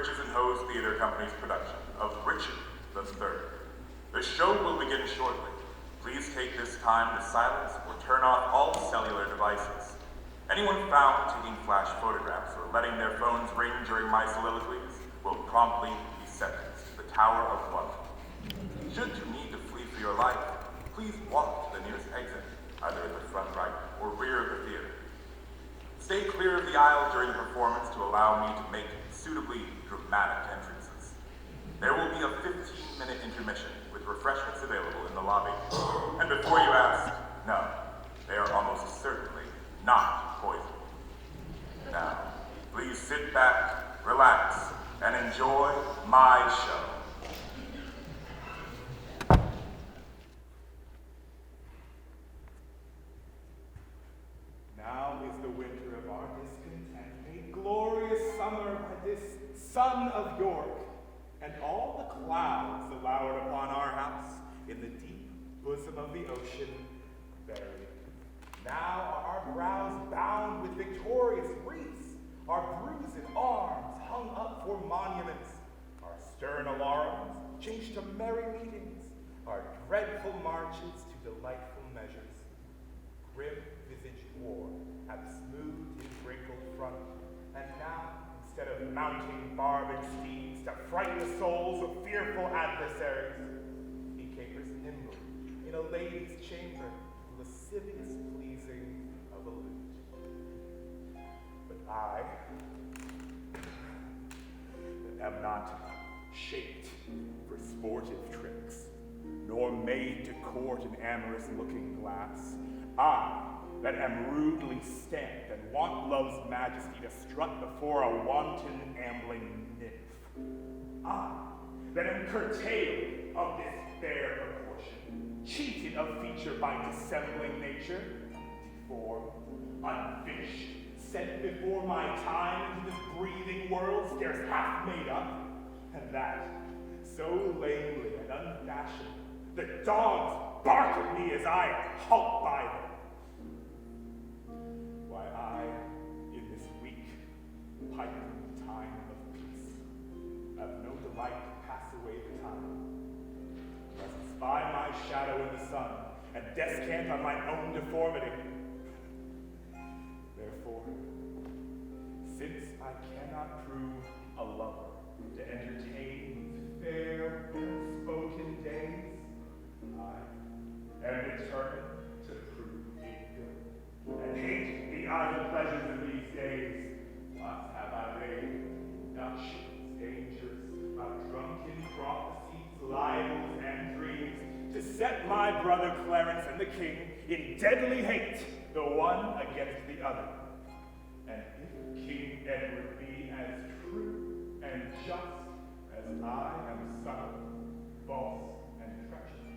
Britches and Hose Theater Company's production of Britches the Third. The show will begin shortly. Please take this time to silence or turn off all cellular devices. Anyone found taking flash photographs or letting their phones ring during my soliloquies will promptly be sentenced to the Tower of London. Should you need to flee for your life, please walk to the nearest exit, either at the front right or rear of the theater. Stay clear of the aisle during the performance to allow me to make suitably dramatic entrances. There will be a 15-minute intermission with refreshments available in the lobby. And before you ask, no, they are almost certainly not poison. Now, please sit back, relax, and enjoy my show. Now is the winter of our discontent, made glorious summer by this sun of York, and all the clouds allowered upon our house in the deep bosom of the ocean buried. Now are our brows bound with victorious wreaths, our bruised arms hung up for monuments, our stern alarums changed to merry meetings, our dreadful marches to delightful measures. Grim-visaged war hath smoothed his wrinkled front, and now, instead of mounting barbed steeds to frighten the souls of fearful adversaries, he capers nimbly in a lady's chamber, lascivious pleasing of a lute. But I am not shaped for sportive tricks, nor made to court an amorous looking glass. I, that am rudely stamped and want love's majesty to strut before a wanton ambling nymph. I, that am curtailed of this fair proportion, cheated of feature by dissembling nature, deformed, unfinished, sent before my time into this breathing world scarce half made up, and that so lamely and unfashioned that dogs bark at me as I halt by them. Why I, in this weak, piping time of peace, have no delight to pass away the time, lest spy my shadow in the sun, and descant on my own deformity. Therefore, since I cannot prove a lover to entertain these fair, unspoken days, I am determined to prove it good, and hate the idle pleasures of these days. What have I laid? Seductions, dangers, of drunken prophecies, libels, and dreams, to set my brother Clarence and the king in deadly hate, the one against the other. And if King Edward be as true and just as I am subtle, false, and treacherous,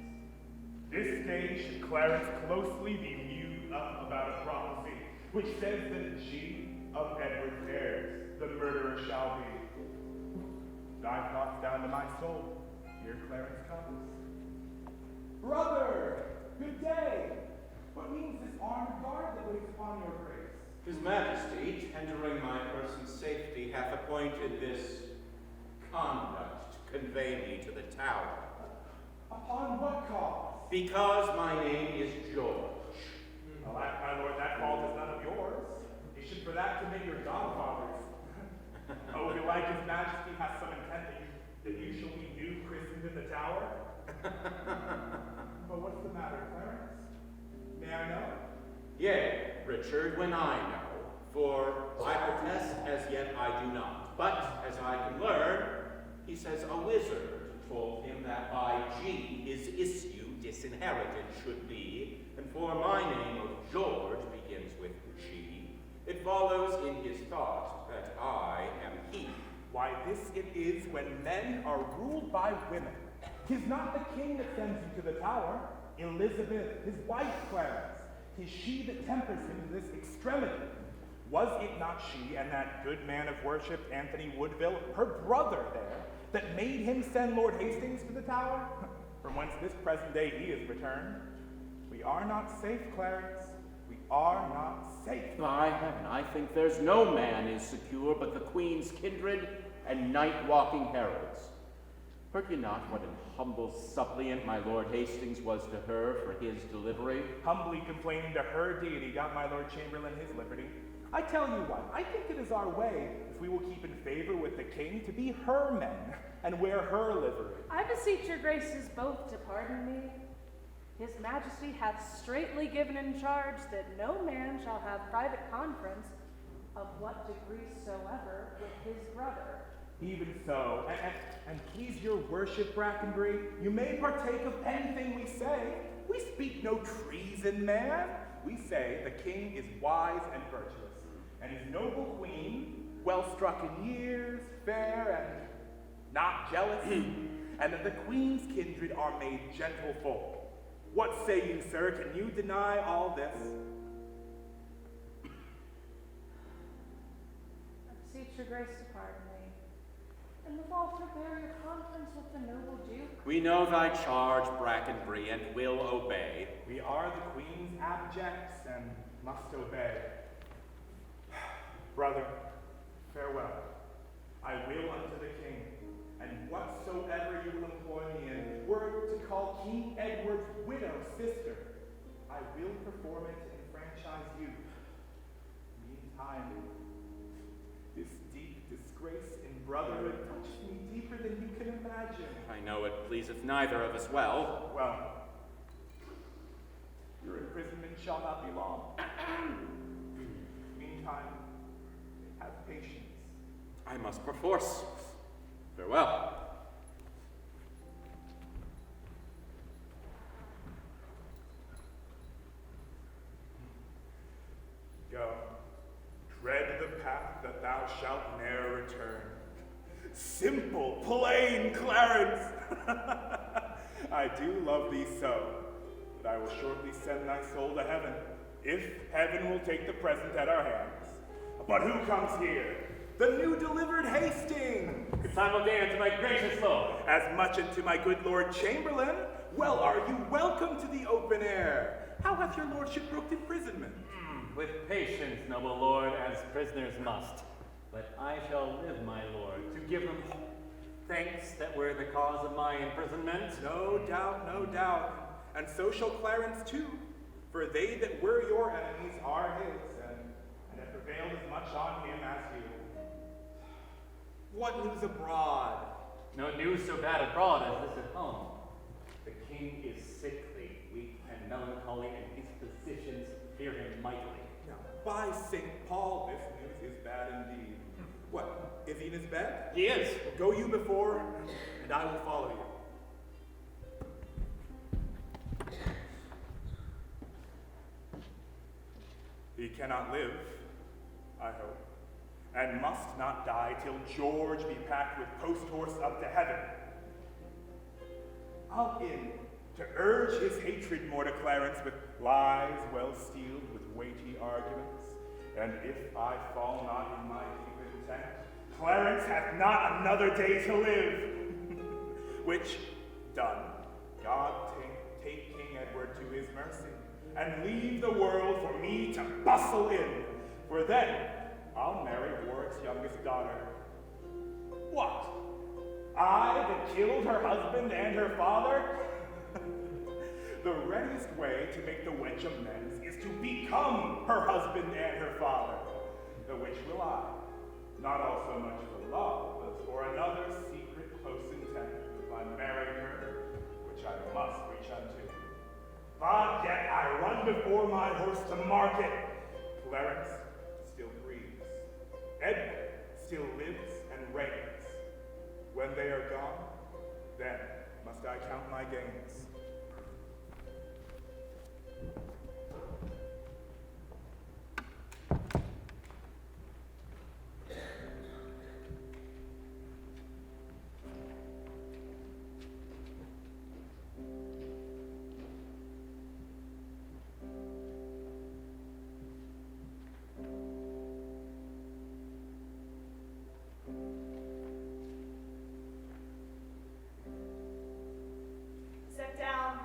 this day should Clarence closely be mewed up about a prophecy which says that she of Edward's heirs the murderer shall be. Thy thoughts down to my soul. Here Clarence comes. Brother, good day. What means this armed guard that waits upon your grace? His Majesty, tendering my person's safety, hath appointed this conduct to convey me to the Tower. Upon what cause? Because my name is George. Alas, my lord, that fault is none of yours. You should for that commit your godfathers. Oh, belike his Majesty hath some intent that you shall be new christened in the Tower? But what's the matter, Clarence? May I know? Yea, Richard, when I know, for I protest as yet I do not. But as I can learn, he says a wizard told him that by G his issue disinherited should be, and for my name of George begins with G, it follows in his thought that I am he. Why, this it is when men are ruled by women. 'Tis not the king that sends you to the Tower, Elizabeth, his wife, Clarence. 'Tis she that tempers him to this extremity. Was it not she and that good man of worship, Anthony Woodville, her brother there, that made him send Lord Hastings to the Tower? From whence this present day he is returned. We are not safe, Clarence. We are not safe. By heaven, I think there's no man is secure but the Queen's kindred and night-walking heralds. Heard ye not what an humble suppliant my Lord Hastings was to her for his delivery? Humbly complaining to her deity got my Lord Chamberlain his liberty. I tell you what, I think it is our way, if we will keep in favor with the king, to be her men and wear her livery. I beseech your graces both to pardon me. His majesty hath straitly given in charge that no man shall have private conference of what degree soever with his brother. Even so, and please your worship, Brackenbury, you may partake of anything we say. We speak no treason, man. We say the king is wise and virtuous, and his noble queen, well struck in years, fair and not jealous, and that the queen's kindred are made gentle folk. What say you, sir? Can you deny all this? I beseech your grace to pardon me, and withal prepare your conference with the noble duke. We know thy charge, Brackenbury, and will obey. We are the queen's abjects and must obey. Brother, farewell. I will unto the king, and whatsoever you will employ me in, were it to call King Edward's widow sister, I will perform it and franchise you. Meantime, this deep disgrace in brotherhood touched me deeper than you can imagine. I know it pleaseth neither of us well. Well, your imprisonment shall not be long. Meantime, have patience. I must perforce. Farewell. Go, tread the path that thou shalt ne'er return. Simple, plain Clarence! I do love thee so, that I will shortly send thy soul to heaven, if heaven will take the present at our hands. But who comes here? The new delivered Hastings! Simultaneous to my gracious lord. As much unto my good Lord Chamberlain. Well, are you welcome to the open air? How hath your lordship brooked imprisonment? With patience, noble lord, as prisoners must. But I shall live, my lord, to give them thanks that were the cause of my imprisonment. No doubt, no doubt. And so shall Clarence too, for they that were your enemies are his, and have prevailed as much on him as you. What news abroad? No news so bad abroad as this at home. The king is sickly, weak, and melancholy, and his physicians fear him mightily. Now, by St. Paul, this news is bad indeed. What, is he in his bed? He is. Go you before, and I will follow you. He cannot live, I hope, and must not die till George be packed with post-horse up to heaven. I'll in to urge his hatred more to Clarence with lies well steeled with weighty arguments, and if I fall not in my deep intent, Clarence hath not another day to live. Which done, God take King Edward to his mercy, and leave the world for me to bustle in, for then I'll marry Warwick's youngest daughter. What? I that killed her husband and her father? The readiest way to make the wench amends is to become her husband and her father, the which will I, not also much for love, but for another secret close intent, if I marry her, which I must reach unto. But yet I run before my horse to market. Clarence still breathes. Edward still lives and reigns. When they are gone, then must I count my gains. Set down.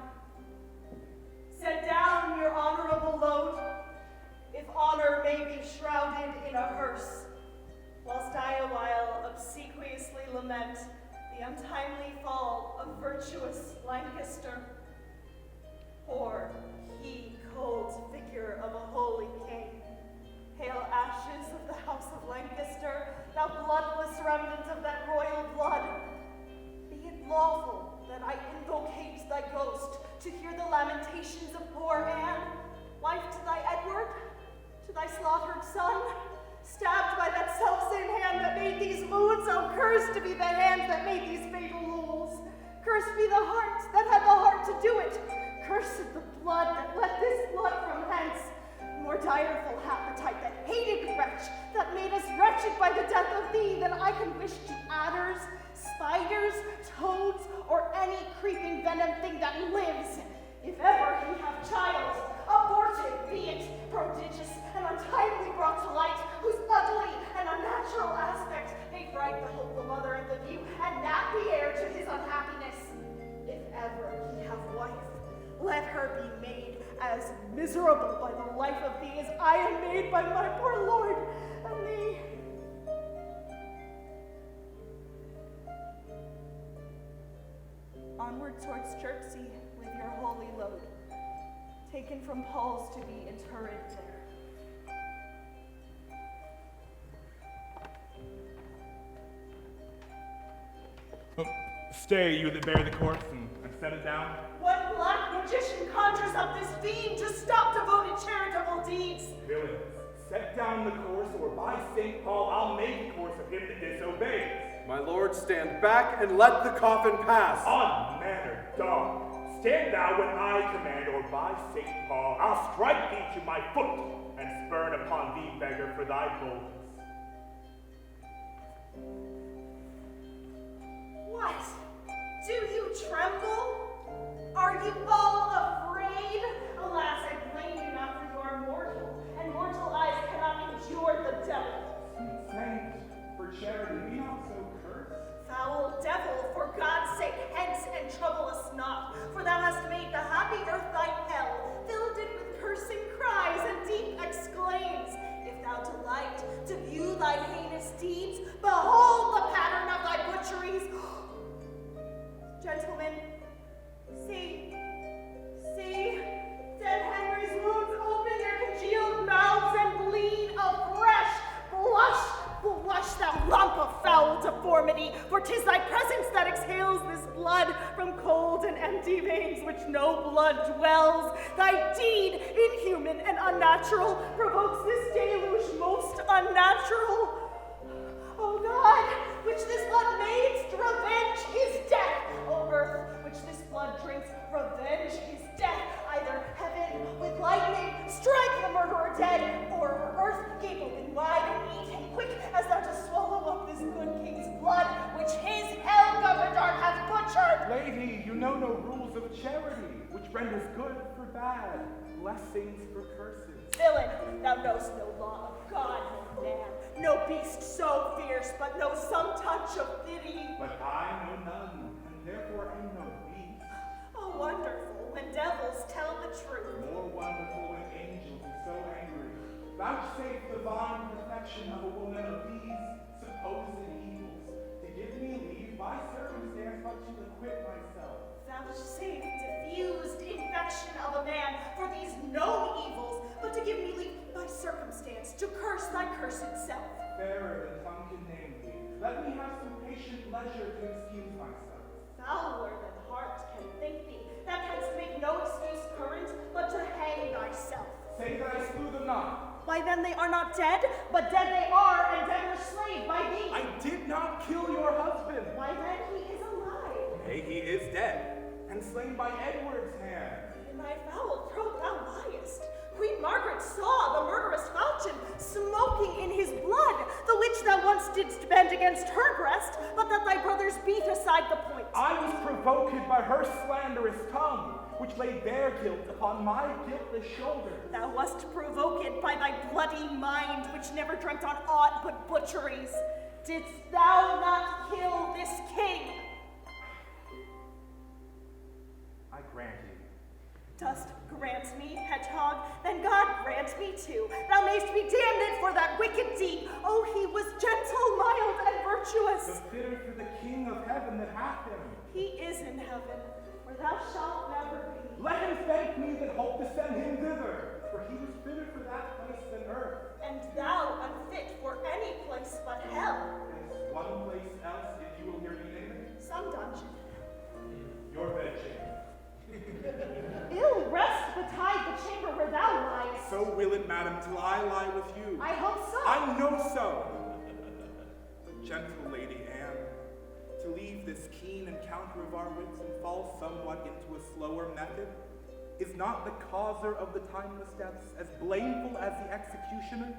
Set down your honorable load, if honor may be shrouded in a hearse, whilst I a while obsequious lament the untimely fall of virtuous Lancaster. Poor he, cold figure of a holy king. Hail ashes of the house of Lancaster, thou bloodless remnant of that royal blood. Be it lawful that I invocate thy ghost to hear the lamentations of poor Anne, wife to thy Edward, to thy slaughtered son, stabbed by that selfsame hand that made these wounds. Oh, cursed be the hands that made these fatal wounds. Cursed be the heart that had the heart to do it. Cursed the blood that let this blood from hence. More direful appetite, that hated wretch, that made us wretched by the death of thee, than I can wish to adders, spiders, toads, or any creeping venom thing that lives. If ever he have child, aborted be it, prodigious and untimely brought to light, whose ugly and unnatural aspect may fright the hopeful mother at the view, and not be heir to his unhappiness. If ever he have wife, let her be made as miserable by the life of thee as I am made by my poor lord and thee. Onward towards Chertsey with your holy load, taken from Paul's to be interred there. Stay, you that bear the corpse, and set it down. What black magician conjures up this fiend to stop devoted charitable deeds? Villains, set down the corse, or by St. Paul I'll make course of him that disobeys. My lord, stand back and let the coffin pass. Unmannered dog, stand thou when I command, or by St. Paul I'll strike thee to my foot, and spurn upon thee, beggar, for thy boldness. What? Do you tremble? Are you all afraid? Alas, I blame you not, for you are mortal, and mortal eyes cannot endure the devil. Sweet saint, for charity be not so cursed. Foul devil, for God's sake, hence and trouble us not, for thou hast made the happy earth thy hell, filled it with cursing cries and deep exclaims. If thou delight to view thy heinous deeds, behold the pattern of thy butcheries. Gentlemen, see, dead Henry's wounds open their congealed mouths and bleed afresh. Blush, thou lump of foul deformity, for 'tis thy presence that exhales this blood from cold and empty veins which no blood dwells. Thy deed, inhuman and unnatural, provokes this deluge most unnatural. O God, which this blood made, revenge his death. O earth, which this blood drinks, revenge his death. Either heaven with lightning strike the murderer dead, or earth gape open wide and eat him quick, as thou dost swallow up this good king's blood, which his hell-governed art hath butchered. Lady, you know no rules of charity, which renders good for bad, blessings for curses. Villain, thou knowest no law of God nor man, no beast so fierce, but knows some touch of pity. But I know none, and therefore am no beast. Oh, wonderful when devils tell the truth. More wonderful when angels are so angry. Vouchsafe the divine perfection of a woman of these supposed evils, to give me leave by circumstance but to acquit myself. Vouchsafe diffused infection of a man for these no evils, but to give me leave by circumstance to curse thy cursed self. Fairer than tongue can name thee, let me have some patient leisure to excuse myself. Fouler than heart can think thee, that canst make no excuse current, but to hang thyself. Say that I slew them not. Why then they are not dead, but dead they are, and devilish slain by thee. I did not kill your husband. Why then he is alive. Nay, he is dead, and slain by Edward's hand. In thy foul throat thou liest. Queen Margaret saw the murderous falchion smoking in his blood, the which thou once didst bend against her breast, but that thy brothers beat aside the point. I was provoked by her slanderous tongue, which laid their guilt upon my guiltless shoulders. Thou wast provoked by thy bloody mind, which never dreamt on aught but butcheries. Didst thou not kill this king? I grant you. Dost grant me, hedgehog? Then God grant me too. Thou mayst be damned for that wicked deed. Oh, he was gentle, mild, and virtuous. The fitter for the of heaven that hath him. He is in heaven, where thou shalt never be. Let him thank me that hope to send him thither, for he was fitter for that place than earth. And thou unfit for any place but hell. There's one place else, if you will hear me name it. Some dungeon. Your bedchamber. Ill rest betide the chamber where thou liest. So will it, madam, till I lie with you. I hope so. I know so. But gentle Lady Anne, to leave this keen encounter of our wits and fall somewhat into a slower method, is not the causer of the timeless deaths as blameful as the executioner?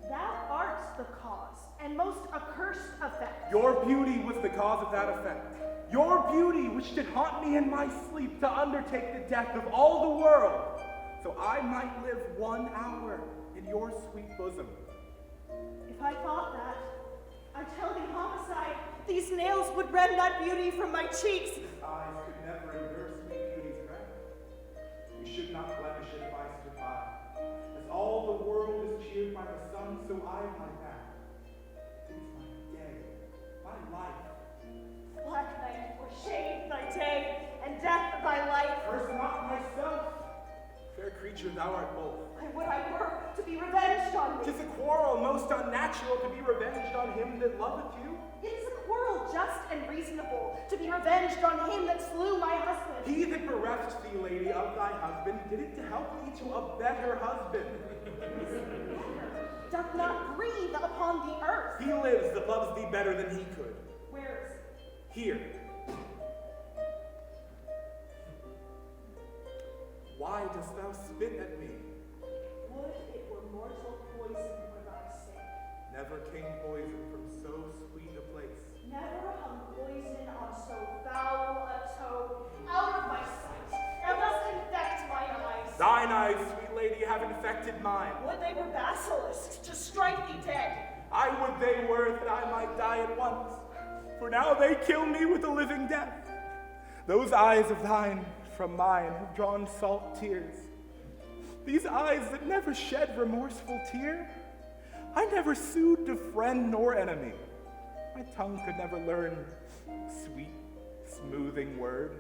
Thou art the cause, and most accursed effect. Your beauty was the cause of that effect. Your beauty which did haunt me in my sleep to undertake the death of all the world, so I might live 1 hour in your sweet bosom. If I thought that, I tell thee, homicide, these nails would rend that beauty from my cheeks. Eyes could never endure sweet beauty's red. You should not blemish it if I stood by. As all the world is cheered by the sun, so I by that. It is my day, my life. Black night or shade thy day, and death thy life. Curse not myself. Fair creature, thou art both. I would I were to be revenged on me. 'Tis a quarrel most unnatural to be revenged on him that loveth you. It is a quarrel just and reasonable to be revenged on him that slew my husband. He that bereft thee, lady, of thy husband, did it to help thee to a better husband. Doth not breathe upon the earth. He lives that loves thee better than he could. Where is Here. Why dost thou spit at me? would it were mortal poison for thy sake. Never came poison from so sweet a place. Never hung poison on so foul a toad. Out of my sight. Thou dost infect mine eyes. Thine eyes, sweet lady, have infected mine. Would they were basilisks to strike thee dead. I would they were that I might die at once, for now they kill me with a living death. Those eyes of thine from mine have drawn salt tears. These eyes that never shed remorseful tear. I never sued to friend nor enemy. My tongue could never learn sweet, smoothing word.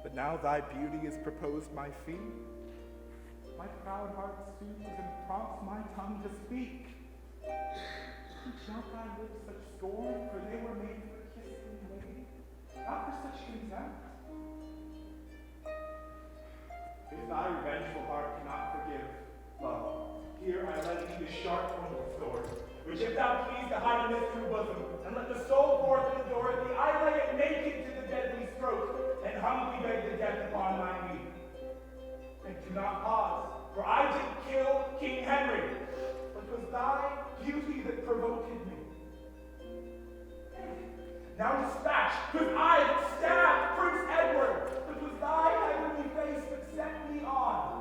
But now thy beauty is proposed my fee. My proud heart soothes and prompts my tongue to speak. Teach not thy lips such scorn, for they were made for kissing, lady, not for such contempt. If thy revengeful heart cannot forgive, love, here I lend thee the sharp-pointed sword, which if thou please to hide in this true bosom, and let the soul forth and adore thee, I lay it naked to the deadly stroke, and humbly beg the death upon thy knee. And do not pause, for I did kill King Henry, but 'twas thy beauty that provoked me. Now dispatch, 'twas I that stabbed Prince Edward, but 'twas thy heavenly face that set me on.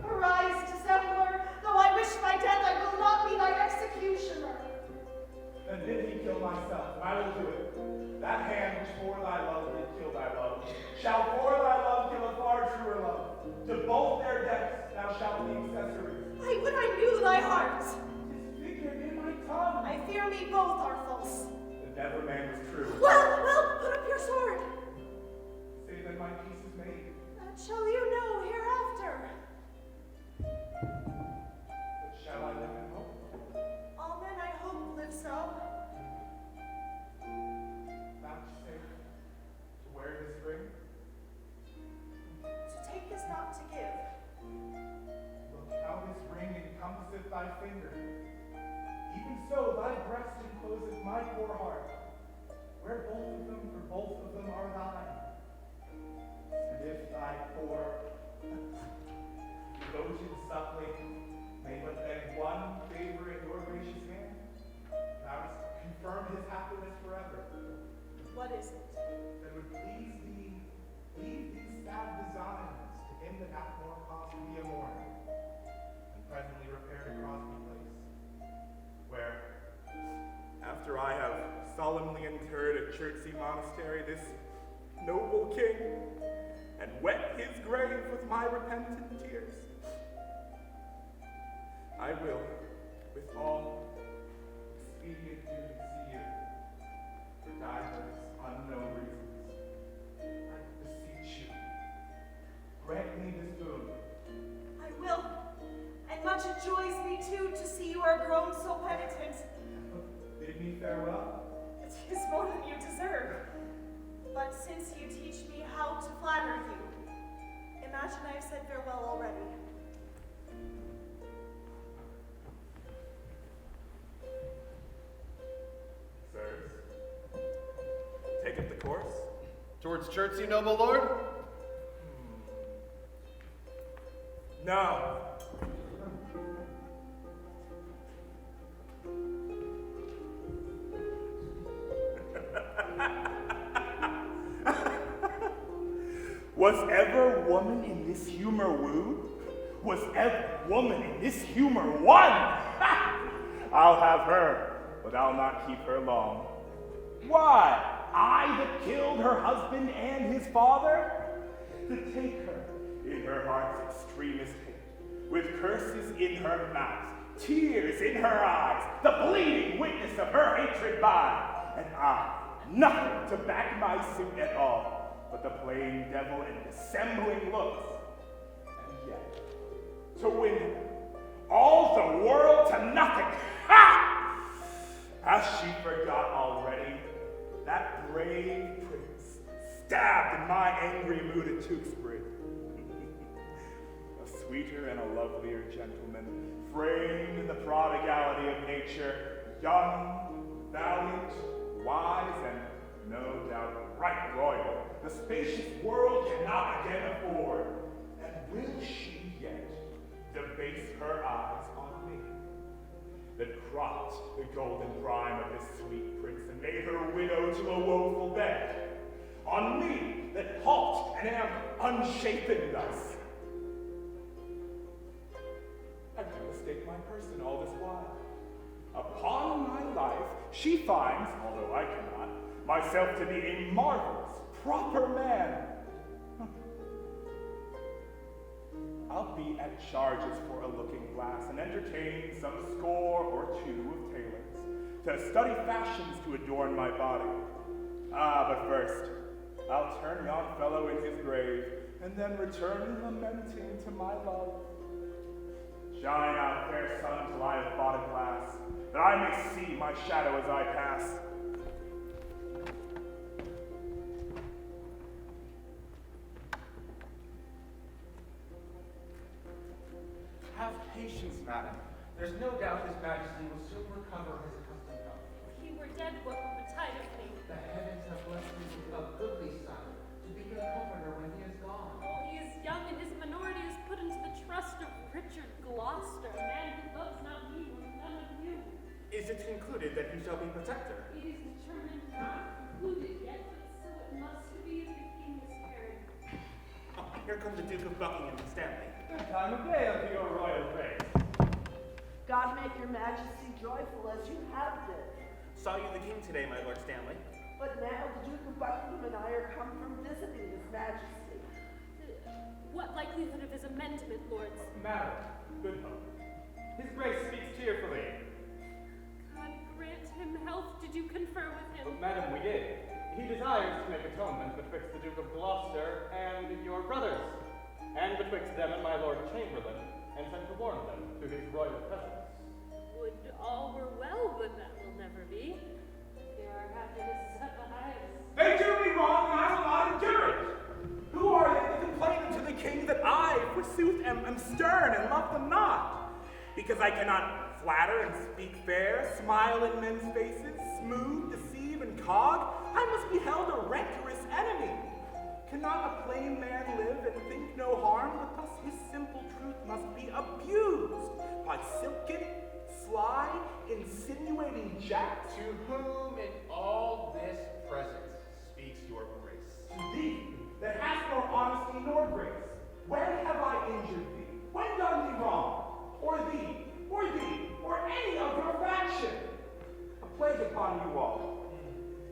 Arise, dissembler, though I wish thy death, I will not be thy executioner. And did he kill myself? I will do it. That hand which for thy love did kill thy love, shall for thy love kill a far truer love. To both their deaths thou shalt be accessory. I would I knew thy heart. Disfigured in my tongue. I fear me both are false. The never man was true. Well, put up your sword. Say that my peace is made. That shall you know hereafter. But shall I live in hope? All men I hope live so. Vouchsafe to wear this ring? To take is not to give. Look how this ring encompasseth thy finger. Even so thy breast encloseth my poor heart, where both of them, for both of them are thine. And if thy poor, devoted suppliant may but beg one favor at your gracious hand, thou dost confirm his happiness forever. What is it? That would please thee, leave these sad designs to him that hath more cause to be a mourner, and presently repair to Crosby Place, where, after I have solemnly interred at Chertsey Monastery this noble king, and wet his grave with my repentant tears, I will, with all expedient duty see you, for divers unknown reasons. I beseech you, grant me this boon. I will, and much it joys me too to see you are grown so penitent. Bid me farewell. It is more than you deserve. But since you teach me how to flatter you, imagine I have said farewell already. Sirs, take up the course. Towards Chertsey, noble lord? No. Was ever woman in this humor wooed? Was ever woman in this humor won? I'll have her, but I'll not keep her long. Why? I that killed her husband and his father? To take her in her heart's extremest hate, with curses in her mouth, tears in her eyes, the bleeding witness of her hatred by, and I, nothing to back my suit at all, but the plain devil and dissembling looks. And yet, to win her, all the world to nothing. Ha! Has she forgot already that brave prince stabbed in my angry mood at Tewkesbury? A sweeter and a lovelier gentleman, framed in the prodigality of nature, young, valiant, wise, and no doubt right royal, the spacious world cannot again afford. And will she yet debase her eyes on me, that cropped the golden prime of this sweet prince and made her widow to a woeful bed? On me, that halt and am unshapen thus? I do mistake my person all this while. Upon my life, she finds, although I cannot, myself to be a marvelous, proper man. I'll be at charges for a looking glass and entertain some score or two of tailors, to study fashions to adorn my body. But first, I'll turn yon fellow in his grave, and then return lamenting to my love. Shine out, fair sun, till I have bought a glass, that I may see my shadow as I pass. Have patience, madam. There's no doubt His Majesty will soon recover his accustomed health. If he were dead, what would betide of me? The heavens have blessed me with a goodly son to be your comforter when he is gone. Oh, he is young, and his minority is put into the trust of Richard Gloucester, a man who loves not me nor none of you. Is it concluded that you shall be protector? It is determined, not concluded yet, but so it must be if the king miscarried. Oh, here comes the Duke of Buckingham and Stanley. Good time of day unto your royal grace. God make your majesty joyful as you have been. Saw you the king today, my Lord Stanley. But now the Duke of Buckingham and I are come from visiting his majesty. What likelihood of his amendment, lords? Madam, good hope. His grace speaks cheerfully. God grant him health. Did you confer with him? But, madam, we did. He desires to make atonement betwixt the Duke of Gloucester and your brothers, and betwixt them and my Lord Chamberlain, and sent to warn them to his royal presence. Would all were well, but that will never be. There are happiness eyes. They do me wrong, and I will not endure it. Who are they that complain unto the king that I, forsooth, am stern and love them not? Because I cannot flatter and speak fair, smile in men's faces, smooth, deceive, and cog, I must be held a rancorous enemy. Cannot a plain man live and think no harm, but thus his simple truth must be abused by silken, sly, insinuating jack? To whom in all this presence speaks your grace? To thee, that hast nor honesty nor grace. When have I injured thee? When done thee wrong? Or thee, or any of your faction? A plague upon you all.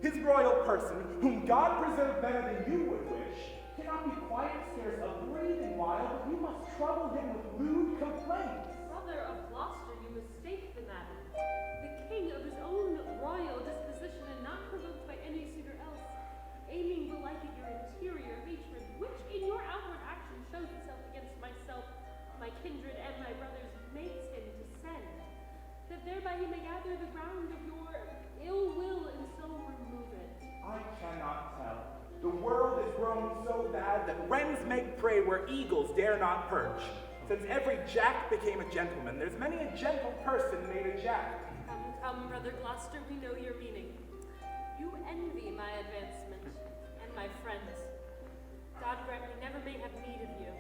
His royal person, whom God preserve better than you would wish, cannot be quiet scarce a breathing while, but you must trouble him with lewd complaints. Brother of Gloucester, you mistake the matter. The king of his own where eagles dare not perch. Since every jack became a gentleman, there's many a gentle person made a jack. Come, come, Brother Gloucester, we know your meaning. You envy my advancement and my friends. God grant we never may have need of you.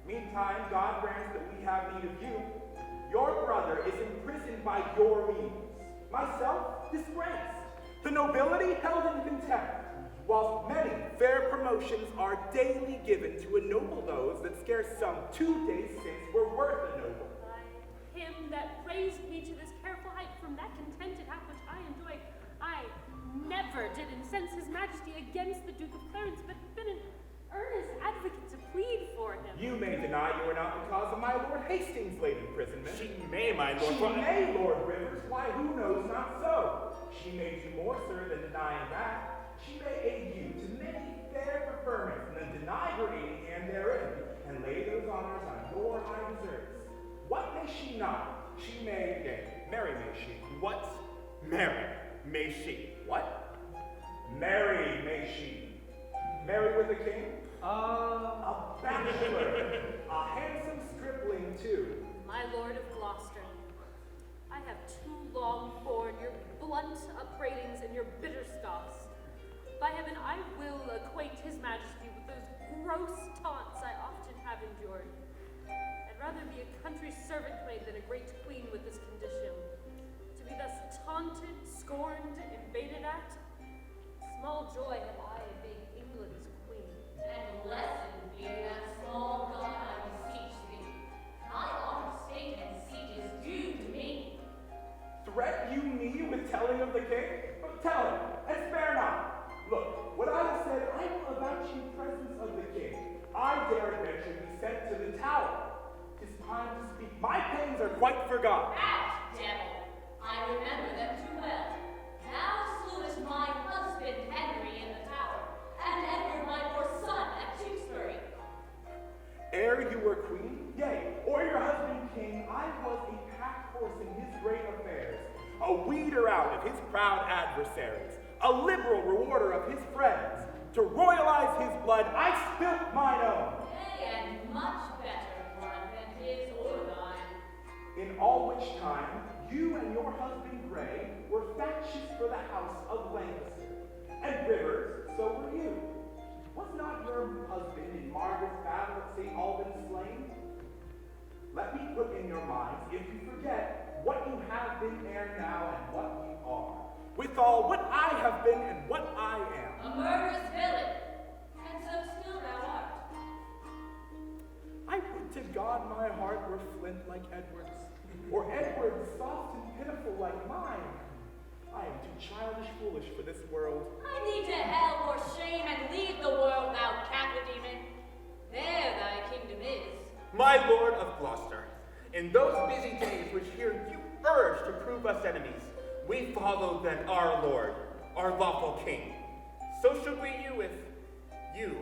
Meantime, God grants that we have need of you. Your brother is imprisoned by your means. Myself, disgraced. The nobility held in contempt. Whilst many fair promotions are daily given to ennoble those that scarce some 2 days since were worth a noble. By him that raised me to this careful height from that contented hap which I enjoy, I never did incense his majesty against the Duke of Clarence, but been an earnest advocate to plead for him. You may deny you are not the cause of my Lord Hastings' late imprisonment. She may, my lord. She may, Lord Rivers. Why, who knows not so? She may do more, sir, than denying that. She may aid you to many fair preferments, and then deny her aiding hand therein, and lay those honors on your high deserts. What may she not? She may, yea, marry may she. What? Marry may she. What? Marry may she. Marry with a king? A bachelor. A handsome stripling, too. My lord of Gloucester, I have too long borne your blunt upbraidings and your bitter scoffs. By heaven, I will acquaint his majesty with those gross taunts I often have endured. I'd rather be a country servant maid than a great queen with this condition. To be thus taunted, scorned, invaded at, small joy have I of being England's queen. And blessed be that small God, I beseech thee. Thy honor, state, and seat is due to me. Threat you me with telling of the king? Tell him, and spare not. Look, what I have said, I will avouch in presence of the king. I dare adventure be sent to the tower. 'Tis time to speak. My pains are quite forgot. Out, devil! I remember them too well. Thou slewest my husband Henry in the tower, and Edward my poor son at Tewkesbury. Ere you were queen, yea, or your husband king, I was a pack horse in his great affairs, a weeder out of his proud adversaries, a liberal rewarder of his friends. To royalize his blood, I spilt mine own. Yea, and much better blood than his or thine. In all which time, you and your husband Grey were factious for the house of Lancaster. And Rivers, so were you. Was not your husband in Margaret's battle at St. Albans slain? Let me put in your minds, if you forget, what you have been ere now and what you are. Withal, what I have been and what I am. A murderous villain, and so still thou art. I would to God my heart were flint like Edward's, or Edward soft and pitiful like mine. I am too childish foolish for this world. I lead to hell for shame and leave the world, thou Catholic demon. There thy kingdom is. My lord of Gloucester, in those busy days which here you urge to prove us enemies, we follow then our lord, our lawful king. So should we you if you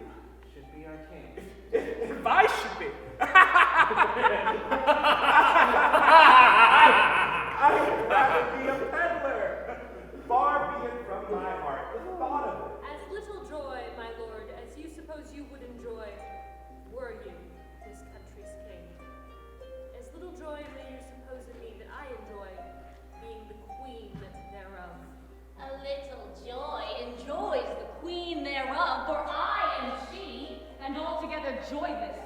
should be our king. If I should be. I would rather be a peddler. Far be it from my heart the thought of it. As little joy, my lord, as you suppose you would enjoy, were you this country's king. As little joy may you suppose in me that I enjoy, being the queen thereof. A little joy enjoys the queen thereof, for I am she, and altogether joyless.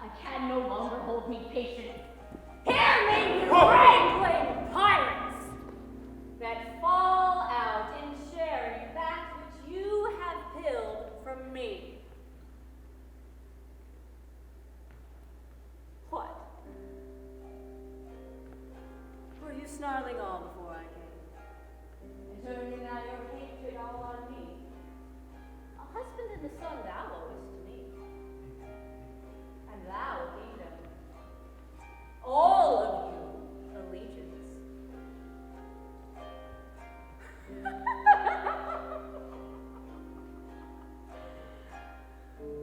I can no longer hold me patient. Hear me, you wrangling pirates, that fall out in sharing that which you have pilled from me. What? Were you snarling all before I came? And turning now your hatred all on me? A husband and a son thou owest to me, and thou a kingdom. All of you allegiance.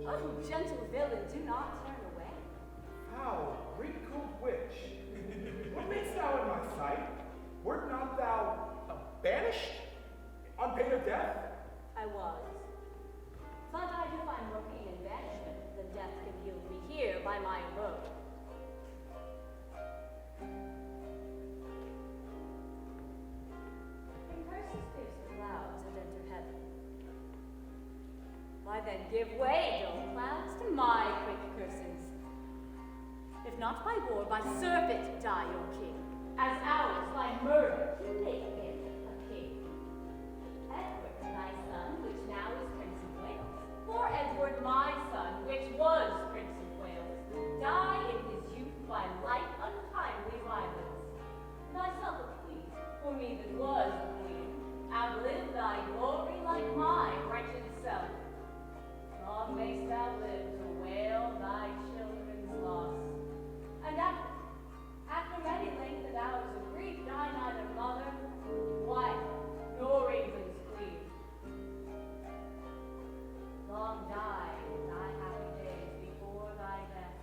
Oh, gentle villain, do not turn away. Thou wrinkled witch, what makest thou in my sight? Wert not thou banished on pain of death? I was. Thought I to find more pain in banishment than death can yield me give way, dull clouds, to my quick curses. If not by war, by surfeit die your king, as ours by murder to make him a king. Edward, thy son, which now is Prince of Wales, for Edward, my son, which was Prince of Wales, die in his youth by like untimely violence. Thyself a queen, for me that was a queen, outlive thy glory like my wretched self. Long mayst thou live to wail thy children's loss. And after many lengthened hours of grief, die neither mother, wife, nor England's queen. Long die thy happy days before thy death.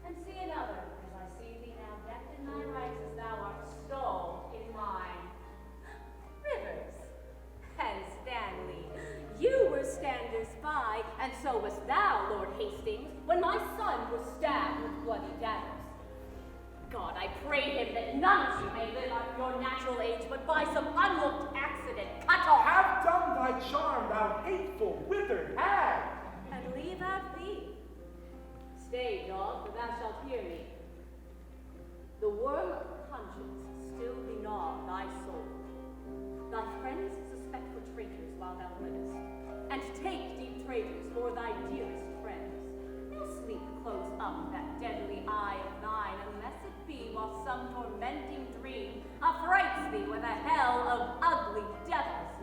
And see another, as I see thee now, decked in thy rights as thou art stalled in mine. Rivers and Stanley, you were standers by, and so wast thou, Lord Hastings, when my son was stabbed with bloody daggers. God, I pray him that none of you may live at your natural age, but by some unlooked accident cut off. Have done thy charm, thou hateful, withered hag! And leave out thee. Stay, dog, for thou shalt hear me. The worm of conscience still begnaw thy soul. Thy friends suspect for traitors while thou livest, and take deep traitors for thy dearest friends. They'll sleep close up that deadly eye of thine, unless it be while some tormenting dream affrights thee with a hell of ugly devils.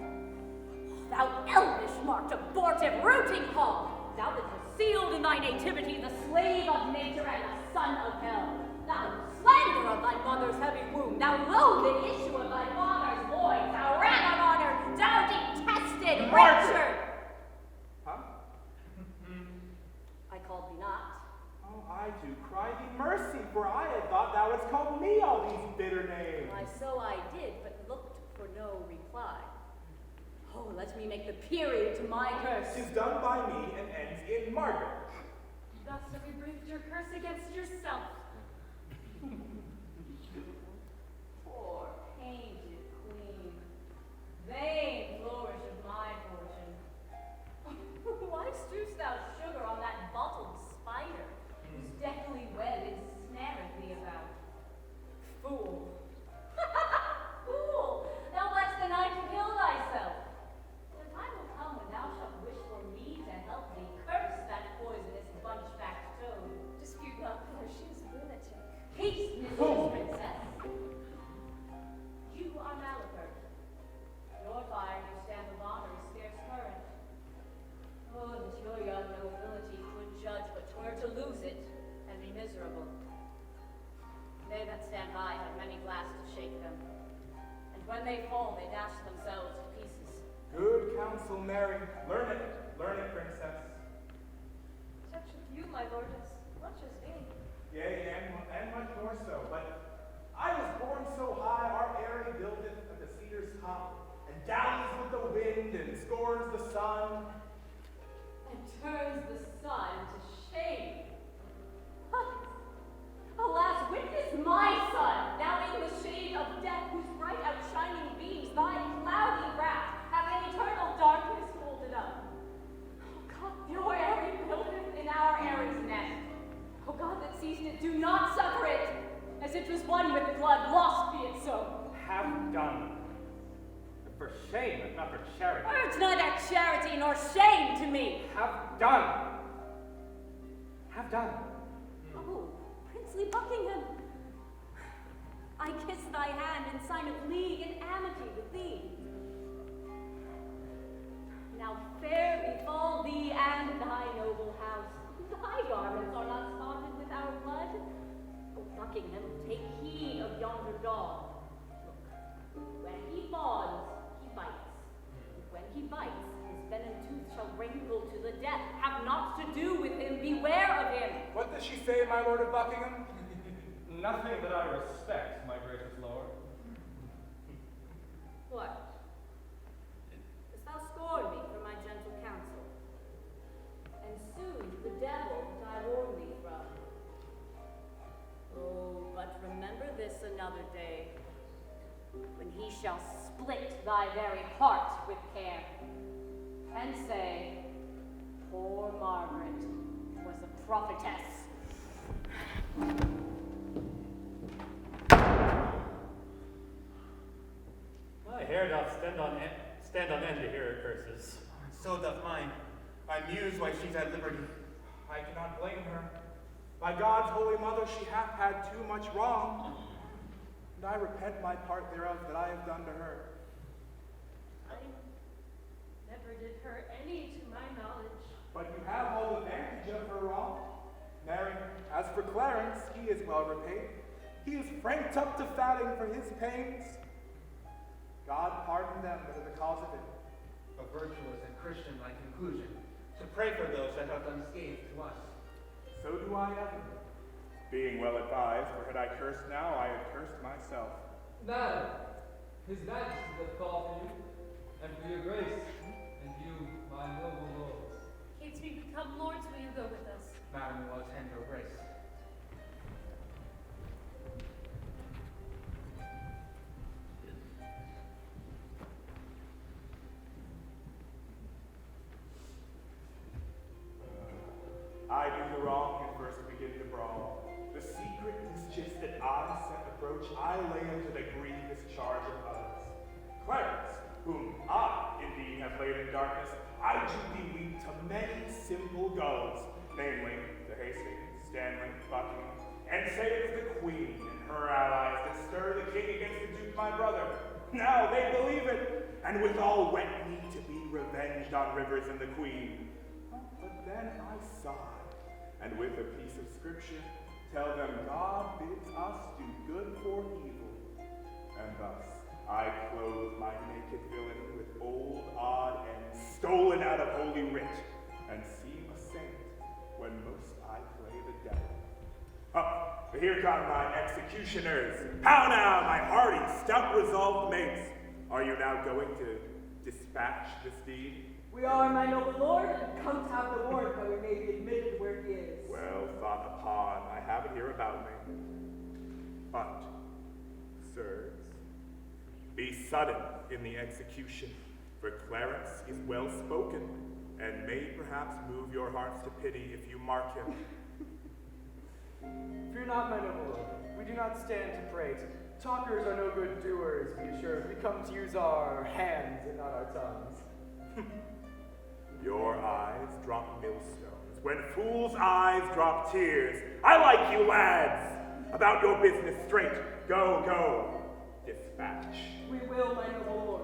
Thou elvish marked abortive rooting hog, thou that was sealed in thy nativity, the slave of nature and the son of hell. Thou slander of thy mother's heavy womb, thou loathing issue of thy father's loins, thou rat of honor, thou detested Richard! Huh? I called thee not. Oh, I do cry thee mercy, for I had thought thou hadst called me all these bitter names. Why, so I did, but looked for no reply. Oh, let me make the period to my curse. 'Tis done by me and ends in Margaret. Thus have you breathed your curse against yourself. Poor painted queen, vain flourish of my fortune. Why strewest thou sugar on that bottled spider, whose deathly web ensnareth thee about? Fool! Fool! Thou lett'st the night to kill thyself. The time will come when thou shalt wish for me to help thee curse that poisonous bunch-backed toad. Dispute not with her, she is a lunatic. Peace, mistress princess. You are malapert. Your fire, your stamp of honor, is scarce current. Oh, that your young nobility could judge, but 'twere to lose it and be miserable. They that stand by have many glass to shake them, and when they fall, they dash themselves to pieces. Good counsel, Mary. Learn it, princess. Such of you, my lord, as much as me. Yea, and much more so. But I was born so high, our eyrie buildeth at the cedar's top, and dallies with the wind, and scorns the sun. And turns the sun to shame. Alas, witness my son, now in the shade of death, whose bright outshining beams thy cloudy wrath have in eternal darkness folded up. Oh God, your airy buildeth in our Aries nest. Oh God that seest it, do not suffer it, as it was won with blood, lost be it so. Have done. For shame, if not for charity. Oh, it's neither charity nor shame to me. Have done. Have done. Oh, princely Buckingham, I kiss thy hand in sign of league and amity with thee. Now fair befall thee and thy noble house. Thy garments are not spotted with our blood. Oh, Buckingham, take heed of yonder dog. Look, when he fawns, he bites. When he bites, his venom tooth shall rankle to the death. Have naught to do with him, beware of him. What does she say, my lord of Buckingham? Nothing that I respect, my gracious lord. What? Dost thou scorn me for my gentle counsel? And soon the devil that I warn thee from. Oh, but remember this another day, when he shall split thy very heart with care, and say, Poor Margaret was a prophetess. My hair doth stand on end to hear her curses. And so doth mine. I muse why she's at liberty. I cannot blame her. By God's holy mother, she hath had too much wrong. And I repent my part thereof that I have done to her. I never did her any to my knowledge. But you have all advantage of her wrong. Mary, as for Clarence, he is well repaid. He is franked up to fatting for his pains. God pardon them that are the cause of it. A virtuous and Christian-like conclusion, to pray for those that have done scathe to us. So do I ever. Being well advised, for had I cursed now, I had cursed myself. Madam, his majesty doth call for you, and for your grace, and you, my noble lords. If we become lords, will you go with us? Madam, will attend your grace. I do the wrong and first begin to brawl. The secret mischiefs that I set approach, I lay into the grievous charge of others. Clarence, whom I indeed have laid in darkness, I do beweed to many simple goals, namely the Hastings, Stanley, Buckingham, and say it was the Queen and her allies that stir the king against the Duke my brother. Now they believe it, and withal wet me to be revenged on Rivers and the Queen. But then I sigh, and with a piece of scripture, tell them God bids us do good for evil. And thus I clothe my naked villainy with old odd ends stolen out of holy writ, and seem a saint when most I play the devil. Up, here come my executioners. How now, my hardy, stout resolved mates? Are you now going to dispatch this deed? We are, my noble lord, and come to have the warrant that we may be admitted where he is. Well thought upon. I have it here about me. But, sirs, be sudden in the execution, for Clarence is well spoken, and may perhaps move your hearts to pity if you mark him. Fear not, my noble lord. We do not stand to prate. Talkers are no good doers, be assured. We come to use our hands and not our tongues. Your eyes drop millstones, when fools' eyes drop tears. I like you, lads! About your business straight. Go, go. Dispatch. We will, my noble lord.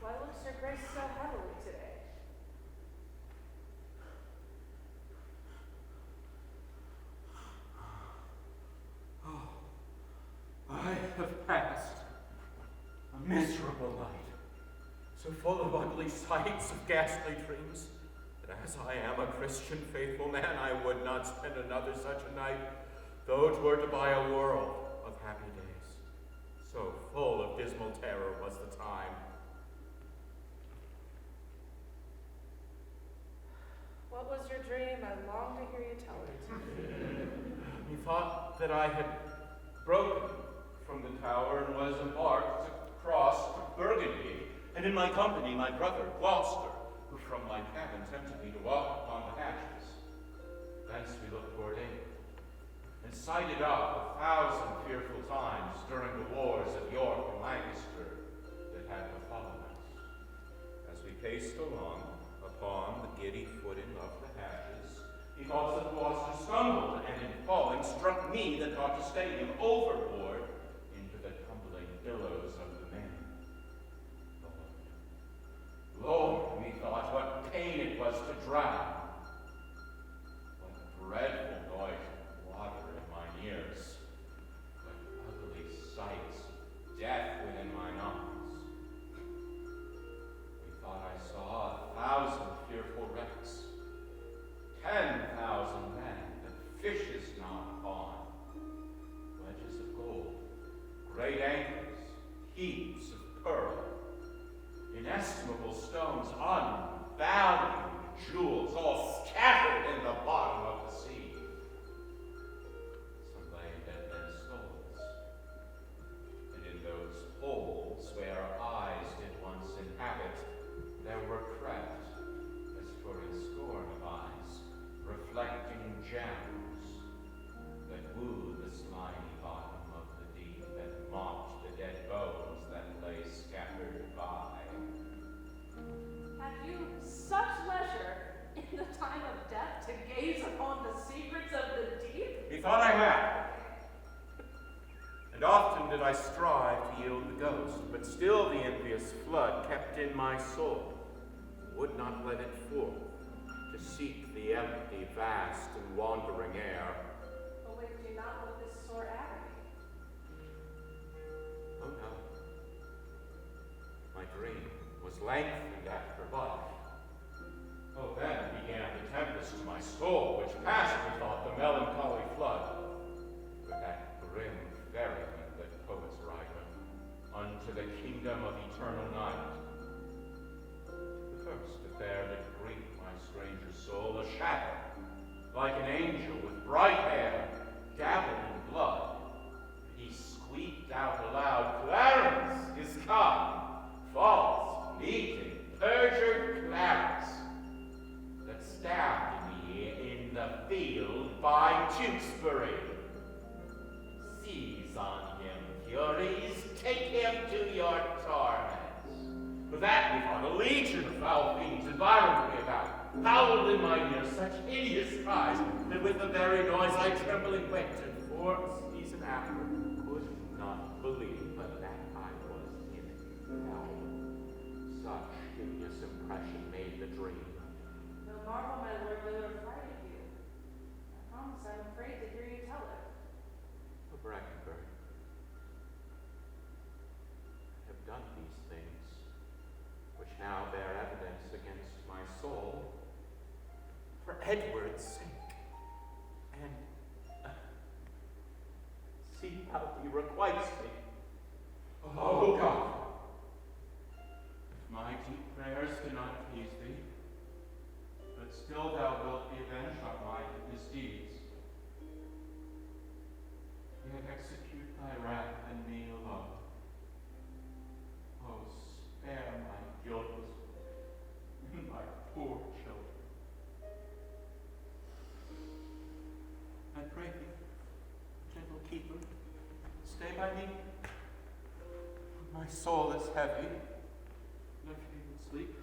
Why looks your grace so heavily today? I have passed a miserable night, so full of ugly sights, of ghastly dreams, that as I am a Christian faithful man, I would not spend another such a night, though 'twere to buy a world of happy days. So full of dismal terror was the time. What was your dream? I long to hear you tell it. Methought that I had broken from the tower and was embarked to cross to Burgundy, and in my company my brother Gloucester, who from my cabin tempted me to walk upon the hatches. Thence we looked toward England, and sighted up 1,000 fearful times during the wars of York and Lancaster that had befallen us. As we paced along upon the giddy footing of the hatches, because that Gloucester stumbled, and in falling struck me that thought to stay him overboard into the tumbling billows of the main. Lord, methought, what pain it was to drown. What dreadful noise of water in mine ears. What ugly sights, death within mine eyes. gems that woo the slimy bottom of the deep and mocked the dead bones that lay scattered by. Have you such leisure in the time of death to gaze upon the secrets of the deep? Methought I had. And often did I strive to yield the ghost, but still the envious flood kept in my soul, would not let it forth, to seek the empty, vast, and wandering air. Awake you not with this sore agony? Oh no. My dream was lengthened after life. Oh, then began the tempest to my soul, which passed, methought, the melancholy flood, with that grim ferryman that poets ride unto the kingdom of eternal night. The first to bear that greet my stranger soul, a shadow, like an angel with bright hair, dabbled in blood. He squeaked out aloud, Clarence is come, false, meeting, perjured Clarence, that stabbed me in the field by Tewkesbury. Seize on him, Furies, take him to your torments. For that methought a legion of foul fiends environed me about, howled in my ear such hideous cries, that with the very noise I trembling went, and for a season after could not believe but that I was in hell. Such hideous impression made the dream. No marvel, my lord, whether it frighted you. I promise I'm afraid to hear you tell it. Oh, Brackenbury, I have done these things, which now bear evidence against my soul, for Edward's sake. And see how he requites me. Oh, God, if my deep prayers cannot please thee, but still thou wilt be avenged on my misdeeds, yet execute thy wrath in me alone. Oh, spare my guiltless and my poor children. I pray thee, gentle keeper, stay by me. My soul is heavy. Let me sleep.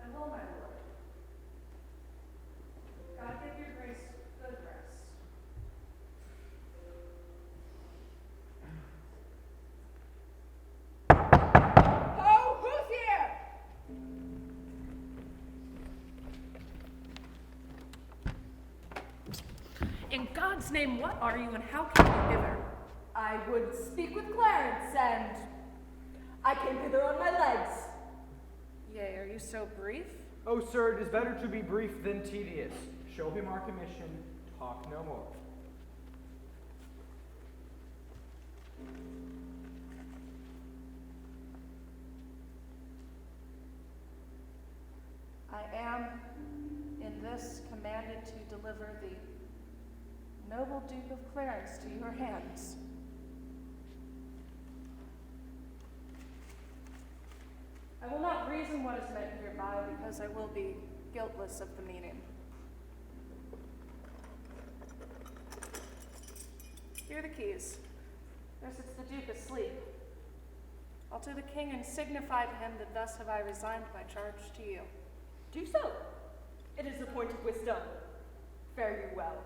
I will, my lord. God give your grace good rest. Oh, who's here? In God's name, what are you and how came you hither? I would speak with Clarence, and I came hither on my legs. Yea, are you so brief? Oh, sir, it is better to be brief than tedious. Show him our commission, talk no more. I am in this commanded to deliver the noble Duke of Clarence to your hands. I will not reason what is meant hereby, because I will be guiltless of the meaning. Here are the keys. There sits the Duke asleep. I'll to the king and signify to him that thus have I resigned my charge to you. Do so. It is a point of wisdom. Fare you well.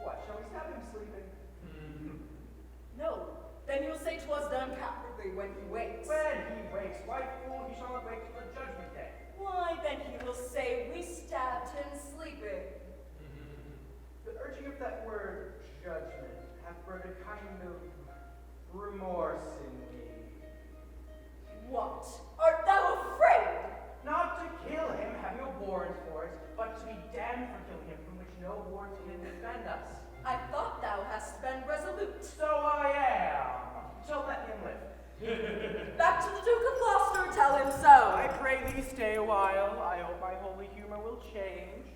What, shall we stab him sleeping? No, then you'll say 'twas done cowardly when he wakes. When he wakes, why, fool, he shall not wake till the judgment day. Why, then he will say we stabbed him sleeping. The urging of that word, judgment, hath bred a kind of remorse in me. What? Art thou afraid? Not to kill him, have no warrant for it, but to be damned for killing him, from which no warrant can defend us. I thought thou hast been resolute. So I am. So let him live. Back to the Duke of Gloucester, tell him so. I pray thee stay a while. I hope my holy humor will change.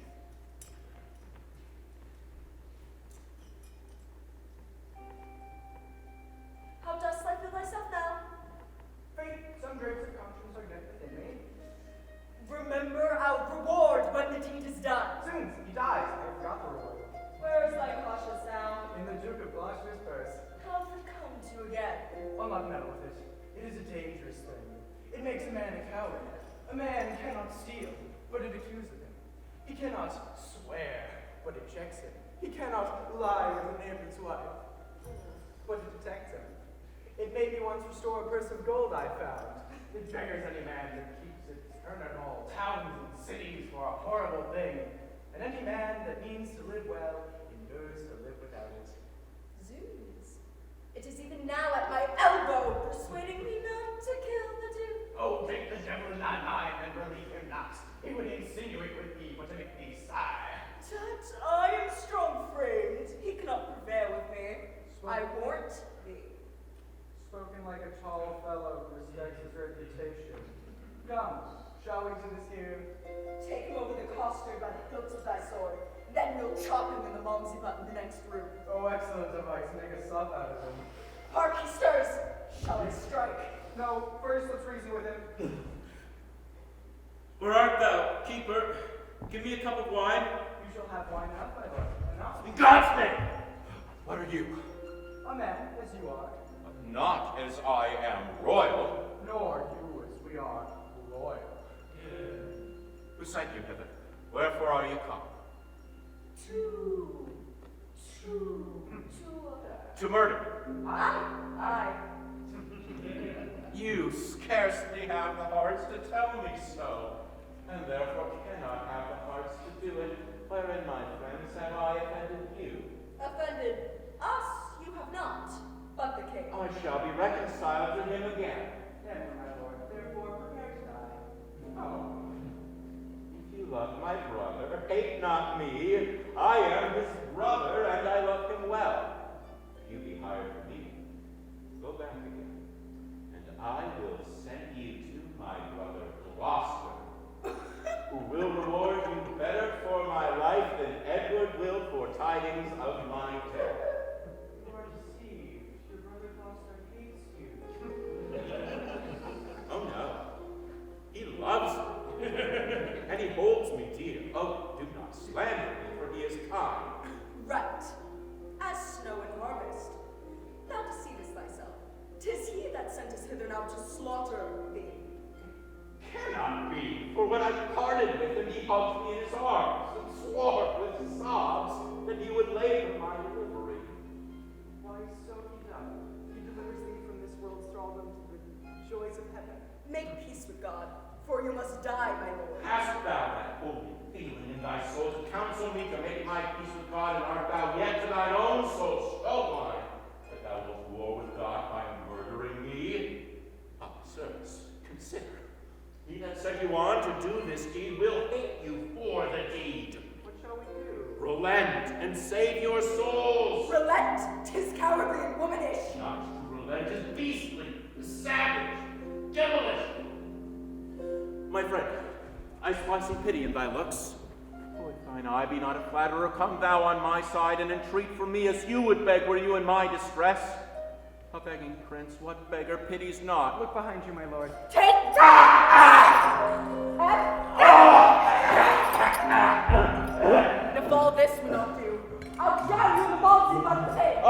man a coward? A man cannot steal, but it accuses him. He cannot swear, but it checks him. He cannot lie with a neighbor's wife, but it detects him. It made me once restore a purse of gold I found. It beggars any man that keeps it, turn out all towns and cities for a horrible thing. And any man that means to live well endures to live without it. Zoos. It is even now at my elbow, persuading me not to kill the Duke. Oh, take the devil in thy mind and relieve him not. He would insinuate with thee, but to make thee sigh. Tut, I am strong-framed. He cannot prevail with me. I warrant thee. Spoken like a tall fellow who respects his reputation. Come, shall we to this here? Take him over the coster by the hilt of thy sword. Then we'll chop him in the mumsy butt in the next room. Oh, excellent device. Make a sop out of him. Hark, he stirs. Shall I strike? No, first let's reason with him. Where art thou, keeper? Give me a cup of wine. You shall have wine enough, my lord. Enough. In God's name! What are you? A man, as you are. Not as I am royal. Nor you as we are loyal. Who sent you hither? Wherefore are you come? To murder. Aye. You scarcely have the hearts to tell me so, and therefore cannot have the hearts to do it. Wherein, my friends, have I offended you? Offended us you have not, but the king. I shall be reconciled to him again. Never, my lord. Therefore, prepare to die. Oh, if you love my brother, hate not me. I am his brother, and I love him well. If you be hired for me, go back again, and I will send you to my brother Gloucester, who will reward you better for my life than Edward will for tidings of my death. You are deceived. Your brother Gloucester hates you. Oh no, he loves me, and he holds me dear. Oh, do not slander me, for he is kind. Right, as snow in harvest. Thou deceivest thyself. 'Tis he that sent us hither now to slaughter thee. Cannot be, for when I parted with him, he hugged me in his arms and swore with sobs that he would labor my delivery. Why, so he doth. He delivers thee from this world's thraldom to the joys of heaven. Make peace with God, for you must die, my lord. Hast thou that holy feeling in thy soul to counsel me to make my peace with God, and art thou yet to thine own soul spellblind, that thou wilt war with God by murdering me? Ah, sirs, consider. He that set you on to do this deed will hate you for the deed. What shall we do? Relent and save your souls. Relent, 'tis cowardly and womanish. Not to relent is beastly, savage, devilish. My friend, I spy some pity in thy looks. Oh, if thine eye be not a flatterer, come thou on my side and entreat for me as you would beg were you in my distress. A begging prince, what beggar pities not? Look behind you, my lord. Take that! If all this will not do, I'll drown you in the balls of my tail.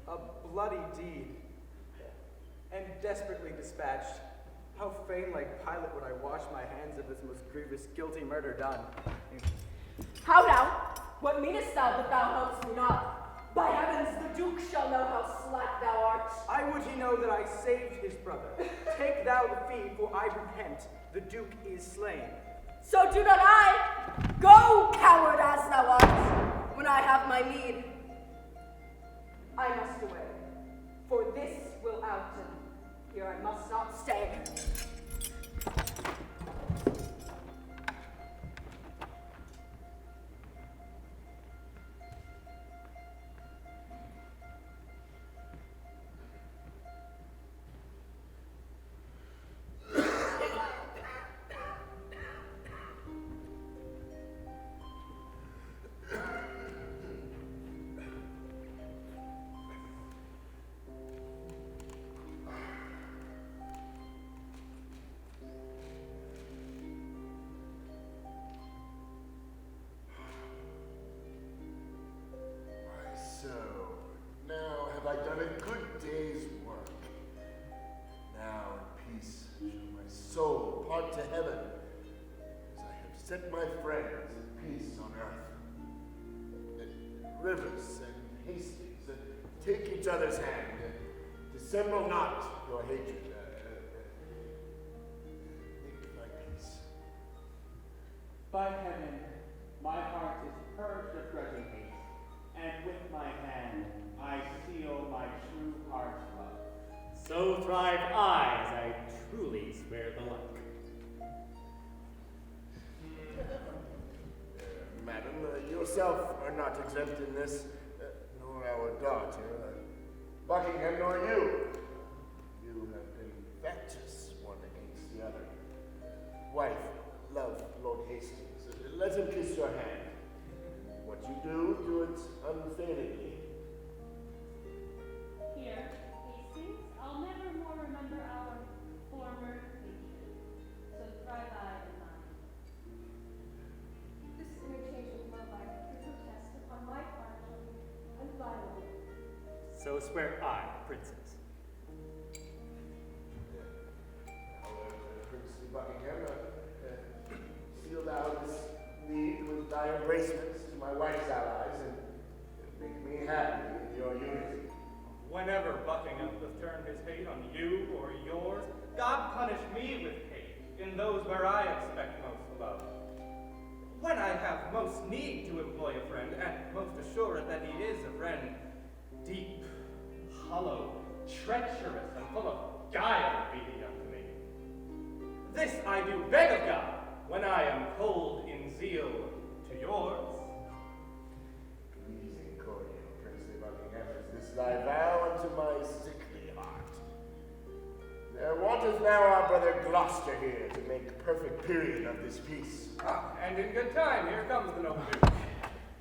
A bloody deed, and desperately dispatched. How fain, like Pilate, would I wash my hands of this most grievous, guilty murder done. How now? What meanest thou that thou helpst me not? By heavens, the Duke shall know how slack thou art. I would he know that I saved his brother. Take thou the fee, for I repent. The Duke is slain. So do not I. Go, coward as thou art, when I have my need. I must away, for this will out, and here I must not stay. done a good day's work. Now in peace shall my soul part to heaven, as I have set my friends in peace on earth. Rivers and Hastings, take each other's hand, dissemble not your hatred. Make my peace. By heaven, my heart is purged of grudging hate, and with my hand I seal my true heart's love. So thrive I, as I truly swear the like. Madam, yourself are not exempt in this, nor our daughter. Buckingham, nor you. You have been factious one against the other. Wife, love Lord Hastings. Let him kiss your hand. What you do, do it unfailingly. Here, Hastings, I'll never more remember our former hatred. So thrive I in mine. This interchange of love I protest upon my part shall be inviolable. So swear I, Princess. Princely Buckingham, seal thou this league with thy embracements to my wife's allies, and make me happy in your unity. Whenever Buckingham doth turn his hate on you or yours, God punish me with hate in those where I expect most love. When I have most need to employ a friend, and most assured that he is a friend, deep, hollow, treacherous, and full of guile be he unto me. This I do beg of God, when I am cold in zeal to yours. Pleasing cordial, Princely Buckingham, is this thy vow unto my sickly heart? There wanteth now our brother Gloucester here to make perfect period of this peace. And in good time, here comes the noble duke.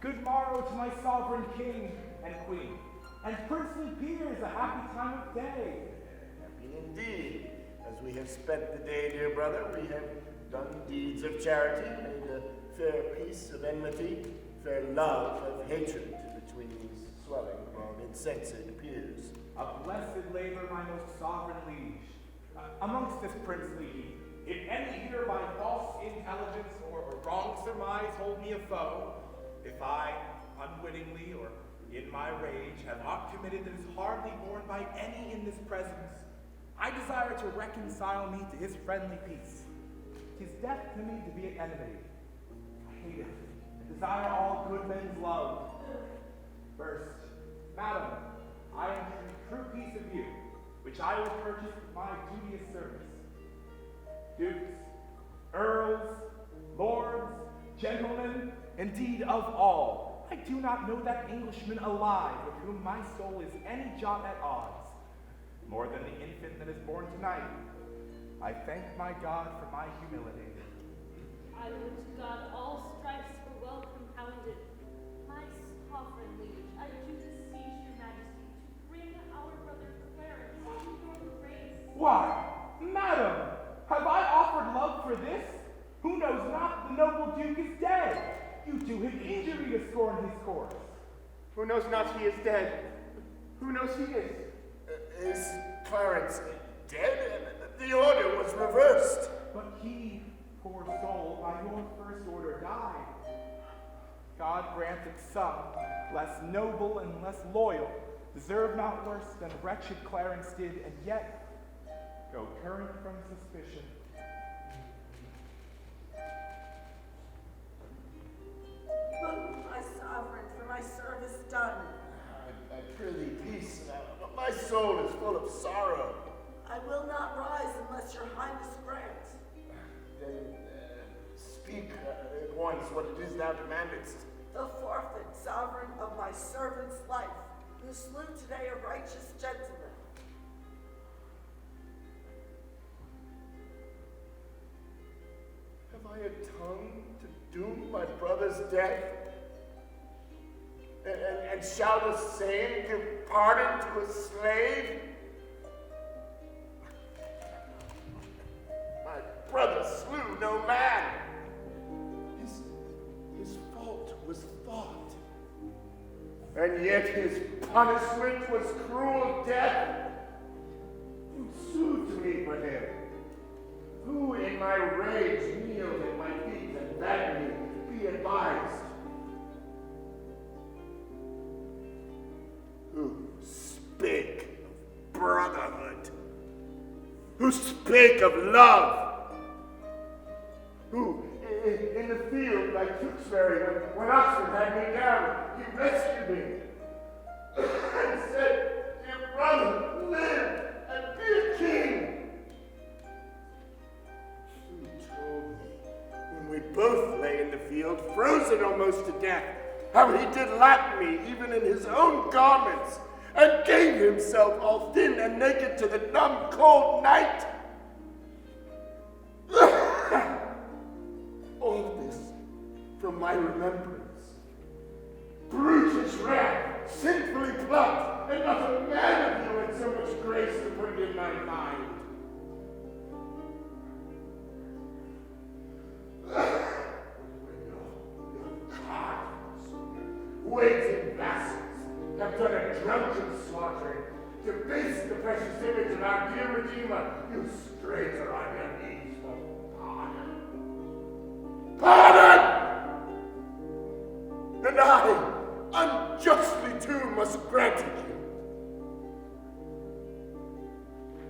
Good morrow to my sovereign king and queen, and princely peers, a happy time of day. Happy indeed. As we have spent the day, dear brother, we have done deeds of charity, made a fair peace of enmity, fair love of hatred between these swelling grown insensate peers. A blessed labor, my most sovereign liege. Amongst this princely heap, if any here by false intelligence or wrong surmise hold me a foe, if I, unwittingly or in my rage, have aught committed that is hardly borne by any in this presence, I desire to reconcile me to his friendly peace. 'Tis death to me to be an enemy. I hate it, and desire all good men's love. First, madam, I entreat true peace of you, which I will purchase with my duteous service. Dukes, earls, lords, gentlemen, indeed of all, I do not know that Englishman alive with whom my soul is any jot at odds, more than the infant that is born tonight. I thank my God for my humility. I would to God all strifes were well compounded. My sovereign liege, I do beseech your majesty to bring our brother Clarence to your grace. Why, madam, have I offered love for this? Who knows not the noble duke is dead? You do him injury to scorn his course. Who knows not he is dead? Who knows he is? Is Clarence dead? The order was reversed. But he, poor soul, by your first order died. God granted some, less noble and less loyal, deserve not worse than wretched Clarence did, and yet go current from suspicion. Look, my sovereign, for my service done. I prithee peace now. My soul is full of sorrow. I will not rise unless your highness grants. Then speak at once what it is thou demandest. The forfeit, sovereign, of my servant's life, who slew today a righteous gentleman. Have I a tongue to doom my brother's death? And shall the same give pardon to a slave? My brother slew no man. His fault was thought. and yet his punishment was cruel death. Who soothed me for him? Who in my rage kneeled at my feet and begged me, be advised? Who spake of brotherhood? Who spake of love? Who, in the field like Tewkesbury, when Oxford had me down, he rescued me and said, dear brother, live and be a king. Who told me, when we both lay in the field, frozen almost to death, how he did lap me even in his own garments, and gave himself all thin and naked to the numb cold night? All this from my remembrance. Britches wrath, sinfully plucked, and not a man of you had so much grace to put it in my mind. Your cards, waiting vassals, have done a drunken slaughtering to base the precious image of our dear Redeemer. You stranger on your knees for pardon. Pardon! And I, unjustly too, must grant it you.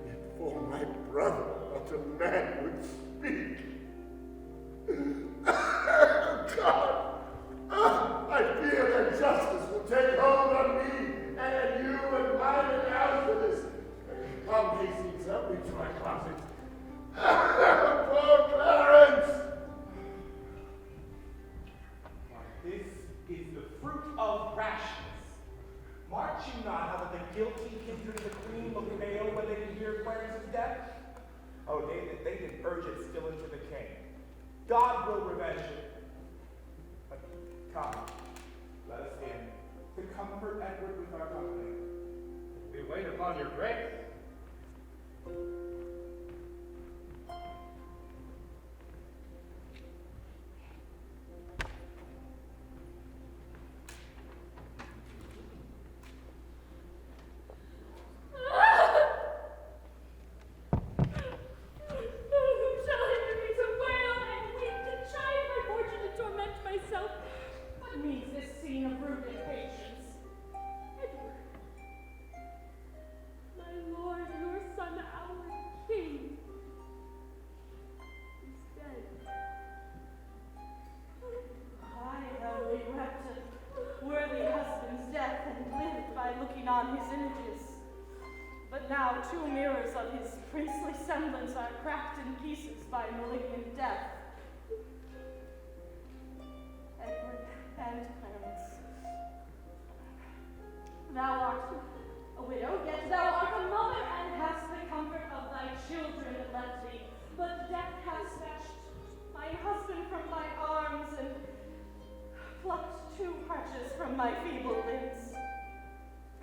Yet for my brother, not a man would speak. God, I fear that justice will take hold on me and you and mine and ours for this. Come, Hastings, help me to my closet. Poor Clarence! This is the fruit of rashness. Mark you not how that the guilty kindred of the queen looked pale when they did hear Clarence's death? Oh, they did urge it still into the king. God will revenge it. But come, let us in, to comfort Edward with our company. We wait upon your grace. On his images, but now 2 mirrors of his princely semblance are cracked in pieces by malignant death. Edward and Clarence, thou art a widow, yet thou art a mother, and hast the comfort of thy children left thee. But death hath snatched my husband from my arms, and plucked 2 crutches from my feeble limbs.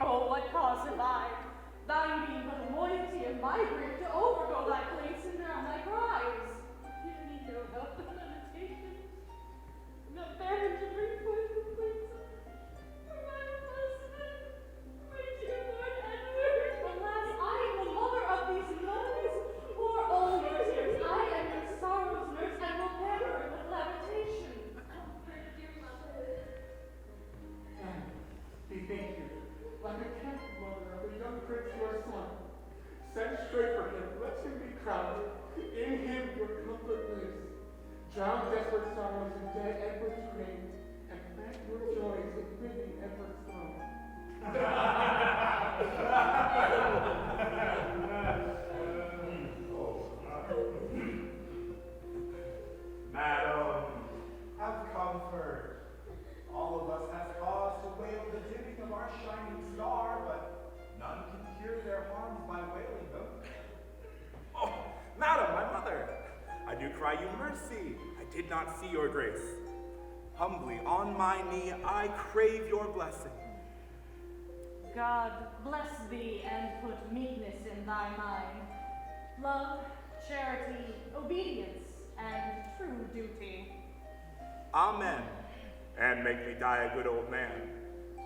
Oh, what cause have I, thine being but a moiety of my grief, to overgo thy plaints and drown thy cries? Give me no help in meditation, not bear to bring forth complaints for my husband, my dear Lord Edward. Alas, I am the mother of these moans. For all your tears, I am your sorrow's nurse, and will bear her with lamentation. Comfort, dear mother. And bethink you, like a careful mother of a young prince your son, send straight for him, let him be crowned, in him your comfort lives. Drown desperate sorrows in dead Edward's grave, and plant your joys in living Edward's throne. Madam, have comfort. All of us have cause to wail the dimming of our shining star, but none can cure their harms by wailing them. Oh, madam, my mother, I do cry you mercy. I did not see your grace. Humbly on my knee, I crave your blessing. God bless thee and put meekness in thy mind, love, charity, obedience, and true duty. Amen. And make me die a good old man.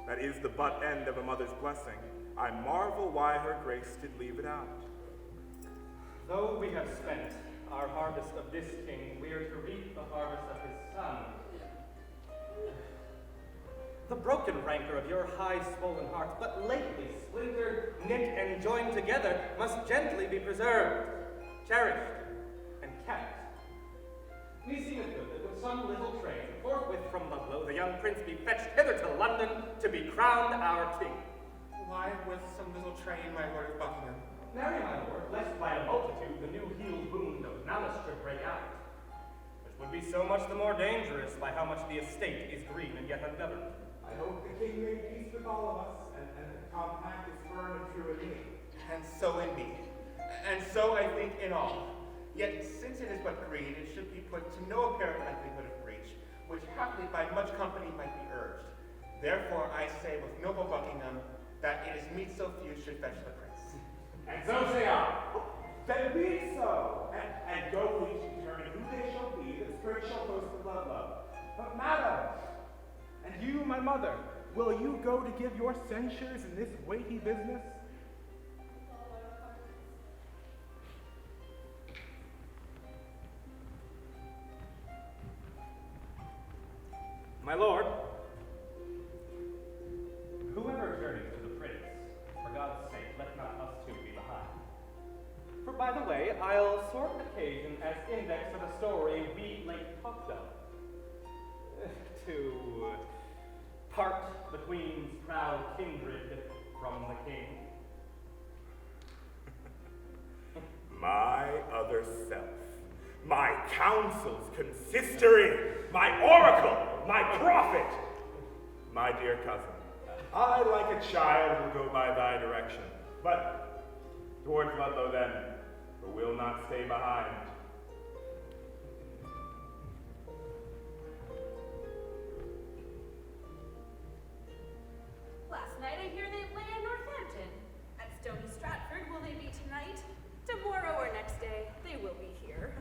that is the butt end of a mother's blessing, I marvel why her grace did leave it out. Though we have spent our harvest of this king, we are to reap the harvest of his son. The broken rancor of your high swollen heart, but lately splintered, knit, and joined together, must gently be preserved, cherished, and kept. Meseemeth good that with some little train, forthwith from Ludlow, the young prince be fetched hither to London to be crowned our king. Why with some little train, my lord of Buckingham? Marry, my lord, lest by a multitude the new healed wound of malice should break out, which would be so much the more dangerous by how much the estate is green and yet ungoverned. I hope the king made peace with all of us, and the compact is firm and true in me. And so in me. And so I think in all. Yet since it is but green, it should be put to no apparent likelihood of breach, which happily by much company might be urged. Therefore I say with noble Buckingham, that it is meet so few should fetch the prince. And so say I. Then be it so, and go we to determine who they shall be that spring shall post the Ludlow. But madam, and you, my mother, will you go to give your censures in this weighty business? My lord, whoever journeys to the prince, for God's sake, let not us two be behind. For by the way, I'll sort occasion as index of the story we late talked of. To part the queen's proud kindred from the king. My other self, my counsels consistory, my oracle, my prophet, my dear cousin, I, like a child, will go by thy direction, but towards Ludlow then, for we'll not stay behind. Last night I hear they lay in Northampton. At Stony Stratford will they be tonight? Tomorrow or next day they will be here.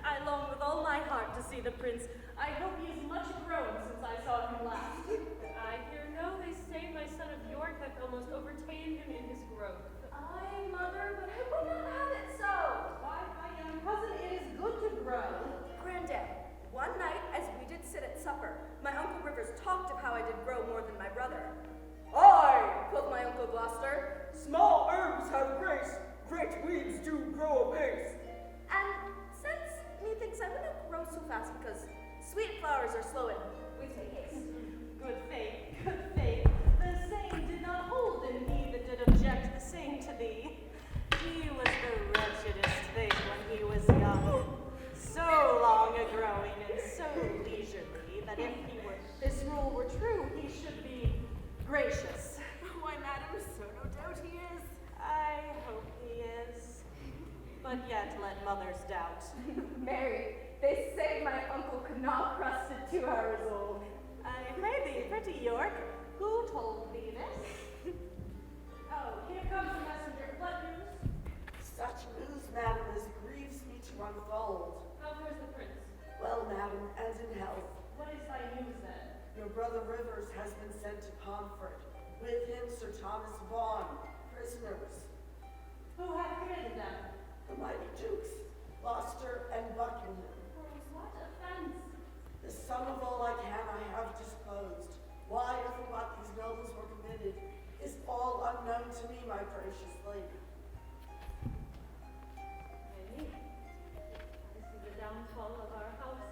I long with all my heart to see the prince. I hope he is much grown since I saw him last. I hear no, they say my son of York hath almost overtaken him in his growth. Aye, mother, but I would not have it so. Why, my young cousin, it is good to grow. Granddad, one night as we did sit at supper, my Uncle Rivers talked of how I did grow more than my brother. Aye, quoth my Uncle Gloucester, small herbs have grace, great weeds do grow apace. And since methinks I would not grow so fast because sweet flowers are slow and we take haste. Good faith, good faith. The same did not hold in me that did object the same to thee. He was the wretchedest thing when he was young, so long a-growing and so leisurely that if this rule were true, he should be gracious. Why, madam, so no doubt he is. I hope he is. But yet let mothers doubt. Mary, they say my uncle could not crust it 2 hours old. I pray thee, pretty York, who told thee this? Oh, here comes the messenger. What news? Such news, madam, as grieves me to unfold. How fares the prince? Well, madam, and in health. What is thy news then? Your brother Rivers has been sent to Pomfret. With him Sir Thomas Vaughan, prisoners. Who hath committed them? The mighty dukes, Gloucester and Buckingham. What offense? The sum of all I can I have disclosed. Why or for what these nobles were committed is all unknown to me, my gracious lady. Maybe. This is the downfall of our house.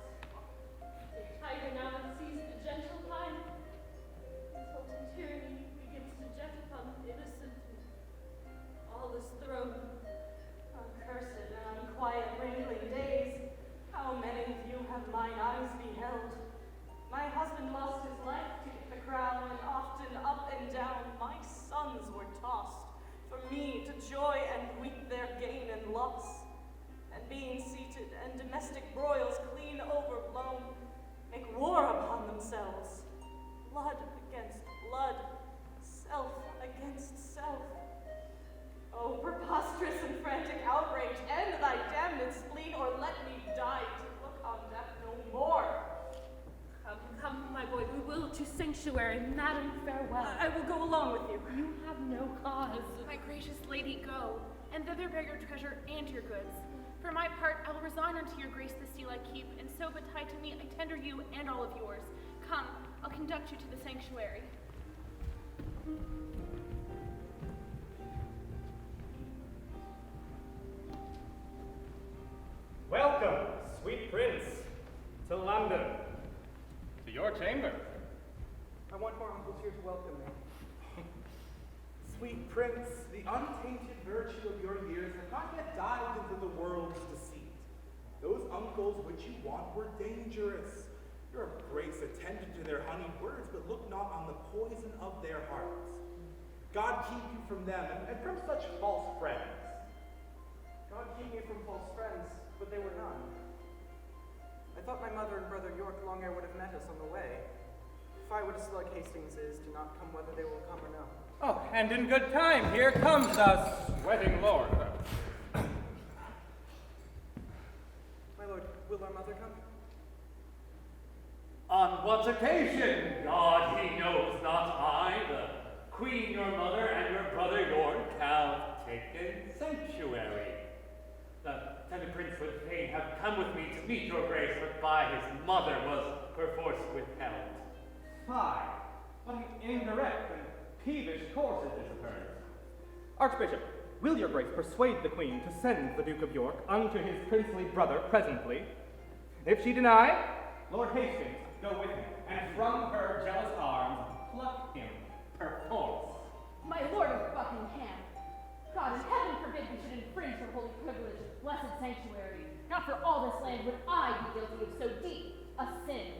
The tiger now has seized the gentle pine. Insulting tyranny begins to jet upon the innocent. All is thrown. Accursed and unquiet wrinkling days. How many of you have mine eyes beheld? My husband lost his life to get the crown, and often up and down my sons were tossed, for me to joy and weep their gain and loss. And being seated and domestic broils clean overblown, make war upon themselves. Blood against blood, self against self. Oh, preposterous and frantic outrage, end thy damned spleen, or let me die to look on death no more. Come, my boy, we will to sanctuary. Madam, farewell. I will go along with you. You have no cause. My gracious lady, go, and thither bear your treasure and your goods. For my part, I will resign unto your grace the seal I keep, and so betide to me I tender you and all of yours. Come, I'll conduct you to the sanctuary. Welcome, sweet prince, to London, to your chamber. I want more uncles here to welcome me. Sweet prince, the untainted virtue of your years has not yet dived into the world's deceit. Those uncles which you want were dangerous. Your grace attended to their honeyed words, but look not on the poison of their hearts. God keep you from them and from such false friends. God keep me from false friends, but they were none. I thought my mother and brother York long ere would have met us on the way. If I were to slug Hastings is, do not come whether they will come or no. Oh, and in good time, here comes the sweating lord. My lord, will our mother come? On what occasion? God, he knows not I, the queen your mother and your brother York have taken sanctuary. The tender prince would fain have come with me to meet your grace, but by his mother was perforce withheld. Fie, what an indirect and peevish course is this occurrence. Archbishop, will your grace persuade the queen to send the Duke of York unto his princely brother presently? If she deny, Lord Hastings, go with him, and from her jealous arms pluck him perforce. My lord of Buckingham, God in heaven forbid we should infringe her holy privilege, blessed sanctuary. Not for all this land would I be guilty of so deep a sin.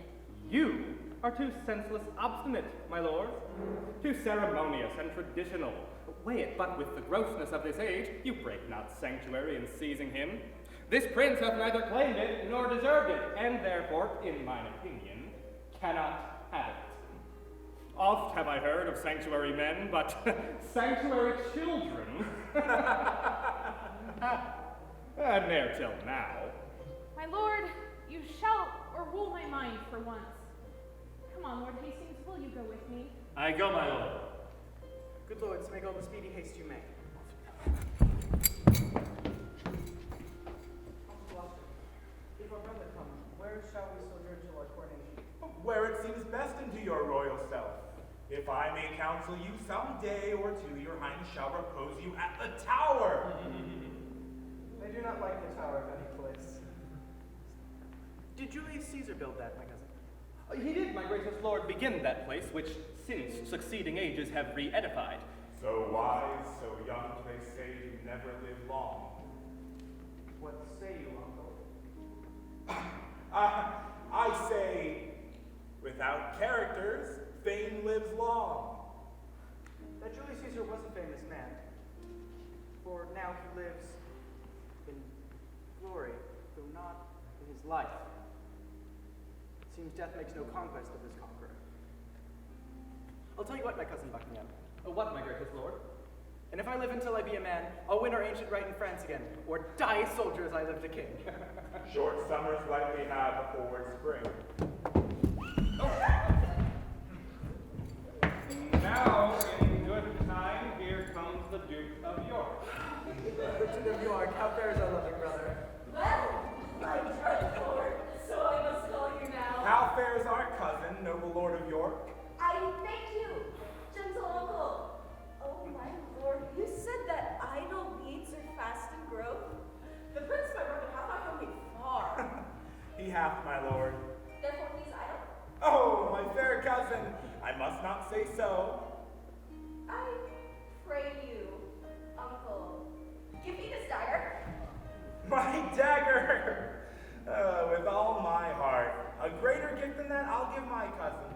You are too senseless obstinate, my lord, too ceremonious and traditional. Weigh it but with the grossness of this age, you break not sanctuary in seizing him. This prince hath neither claimed it nor deserved it, and therefore, in mine opinion, cannot have it. Oft have I heard of sanctuary men, but sanctuary children? Ne'er till now. My lord, you shall o'errule my mind for once. Come on, Lord Hastings, will you go with me? I go, my lord. Good lords, make all the speedy haste you may. If our brother come, where shall we sojourn till our coronation? Where it seems best into your royal self. If I may counsel you, some day or two your highness shall repose you at the Tower. I do not like the Tower of any place. Did Julius Caesar build that, my cousin? He did, my gracious lord, begin that place, which since succeeding ages have re-edified. So wise, so young, they say you never live long. What say you, uncle? I say, without characters, fame lives long. That Julius Caesar was a famous man, for now he lives in glory, though not in his life. It seems death makes no conquest of his conqueror. I'll tell you what, my cousin Buckingham. What, my gracious lord? And if I live until I be a man, I'll win our ancient right in France again, or die a soldier as I lived a king. Short summers likely have a forward spring. Now, in good time, here comes the Duke of York. Richard of York, how fares our loving brother? Well, my dread lord, so I must call you now. How fares our cousin, noble Lord of York? I thank you, gentle uncle. Oh, my lord, you said that idle weeds are fast in growth. The prince, my brother, hath not come me far. He hath, my lord. Therefore he's idle. Oh, my fair cousin, I must not say so. I pray you, uncle, give me this dagger. My dagger! With all my heart. A greater gift than that I'll give my cousin.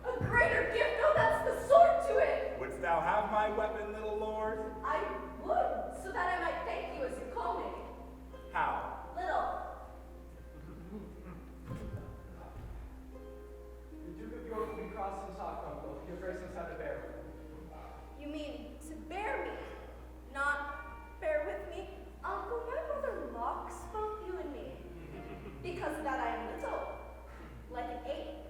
A greater gift? No, that's the sword to it. Wouldst thou have my weapon, little lord? I would, so that I might thank you as you call me. How? Little. The Duke of York will be cross and talk, uncle. Your grace knows how to bear with him. You mean to bear me, not bear with me? Uncle, my brother mocks both you and me. Because that I am little, like an ape.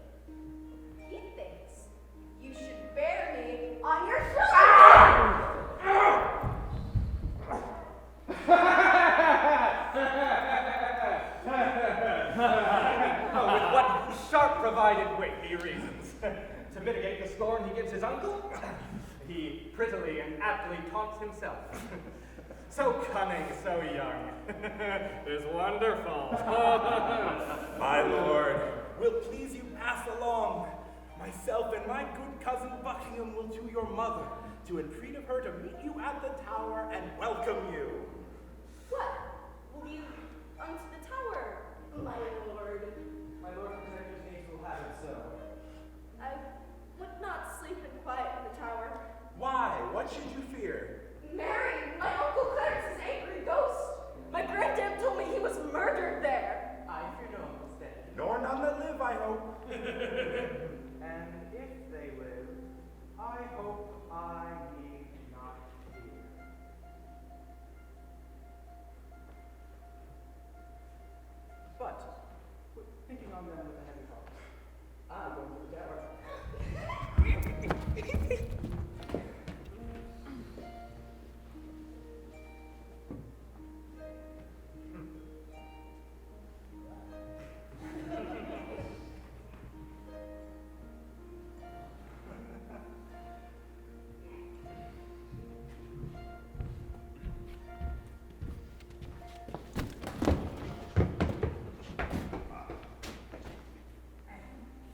He thinks you should scorn he gives his uncle, he prettily and aptly taunts himself. So cunning, so young. Is wonderful. My lord, will please you pass along. Myself and my good cousin Buckingham will to your mother to entreat of her to meet you at the tower and welcome you. What? Will you unto the tower, my lord? My lord protector's needs will have it so. I would not sleep in quiet in the tower. Why? What should you fear? Mary, my Uncle Clarence's angry ghost. My granddad told me he was murdered there. I fear no one was dead. Nor none that live, I hope. And if they live, I hope I need not fear. But, thinking on them with a heavy heart, I'm going to the tower.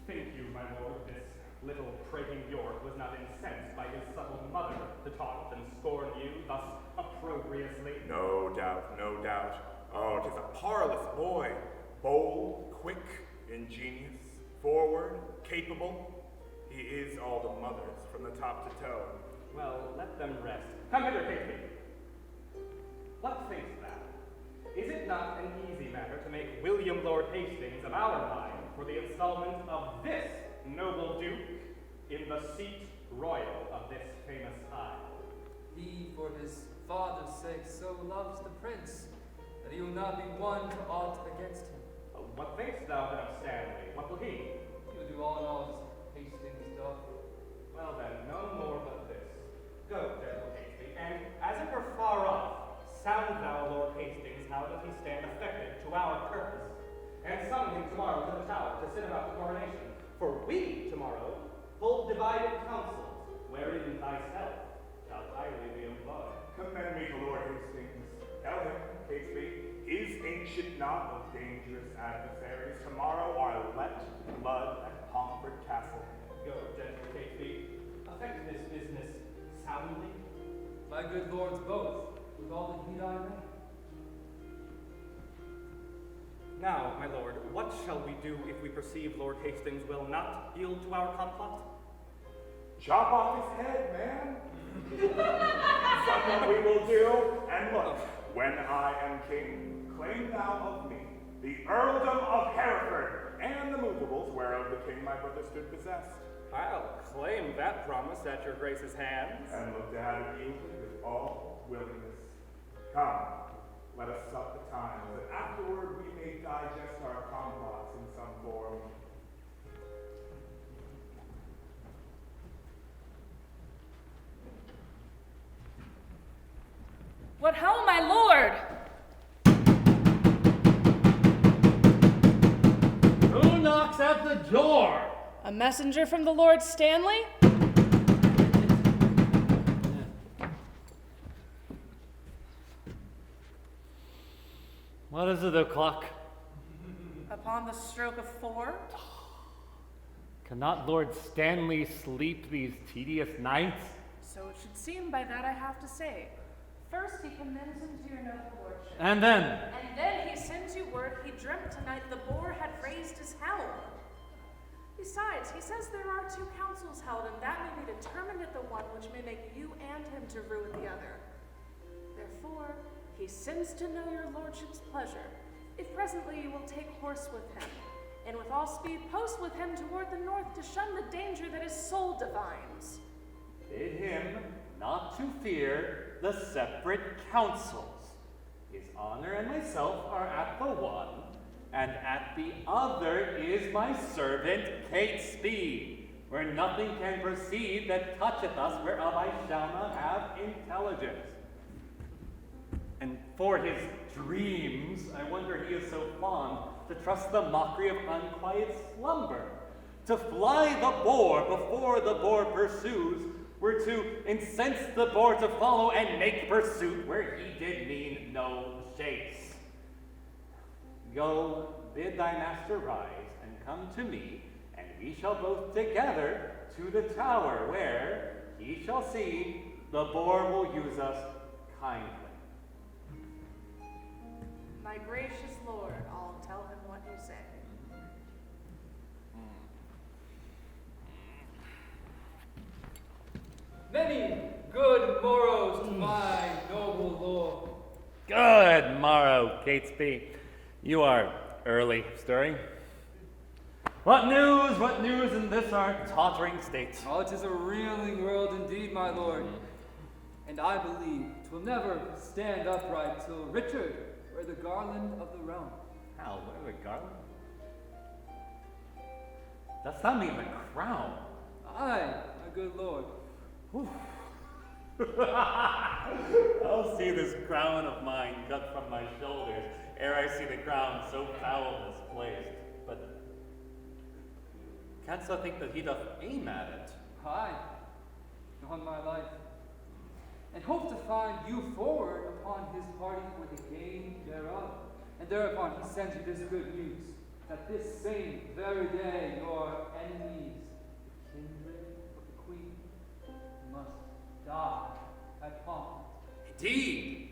Think you, my lord, this little prating York was not incensed by his subtle mother to taunt and scorn you thus opprobriously? No doubt, no doubt. Oh, 'tis a parlous boy. Bold, quick, ingenious, forward, capable. He is all the mother's from the top to toe. Well, let them rest. Come hither, Catesby. What thinkst thou? Is it not an easy matter to make William Lord Hastings of our line for the installment of this noble duke in the seat royal of this famous isle? He, for his father's sake, so loves the prince that he will not be won to aught against him. What thinkst thou then of Stanley? What will he? He will do all in all as Hastings doth. Well then, no more but this. Go, gentle Catesby, and as it were far off, sound thou Lord Hastings how doth he stand affected to our purpose, and summon him tomorrow to the tower to sit about the coronation. For we tomorrow hold divided councils, wherein thyself shalt highly be employed. Commend me to Lord Hastings. Tell him, Catesby, his ancient knot of dangerous adversaries tomorrow are let blood at Pomford Castle. Go, gentle Catesby, affect this business soundly. My good lords both, with all the heed I may. Now, my lord, what shall we do if we perceive Lord Hastings will not yield to our complot? Chop off his head, man. Something we will do. And look, when I am king, claim thou of me the earldom of Hereford and the movables whereof the king my brother stood possessed. I'll claim that promise at your grace's hands. And look to have it yielded with all willingness. Come, let us sup the time, that afterward we may digest our complots in some form. What ho, my lord! Who knocks at the door? A messenger from the Lord Stanley? What is it o'clock? Upon the stroke of 4? Cannot Lord Stanley sleep these tedious nights? So it should seem by that I have to say. First he commends him to your noble lordship. And then? And then he sends you word he dreamt tonight the boar had raised his helm. Besides, he says there are 2 councils held, and that may be determined at the one which may make you and him to rue at the other. Therefore, he sends to know your lordship's pleasure, if presently you will take horse with him, and with all speed post with him toward the north to shun the danger that his soul divines. Bid him not to fear the separate councils. His honor and myself are at the one, and at the other is my servant Catesby, where nothing can proceed that toucheth us, whereof I shall not have intelligence. And for his dreams, I wonder he is so fond to trust the mockery of unquiet slumber, to fly the boar before the boar pursues, were to incense the boar to follow and make pursuit where he did mean no chase. Go, bid thy master rise, and come to me, and we shall both together to the tower, where he shall see the boar will use us kindly. My gracious lord, I'll tell him what you say. Many good morrows to my noble lord. Good morrow, Catesby. You are early stirring. What news in this our tottering state? Oh, it is a reeling world indeed, my lord. And I believe 'twill never stand upright till Richard wear the garland of the realm. How, wear the garland? Does that mean the crown? Aye, my good lord. I'll see this crown of mine cut from my shoulders ere I see the crown so foul misplaced. But canst thou think that he doth aim at it? Aye, on my life. And hope to find you forward upon his party for the gain thereof. And thereupon he sends you this good news, that this same very day your enemies, the kindred of the queen, must die at Pomp. Indeed.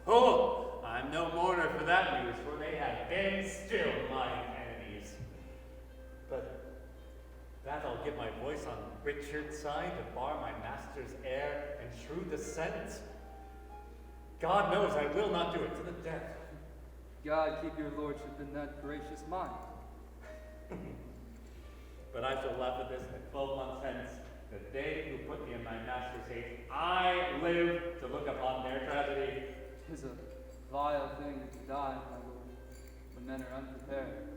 Oh, I'm no mourner for that news, for they have been still my enemies. But that I'll give my voice on Richard's side to bar my master's heir and true descent. God knows I will not do it to the death. God keep your lordship in that gracious mind. But I shall laugh at this 12 months hence. The day you put me in my master's hate, I live to look upon their tragedy. 'Tis a vile thing to die, my lord, when men are unprepared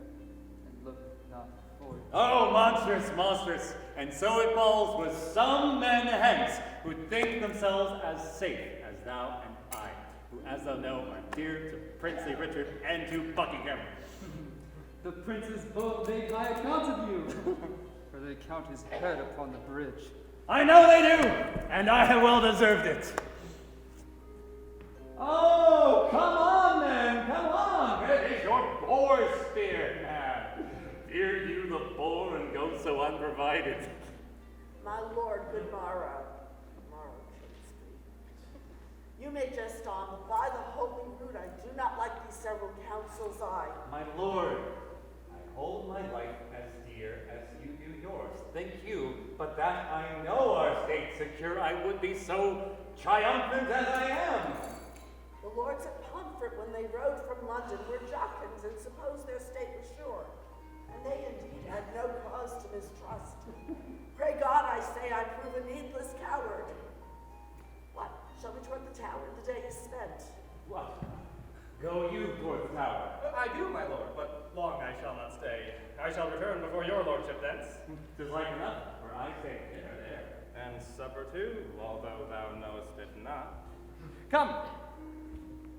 and look not forward. Oh, monstrous! And so it falls with some men hence who think themselves as safe as thou and I, who, as thou know, are dear to princely Richard and to Buckingham. The princes both make high account of you, for they count his head upon the bridge. I know they do, and I have well deserved it. Oh, come on then, come on. It is your boar spear, man. Fear you the boar and go so unprovided. My lord, good morrow. Morrow, Catesby. You may jest on, but by the holy rood, I do not like these several counsels I. My lord, I hold my life as dear as you do yours. Think you, but that I know our state secure, I would be so triumphant as I am. The lords at Pomfret, when they rode from London, were Jockeys and supposed their state was sure. And they indeed had no cause to mistrust. Pray God, I say, I prove a needless coward. What? Shall we toward the tower? The day is spent. What? Go you toward the tower. I do, my lord, but long I shall not stay. I shall return before your lordship thence. 'Tis like enough, for I say dinner there. And supper too, although thou knowest it not. Come.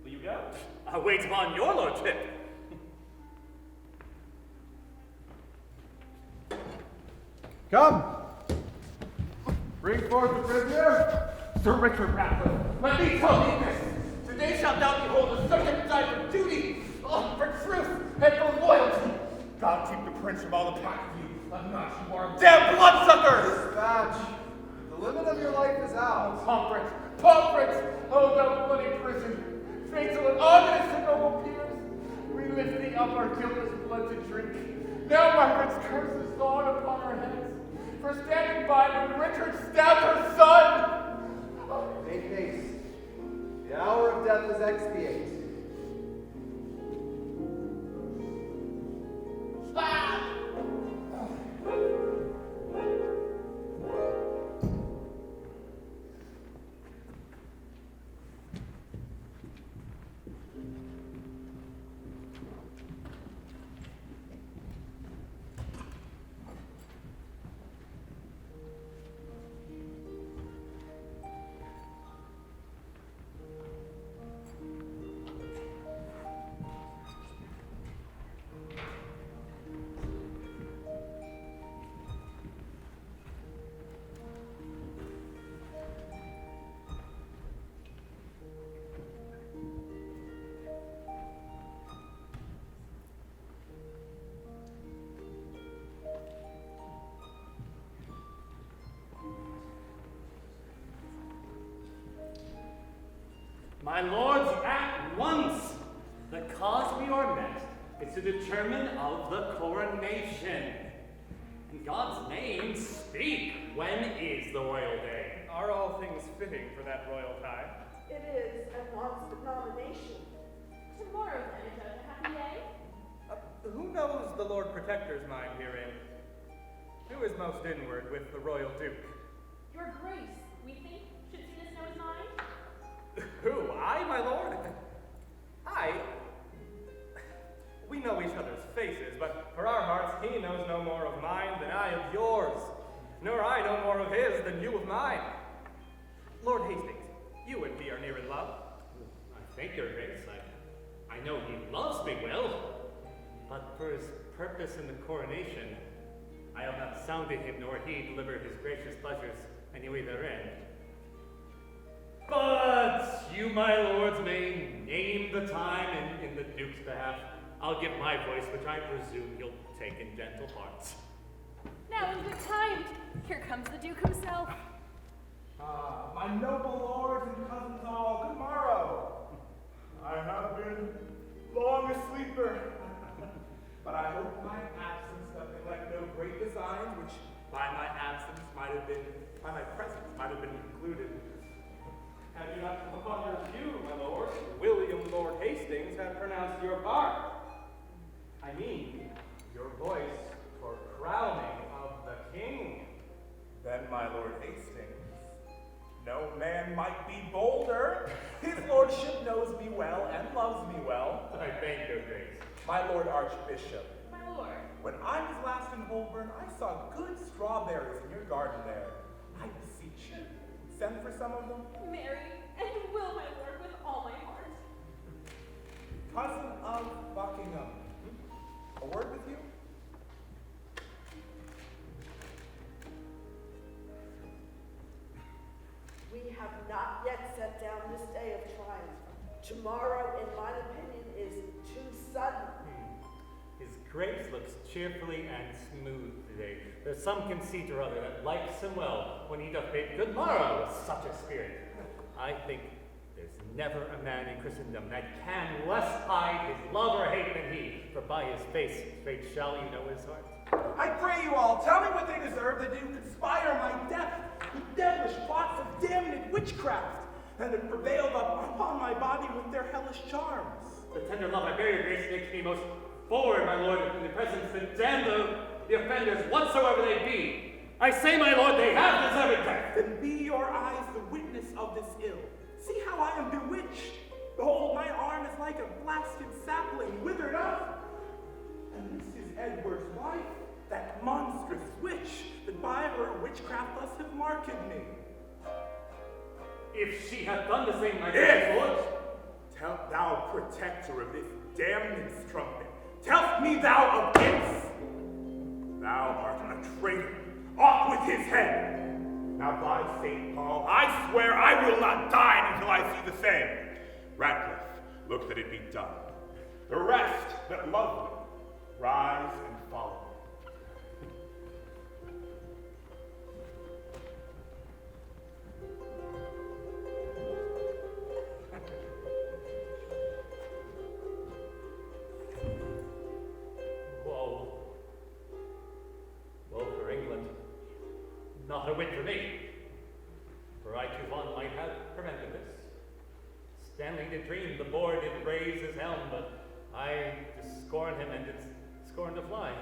Will you go? I wait upon your lordship. Come! Bring forth the prisoner. Sir Richard Ratcliffe, let me tell thee this. Today shalt thou behold a circumcised for duty, for truth, and for loyalty. God keep the prince from all the pack of you. Unless you are a damn bloodsucker! Dispatch. The limit of your life is out. Pomfret, oh thou bloody prison, fatal and ominous to noble peers, we lift thee up our guiltless blood to drink. Now Margaret's curse is gone upon our heads, for standing by when Richard stabbed her son. Make haste. The hour of death is expiate. My lords, at once! The cause we are met is to determine of the coronation. In God's name, speak. When is the royal day? Are all things fitting for that royal time? It is, and wants the nomination. Tomorrow, then, Judge, a happy day? Who knows the Lord Protector's mind herein? Who is most inward with the royal duke? Your Grace, we think, should see this know his mind? Who, I, my lord? I? We know each other's faces, but for our hearts he knows no more of mine than I of yours, nor I no more of his than you of mine. Lord Hastings, you and he are near in love. I thank your grace. I know he loves me well, but for his purpose in the coronation, I have not sounded him, nor he delivered his gracious pleasures any way therein. But you, my lords, may name the time in the Duke's behalf. I'll give my voice, which I presume he'll take in gentle hearts. Now in good time. Here comes the Duke himself. Ah, my noble lords and cousins all, good morrow. I have been long a sleeper, but I hope my absence doth neglect no great designs, which by my presence might have been concluded. Have you not come upon your view, my lord? William Lord Hastings hath pronounced your part. I mean, your voice for crowning of the king. Then, my Lord Hastings, no man might be bolder. His lordship knows me well and loves me well. I thank your grace. My Lord Archbishop, My lord. when I was last in Holborn, I saw good strawberries in your garden there. I beseech you, send for some of them. Marry, and will, my lord, with all my heart. Cousin of Buckingham, a word with you? We have not yet set down this day of triumph. Tomorrow, in my opinion, is too sudden. His grace looks cheerfully and smooth today. There's some conceit or other that likes him well when he doth bid good morrow with such a spirit. I think there's never a man in Christendom that can less hide his love or hate than he, for by his face straight shall you know his heart. I pray you all, tell me what they deserve that do conspire my death with devilish plots of damned witchcraft, and have prevailed upon my body with their hellish charms. The tender love I bear your grace makes me most forward, my lord, in the presence to damn the offenders whatsoever they be. I say, my lord, they have deserved death. Then be your eyes the witness of this ill. See how I am bewitched. Behold, my arm is like a blasted sapling withered up. And this is Edward's wife, that monstrous witch, that by her witchcraft thus have marked me. If she hath done the same, my If! lord. Tell thou protector of this damned strumpet, tell me thou of this. Thou art a traitor. Off with his head. Now by St. Paul, I swear I will not dine until I see the same. Ratcliffe, look that it be done. The rest that love me, rise and follow me. Woe for England. Not a whit for me. For I too fond might have prevented this. Stanley did dream, the boar did raise his helm, but I did scorn him and did scorn to fly.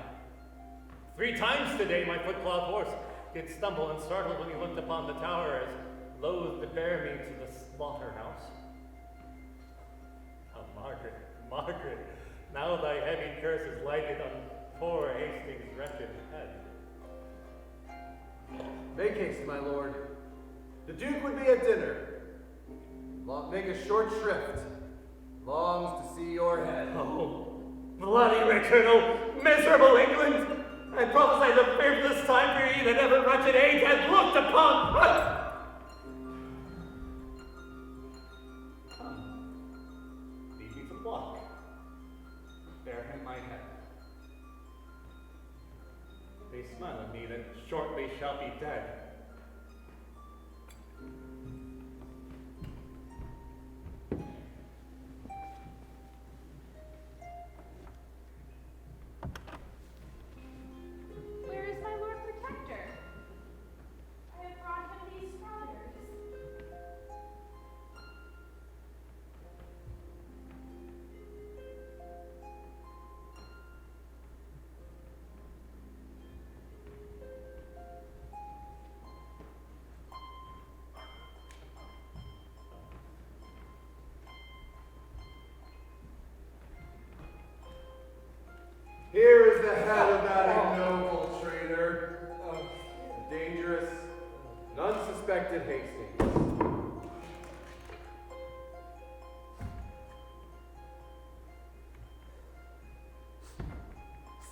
3 times today my foot-cloth horse did stumble and startle when he looked upon the tower as loath to bear me to the slaughterhouse. Oh, Margaret, now thy heavy curse is lighted on poor Hastings' wretched head. Make haste, my lord. The Duke would be at dinner. Make a short shrift. Longs to see your head. Oh, bloody Richard, oh, miserable England! I prophesy the fearfulest time for ye that ever wretched age had looked upon. Come, leave me to walk. Bear him my head. They smile at me that shortly shall be dead. ahead of that ignoble traitor. Dangerous, and unsuspected Hastings.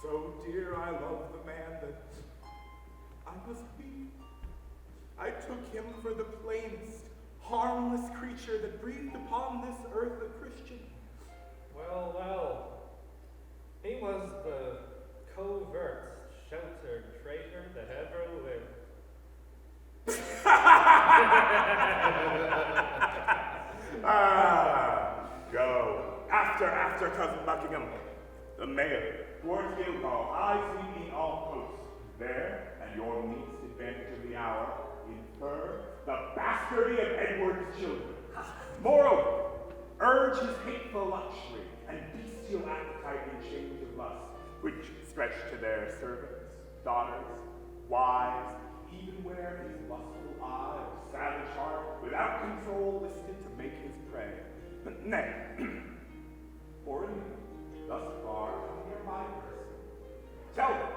So dear I love the man that I must be. I took him for the plainest, harmless creature that breathed upon this earth a Christian. Well, well. He was the covert, sheltered traitor that ever lived. Go. After Cousin Buckingham. The mayor, towards Guildhall, I see in all posts. There, at your meet's advantage of the hour, infer the bastardy of Edward's children. Moreover, urge his hateful luxury and bestial appetite in change of lust, which stretch to their servants, daughters, wives, even where his lustful eye or savage heart, without control, listed to make his prey. Nay, for in me, thus far come near my person. Tell them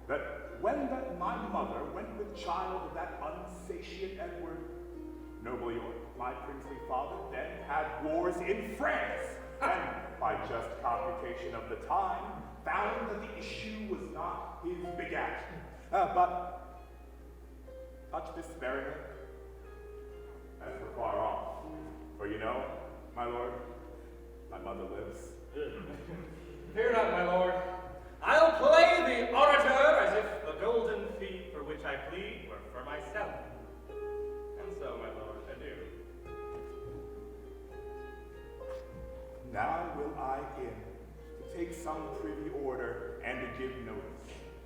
that when that my mother went with child of that unsatiate Edward, noble York, my princely father, then had wars in France, and by just computation of the time, found that the issue was not his begat. But touch this sparingly, as we're far off. For you know, my lord, my mother lives. Fear not, my lord. I'll play the orator as if the golden fee for which I plead were for myself. And so, my lord, adieu. Now will I in to take some privy order and to give notice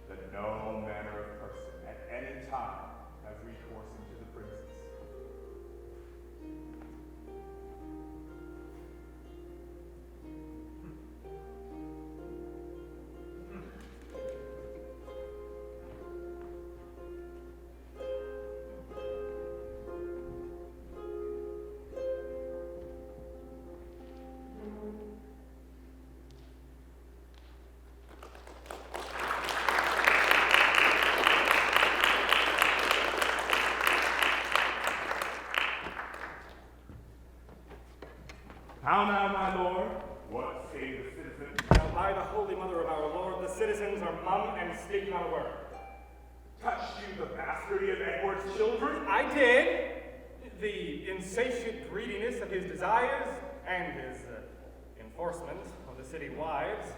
that no manner of person at any time has recourse into the princes. How now, my lord? What say the citizens? Now, by the holy mother of our Lord, the citizens are mum and speak not a word. Touched you the bastardy of Edward's children? I did. The insatiate greediness of his desires and his enforcement of the city wives,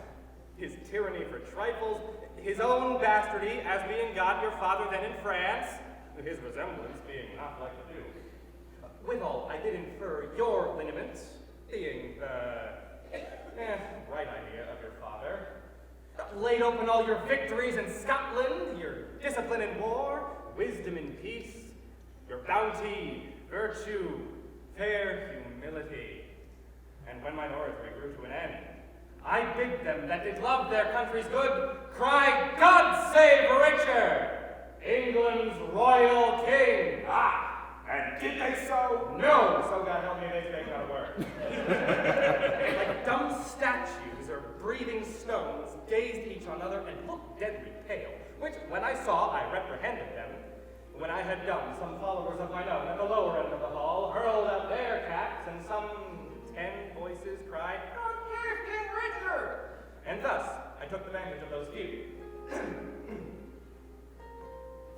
his tyranny for trifles, his own bastardy as being God your father then in France, his resemblance being not like the Duke. Withal, I did infer your lineaments, being right idea of your father. Laid open all your victories in Scotland, your discipline in war, wisdom in peace, your bounty, virtue, fair humility. And when mine oratory grew to an end, I bid them that did love their country's good, cry, God save Richard, England's royal king. Ah! And did they so? No, so God help me, they spake not a word. Like dumb statues or breathing stones, gazed each on other and looked deadly pale, which when I saw, I reprehended them. When I had done, some followers of mine own at the lower end of the hall hurled up their caps, and some 10 voices cried, God save King Richard! And thus I took advantage of those few.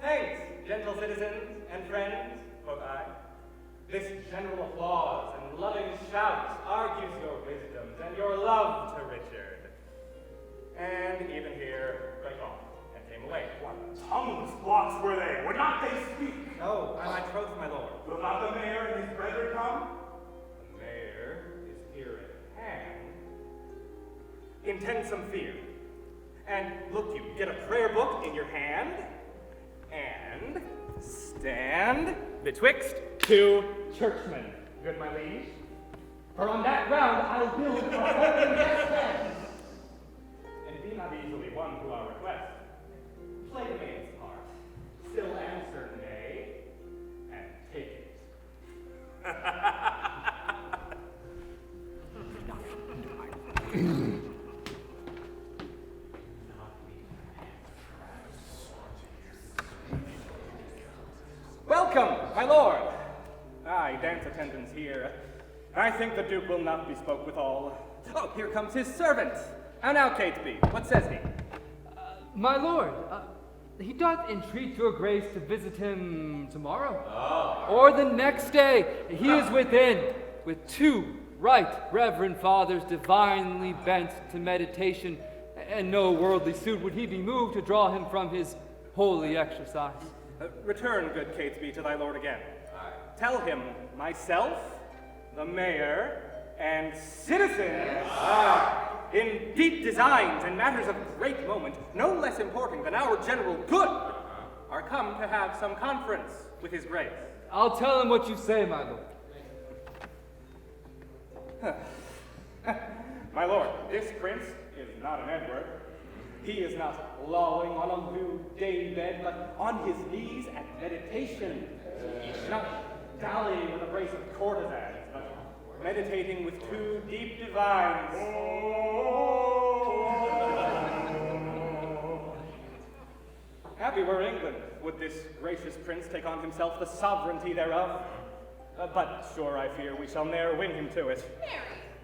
Thanks, gentle citizens and friends, quoth I. This general applause and loving shouts argues your wisdoms and your love to Richard. And even here, break off and came away. What tongues blocks were they? Would not they speak? No, by my troth, my lord. Will not the mayor and his brethren come? The mayor is here at hand. Intend some fear. And look you, get a prayer book in your hand, and stand betwixt two churchmen, good my liege. For on that ground I'll build a holy nest. And be not easily won to our request. Play the maiden's part, still answer nay, and take it. think the Duke will not be spoke withal. Oh, here comes his servant. How now, Catesby? What says he? My lord, he doth entreat your grace to visit him tomorrow. Or the next day. He is within, with 2 right reverend fathers divinely bent to meditation, and no worldly suit would he be moved to draw him from his holy exercise. Return, good Catesby, to thy lord again. Tell him myself, the mayor, and citizens, in deep designs and matters of great moment, no less important than our general good, are come to have some conference with his grace. I'll tell him what you say, my lord. My lord, this prince is not an Edward. He is not lolling on a lewd day bed, but on his knees at meditation. Not dallying with a brace of courtesans, but meditating with 2 deep divines. Happy were England, would this gracious prince take on himself the sovereignty thereof. But sure I fear we shall ne'er win him to it. Mary,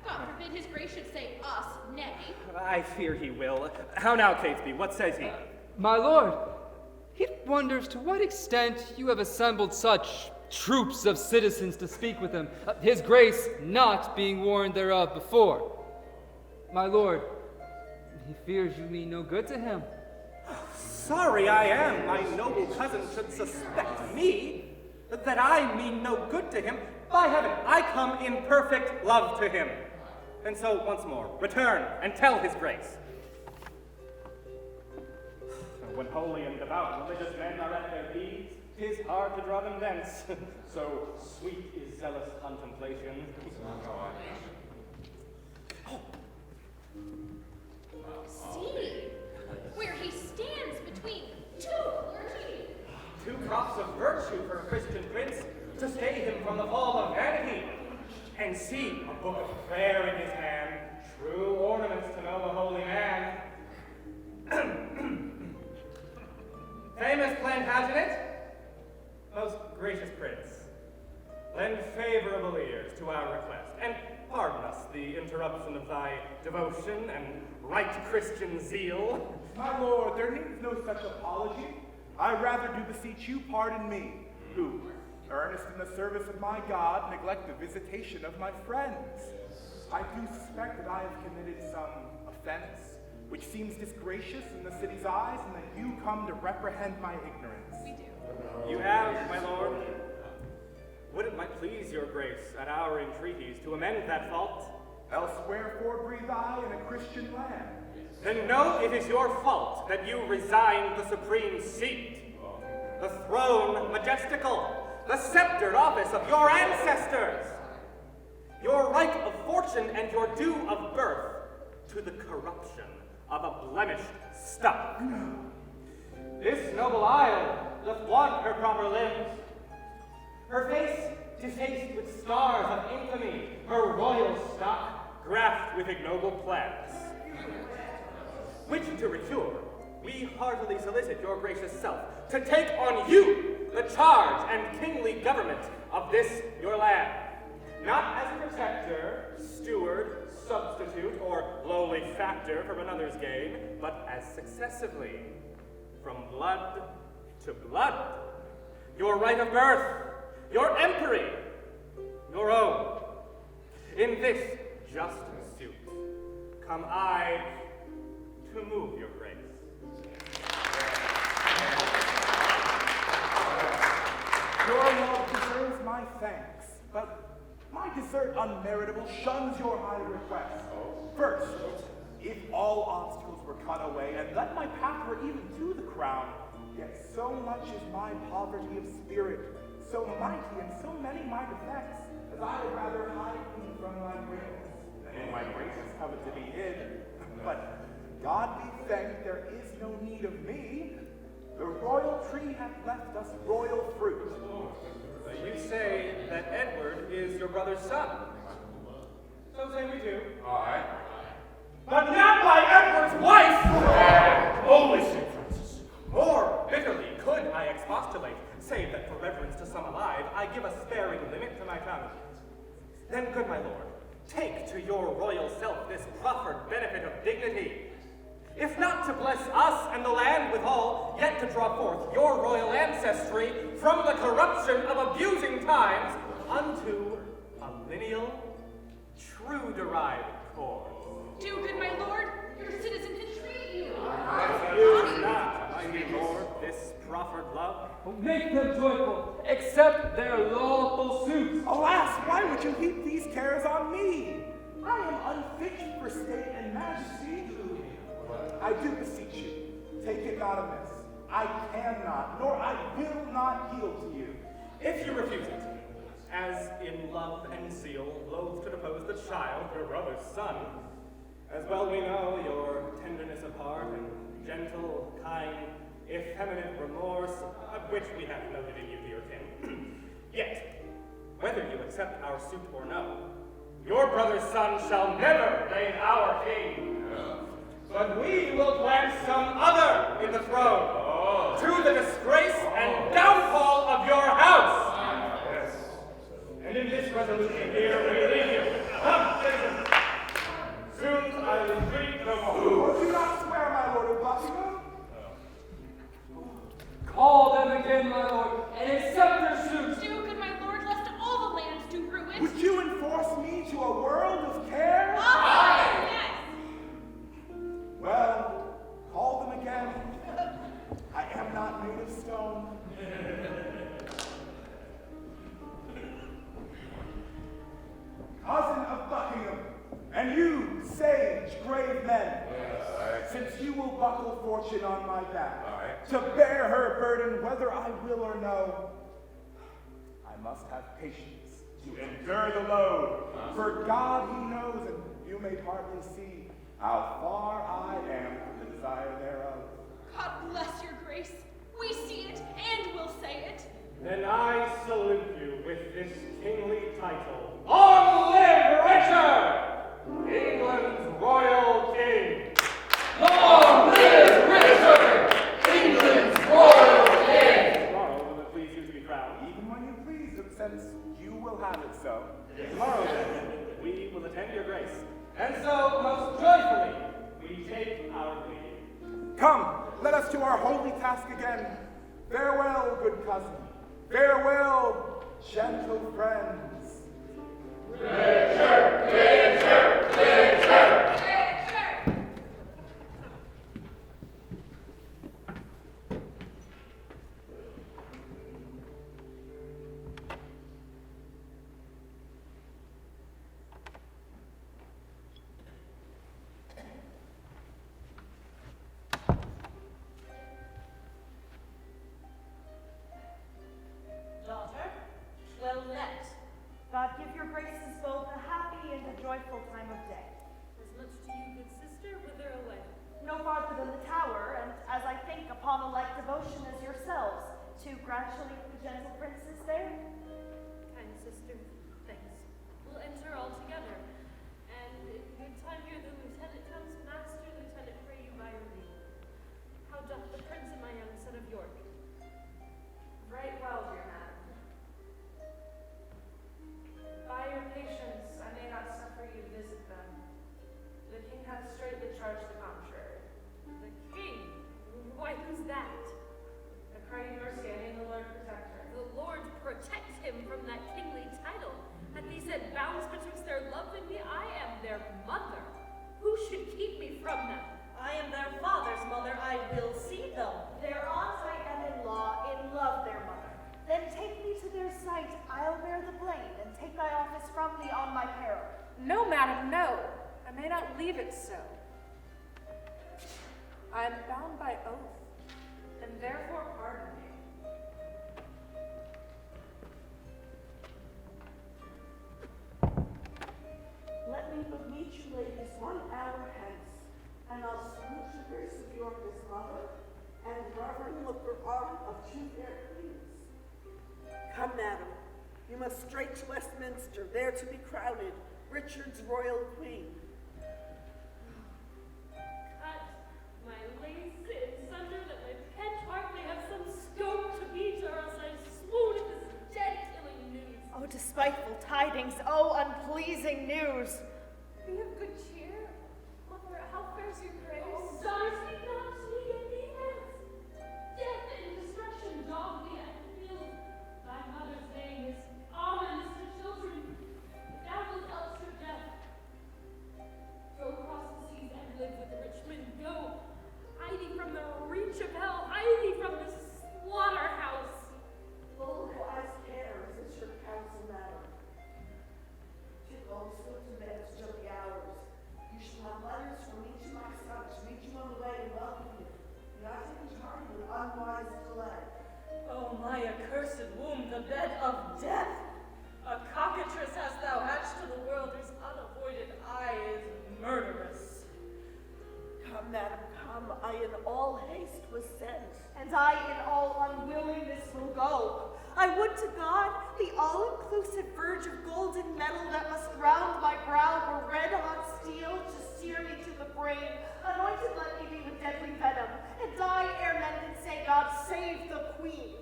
God forbid his grace should say us, nay. I fear he will. How now, Catesby, what says he? My lord, he wonders to what extent you have assembled such troops of citizens to speak with him, his grace not being warned thereof before. My lord, he fears you mean no good to him. Sorry I am my noble cousin should suspect me, that I mean no good to him. By heaven, I come in perfect love to him. And so, once more, return and tell his grace. When holy and devout religious men are at their deeds, 'tis hard to draw them thence. So sweet is zealous contemplation. See, where he stands between 2 clergy. 2 drops of virtue for a Christian prince to stay him from the fall of vanity. And see, a book of prayer in his hand, true ornaments to know a holy man. Famous Plantagenet, most gracious prince, lend favorable ears to our request, and pardon us the interruption of thy devotion and right Christian zeal. My lord, there needs no such apology. I rather do beseech you pardon me, who, earnest in the service of my God, neglect the visitation of my friends. I do suspect that I have committed some offense, which seems disgracious in the city's eyes, and that you come to reprehend my ignorance. We do. You have, my lord. Would it might please your grace at our entreaties to amend that fault? Else wherefore breathe I in a Christian land? Then know it is your fault that you resigned the supreme seat, the throne majestical, the sceptered office of your ancestors, your right of fortune and your due of birth to the corruption of a blemished stock. This noble isle doth want her proper limbs, her face defaced with scars of infamy, her royal stock graft with ignoble plants. Which to recure, we heartily solicit your gracious self to take on you the charge and kingly government of this your land, not as a protector, steward, substitute, or lowly factor from another's gain, but as successively, from blood to blood, your right of birth, your empery, your own. In this just suit, come I to move your grace. Your love deserves my thanks, but my desert unmeritable shuns your high request. First, if all obstacles were cut away, and let my path were even to the crown, yet so much is my poverty of spirit, so mighty and so many my defects, as I would rather hide me from my grace, than in my graces covet to be hid. But God be thanked, there is no need of me. The royal tree hath left us royal fruit. You say that Edward is your brother's son. So say we do. Aye. But not by Edward's wife! Holy St. Francis! More bitterly could I expostulate, save that for reverence to some alive, I give a sparing limit to my tongue. Then, good my lord, your royal self this proffered benefit of dignity? If not to bless us and the land withal, yet to draw forth your royal ancestry from the corruption of abusing times unto a lineal, true derived course. Do good, my lord. Your citizens entreat you. Refuse not, mighty lord, this proffered love. Make them joyful, accept their lawful suits. Alas, why would you heap these cares on me? I am unfit for state and majesty. I do beseech you, take it not amiss. I cannot, nor I will not yield to you. If you refuse it, as in love and zeal, loath to depose the child, your brother's son, as well we know your tenderness of heart and gentle, kind, effeminate remorse, of which we have noted in you, dear kin. Yet, whether you accept our suit or no, your brother's son shall never reign our king. But we will plant some other in the throne, to the disgrace and downfall of your house. Yes. And in this resolution here we leave you. Come, citizens. Soon I will entreat no more. Would you not swear, my lord of Buckingham? Call them again, my lord, and accept their suits. Do good, my lord, lest all the lands do rue it. Would you enforce me to a world of care? Aye. Yes. Well, call them again. I am not made of stone. Cousin of Buckingham, and you, sage, grave men, since you will buckle fortune on my back, to bear her burden whether I will or no, I must have patience to endure the load, for God he knows, and you may partly see how far I am from the desire thereof. God bless your grace. We see it and will say it. Then I salute you with this kingly title. Long live Richard, England's royal king. Long live Richard, England's royal king. Tomorrow will it please you to be crowned? Even when you please, since you will have it so. Tomorrow then, we will attend your grace. And so, most joyfully, we take our leave. Come, let us to our holy task again. Farewell, good cousin. Farewell, gentle friends. Richard, Richard, Richard. Daughter, well met. God give your graces both a happy and a joyful time of day. As much to you, good sister, whither away? No farther than the tower, and as I think upon a like devotion as yourselves, to congratulate the gentle princes there. Kind sister, thanks. We'll enter all together. And in good time here the lieutenant comes. Master lieutenant, pray you by your leave. How doth the prince and my young son of York? Right well, dear madam. By your patience, I may not suffer you to visit them. The king hath straitly charged the contrary. The king? Why, who's that? I pray you mercy, I mean the Lord protect her. The Lord protect him from that kingly title. Hath he set bounds betwixt their love and me? I am their mother. Who should keep me from them? I am their father's mother, I will see them. Their aunt I am in law, in love their mother. Then take me to their sight, I'll bear the blame, and take thy office from thee on my peril. No, madam, no. I may not leave it so. I am bound by oath, and therefore pardon me. Let me but meet you ladies 1 hour hence, and I'll salute your grace of York as mother, and reverend looker on of two fair queens. Come, madam, you must straight to Westminster, there to be crowned Richard's royal queen. Cut my lace in sunder that my pet heart may have some scope to beat, or else I swoon at this dead-killing news. Oh, despiteful tidings, oh, unpleasing news. Be of in all haste was sent. And I in all unwillingness will go. I would to God the all-inclusive verge of golden metal that must round my brow were red-hot steel to steer me to the brain, anointed let me be with deadly venom, and die ere men can say, God save the queen.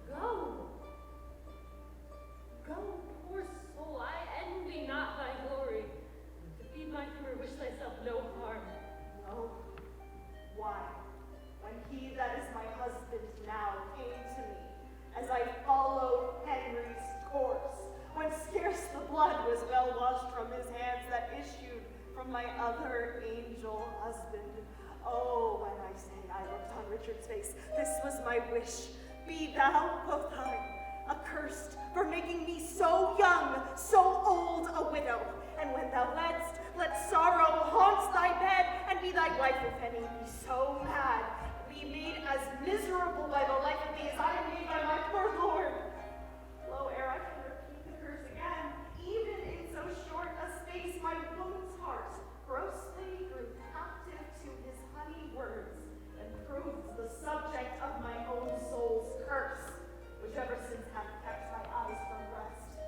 Go. Go, poor soul, I envy not thy glory. To be my career, wish thyself no harm. No. Why? When he that is my husband now came to me, as I followed Henry's course, when scarce the blood was well washed from his hands that issued from my other angel husband. Oh, when I say I looked on Richard's face, this was my wish. Be thou, quoth I, accursed for making me so young, so old a widow. And when thou ledst, let sorrow haunt thy bed, and be thy wife if any be so mad, be made as miserable by the like of thee as I am made by my poor lord. Lo, ere I can repeat the curse again, even in so short a space, my woman's heart grossly grew captive to his honey words, and proves the subject of my own soul's curse, which ever since hath kept my eyes from rest.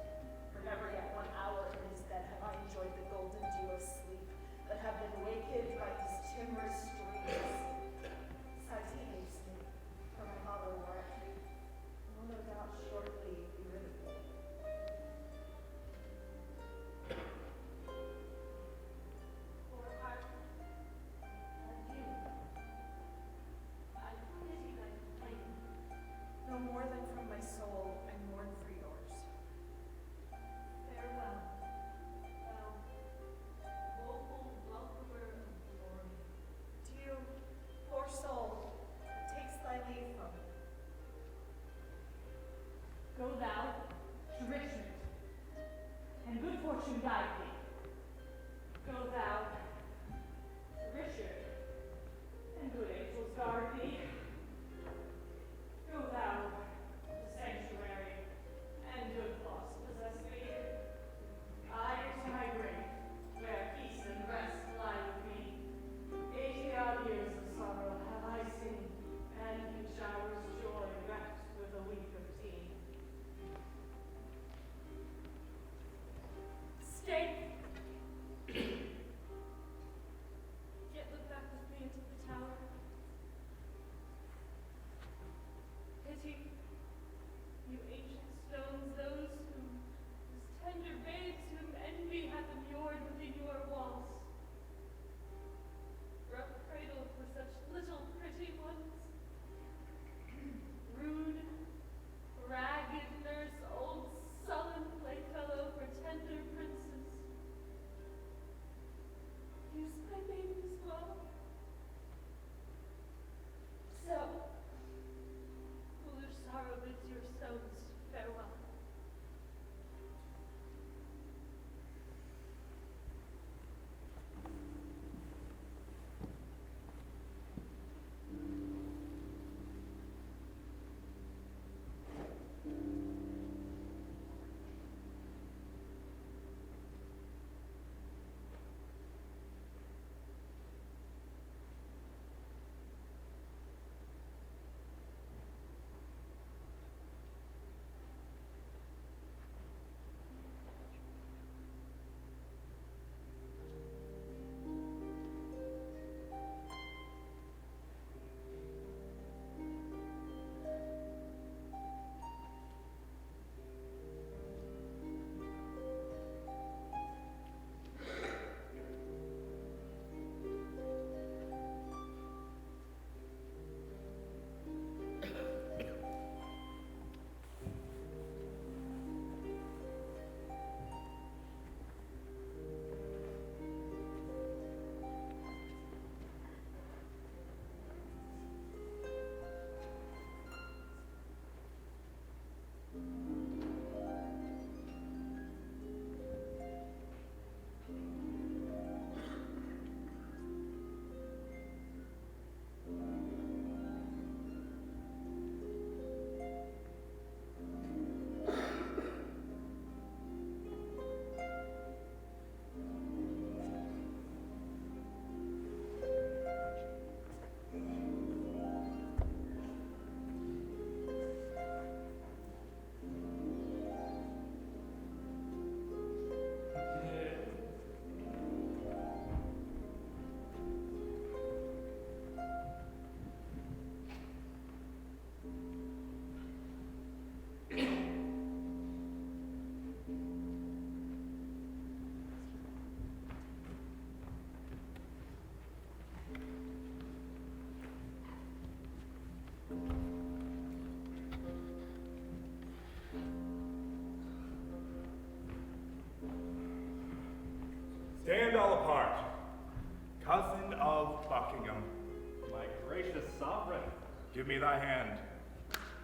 For never yet 1 hour in his bed have I enjoyed the golden dew of heart, cousin of Buckingham, My gracious sovereign. give me thy hand.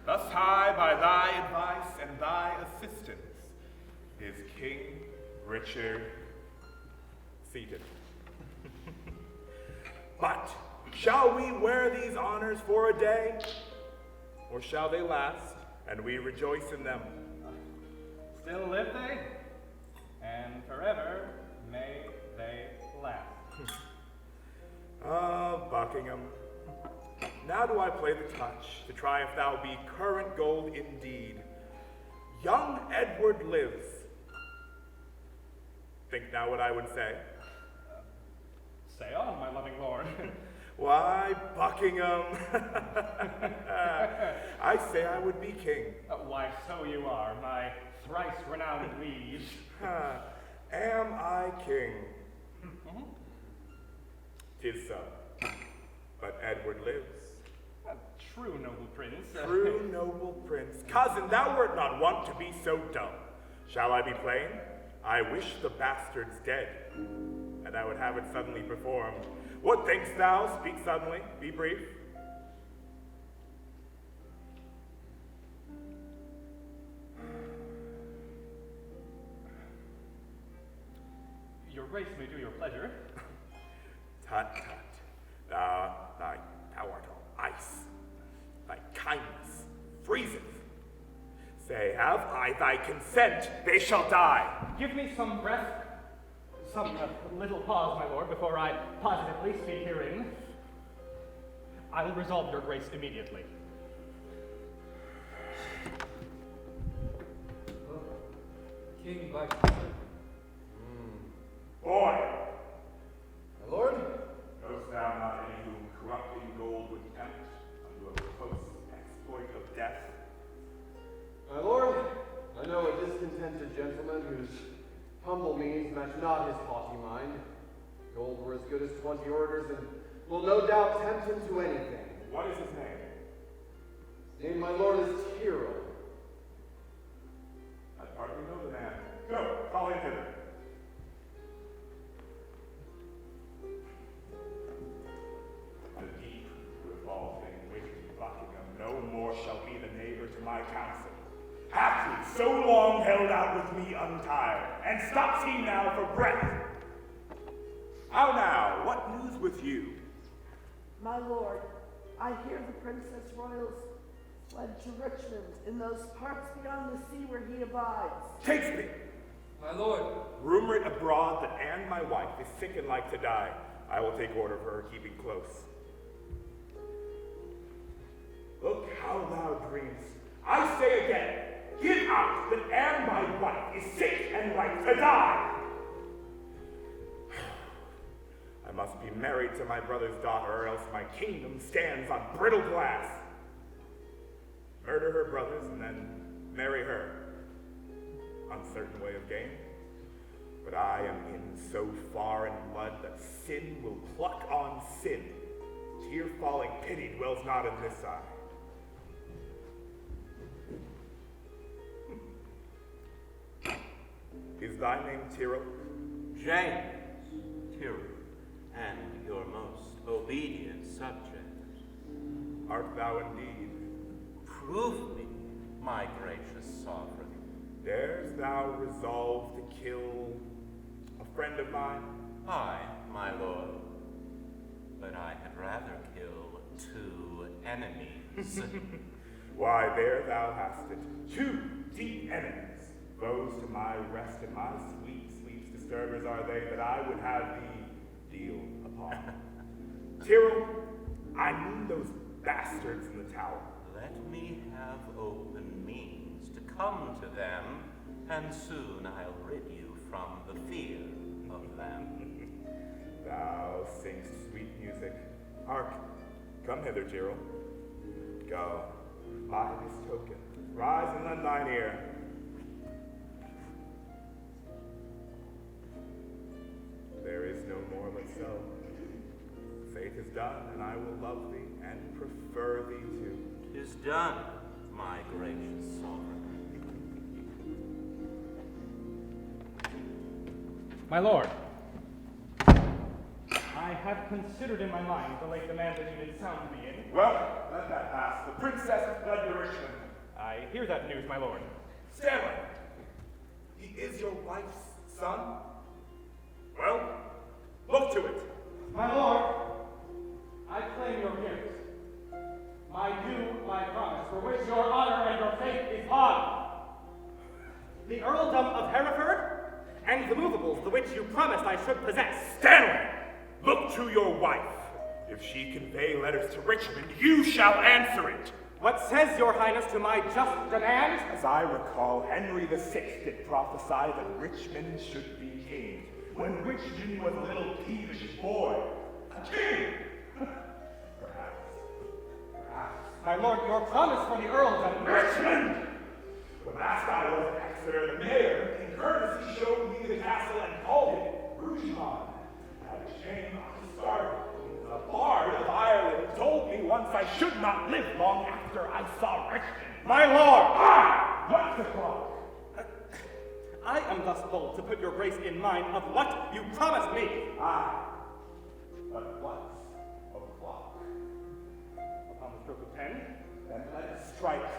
Thus high by thy advice and thy assistance is King Richard seated. But shall we wear these honors for a day, or shall they last, and we rejoice in them? Still live they, and forever may they last. Ah, Buckingham, now do I play the touch to try if thou be current gold indeed. Young Edward lives. Think now what I would say. Say on, my loving lord. Why, Buckingham, I say I would be king. Why, so you are, my thrice renowned liege. Am I king? 'Tis so, but Edward lives. A true noble prince. True noble prince. Cousin, thou wert not wont to be so dumb. Shall I be plain? I wish the bastard's dead, and I would have it suddenly performed. What thinkst thou? Speak suddenly, be brief. Your grace may do your pleasure. Tut, tut. Thou art all ice. Thy kindness freezeth. Say, have I thy consent? They shall die. Give me some breath, some little pause, my lord, before I positively speak herein. I will resolve your grace immediately. King by Boy! My lord? Knowest thou not any whom corrupting gold would tempt unto a close exploit of death? My lord, I know a discontented gentleman whose humble means match not his haughty mind. Gold were as good as 20 orders, and will no doubt tempt him to anything. What is his name? His name, my lord, is Tyrrell. I hardly know the man. Go, call him hither. The deep revolving wicked Buckingham no more shall be the neighbor to my counsel. Hath he so long held out with me untired, and stops he now for breath? How now, what news with you? My lord, I hear the Princess Royals fled to Richmond in those parts beyond the sea where he abides. Catesby! My lord. Rumor it abroad that Anne, my wife, is sick and like to die. I will take order of her keeping close. Look how thou dreamst. I say again, give out that Anne, my wife, is sick and like to die. I must be married to my brother's daughter, or else my kingdom stands on brittle glass. Murder her brothers and then marry her. Uncertain way of gain. But I am in so far in blood that sin will pluck on sin. Tear falling pity dwells not in this eye. Is thy name Tyrrell? James Tyrrell, and your most obedient subject. Art thou indeed? Prove me, my gracious sovereign. Dares thou resolve to kill a friend of mine? Aye, my lord. But I had rather kill 2 enemies. Why, there thou hast it. 2 deep enemies. Foes to my rest and my sweet sleep's disturbers are they that I would have thee deal upon. Tyrrell, I mean those bastards in the tower. Let me have open means to come to them, and soon I'll rid you from the fear of them. Thou singst sweet music. Hark, come hither, Tyrrell. Go, by this token, rise and lend thine ear. There is no more but so. Fate is done, and I will love thee and prefer thee too. 'Tis done, my gracious sovereign. My lord. have considered in my mind the late demand that you did sound me in. Well, let that pass. The princess has fled to Richmond. I hear that news, my lord. Stanley! He is your wife's son? Well, look to it. My lord, I claim your gift. My due, my promise, for which your honor and your faith is bond. The earldom of Hereford, and the movables, the which you promised I should possess. Stanley! Look to your wife. If she convey letters to Richmond, you shall answer it. What says your highness to my just demand? As I recall, Henry VI did prophesy that Richmond should be king, when Richmond was a little peevish boy. A king! Perhaps. My lord, your promise for the earldom. Richmond! When last I was at Exeter, the mayor, in courtesy, showed me the castle and called it Rougemont. Out of shame, I started. The bard of Ireland told me once I should not live long after I saw Richmond. My lord! What's the clock? I am thus bold to put your grace in mind of what you promised me. But what's a clock? Upon the stroke of 10? Then let it strike.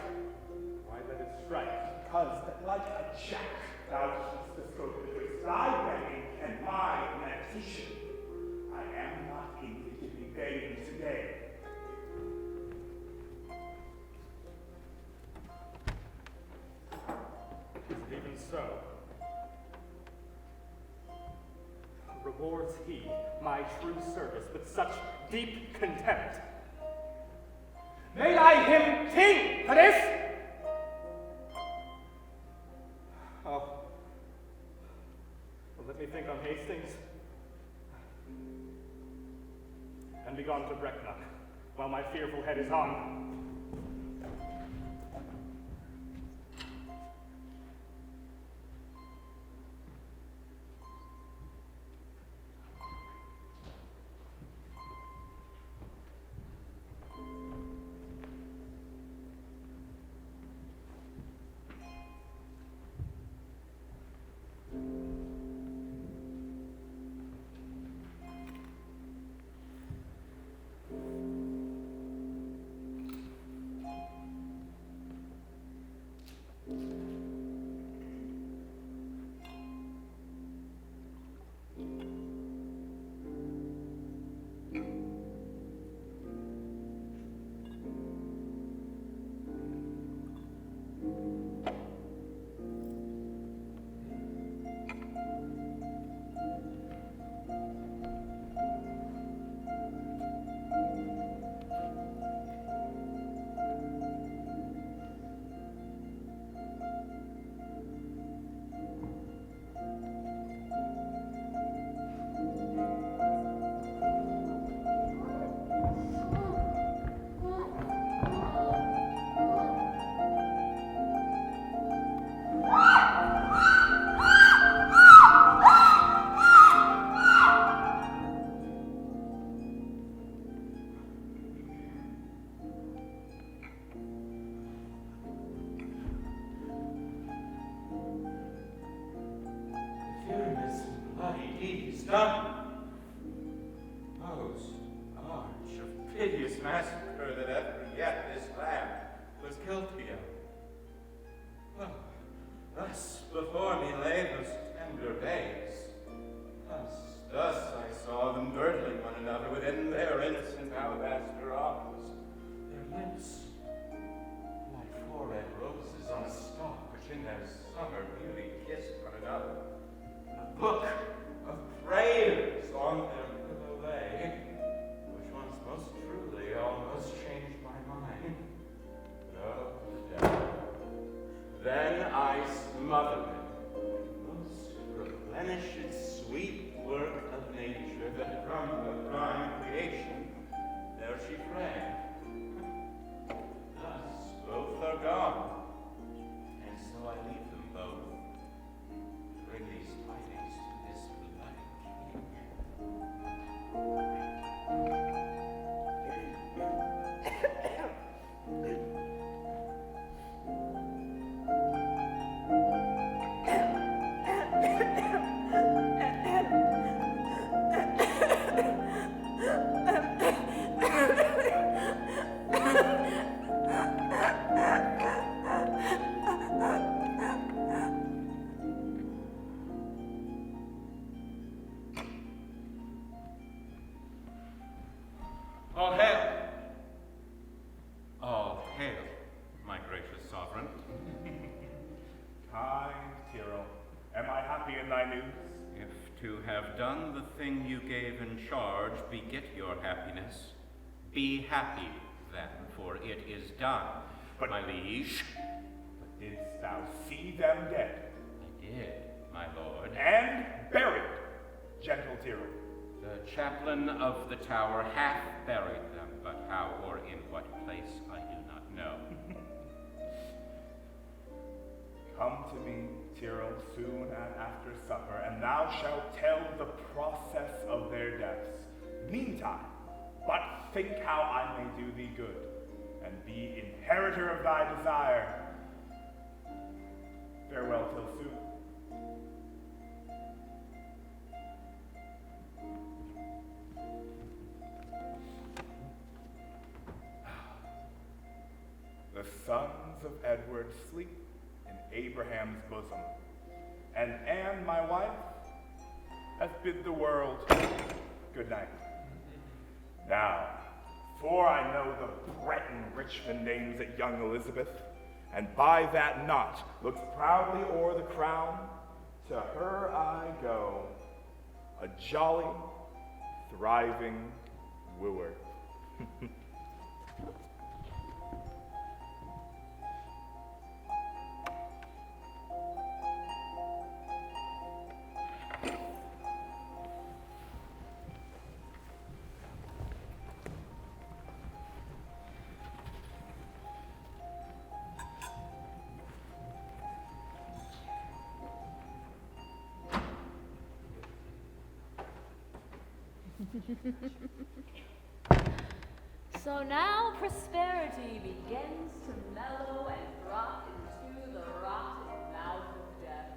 Why let it strike? Because that like a jack, thou keepst the stroke betwixt thy begging and my meditation. I am not indignantly begging today. Even so, rewards he my true service with such deep contempt. Made I him king for this? Oh, well, let me think on Hastings, and be gone to Brecknock, while my fearful head is on. Massacre that ever yet this land was guilty of. Well, thus before me lay those tender babes. Thus I saw them girdling one another within their innocent alabaster arms. Their lips, like four red roses on a stalk, which in their summer beauty kissed one another. A book of prayers on their willow lay, which once most truly, almost All hail! All hail, my gracious sovereign. Kind Tyrrell, am I happy in thy news? If to have done the thing you gave in charge beget your happiness, be happy then, for it is done. But my liege. But didst thou see them dead? I did, my lord. And buried, gentle Tyrrell. The chaplain of the tower hath buried them, but how or in what place I do not know. Come to me, Tyrrell, soon and after supper, and thou shalt tell the process of their deaths. Meantime, but think how I may do thee good, and be inheritor of thy desire. Farewell till soon. The sons of Edward sleep in Abraham's bosom, and Anne, my wife, hath bid the world good night. Now, for I know the Breton Richmond names at young Elizabeth, and by that knot looks proudly o'er the crown, to her I go, a jolly, thriving wooer. So now prosperity begins to mellow and drop into the rotten mouth of death.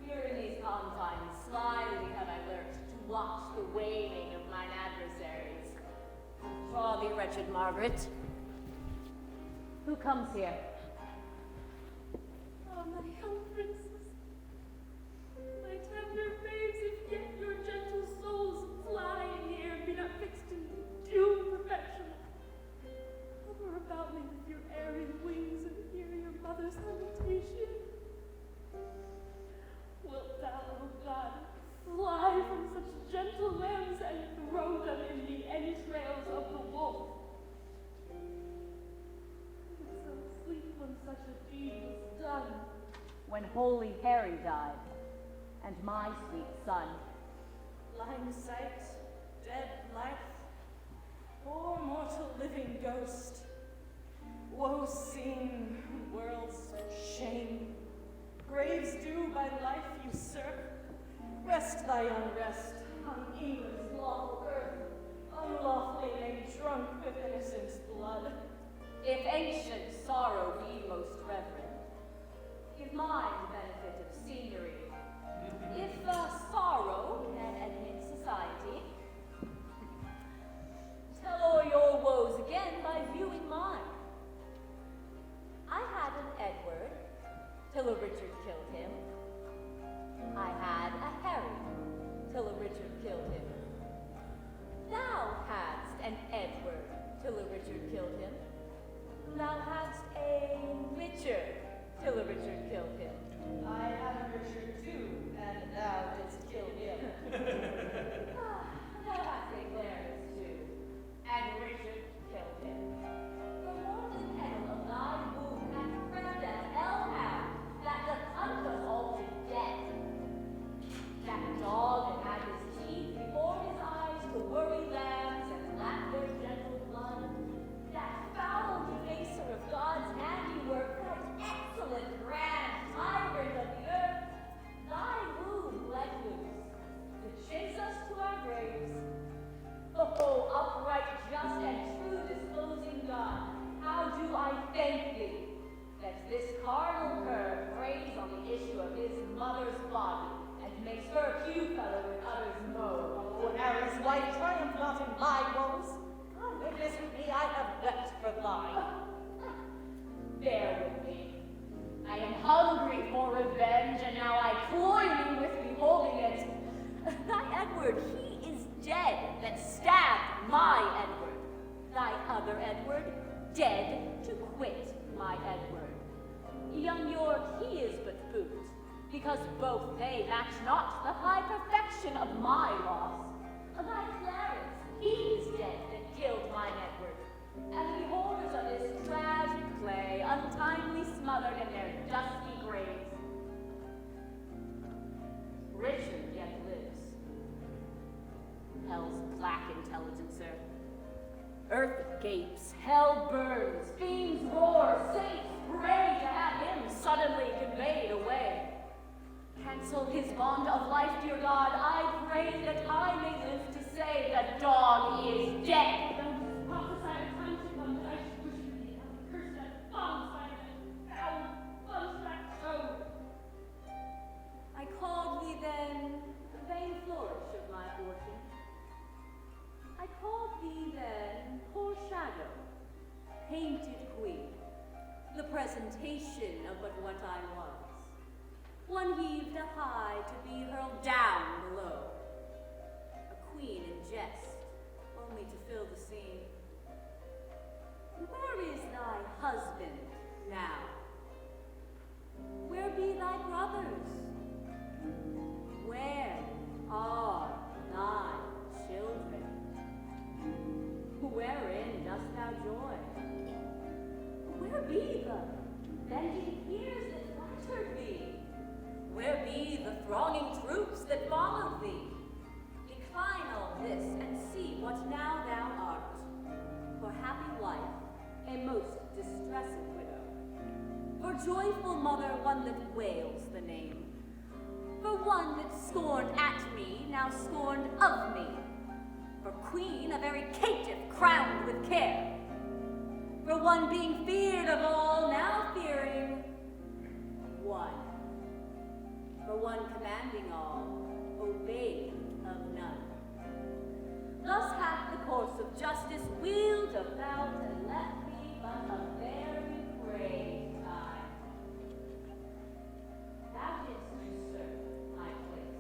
Here in these confines, slyly have I learnt to watch the waning of mine adversaries. Draw thee, wretched Margaret. Who comes here? Oh, my young princess, my tender babes, if yet your gentle souls fly in here and be not fixed in due perfection, hover about me with your airy wings and hear your mother's lamentation. Wilt thou, O God, fly from such gentle lambs and throw them in the entrails of the wolf? So sleep when such a deed was done. When holy Harry died, and my sweet son. Blind sight, dead life, poor mortal living ghost, woe seen, world's shame, graves due by life usurp, rest thy unrest on England's lawful earth, unlawfully made drunk with innocent's blood. If ancient sorrow be most reverend, give mine the benefit of seniority. If sorrow can admit society, tell o'er your woes again by viewing mine. I had an Edward, till a Richard killed him. I had a Harry, till a Richard killed him. Thou hadst an Edward, till a Richard killed him. Thou hadst a Richard, till a Richard killed him. I had a Richard too, and thou didst kill him. Thou hadst a Clarence too, and Richard killed him. The mortal kettle of thy womb hath crept as hellhound, that doth hunt us all to death. That dog that had his teeth before his eyes to worry lambs and lap their gentle blood. That foul defacer of God's handiwork, that excellent grand tyrant of the earth, thy womb let loose, to chase us to our graves. Oh, upright, just, and true disposing God, how do I thank thee, that this carnal cur preys on the issue of his mother's body, and makes her cue fellow with others' moan. Oh, Harry's wife, triumph not in my woes. God witness with me, I have wept for thine. Bear with me. I am hungry for revenge, and now I cloy you with beholding it. Thy Edward, he is dead, that stabbed my Edward. Thy other Edward, dead to quit my Edward. Young York, he is but boot, because both they match not the high perfection of my loss. Thy Clarence, he is dead that killed mine Edward, and the horrors of this tragic play untimely smothered in their dusky graves. Richard yet lives. Hell's black intelligencer. Earth gapes, hell burns, fiends roar, saints pray to have him suddenly conveyed away. Cancel his bond of life, dear God, I pray that I may live to say the dog is dead. I called thee then the vain flourish of my fortune. I called thee then poor shadow, painted queen, the presentation of but what I was. One heaved a high to be hurled down below. A queen in jest, only to fill the scene. Where is thy husband now? Where be thy brothers? Where are thy children? Wherein dost thou joy? Where be the bending ears that flattered thee? Where be the thronging troops that followed thee? Decline all this, and see what now thou art. For happy life, a most distressed widow. For joyful mother, one that wails the name. For one that scorned at me, now scorned of me. For queen, a very caitiff crowned with care. For one being feared of all, now fearing one. For one commanding all, obeyed of none. Thus hath the course of justice wheeled about and left me but a very prey time. Thou didst usurp my place,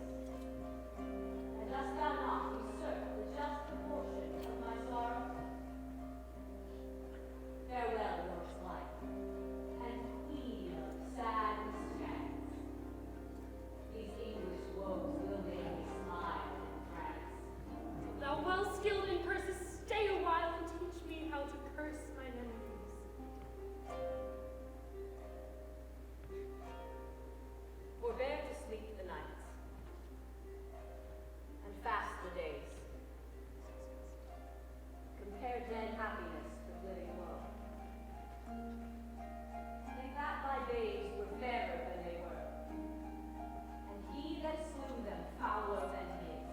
and dost thou not usurp the just proportion of my sorrow? Farewell, York's life, and queen of sad mischance. These English woes will make me smile and prance. Thou well skilled in curses, stay a while and teach me how to curse mine enemies. Forbear to sleep the nights, and fast the days. Compare dead happiness with living woe. Think that thy days were fairer than they were, and he that slew them fouler than his.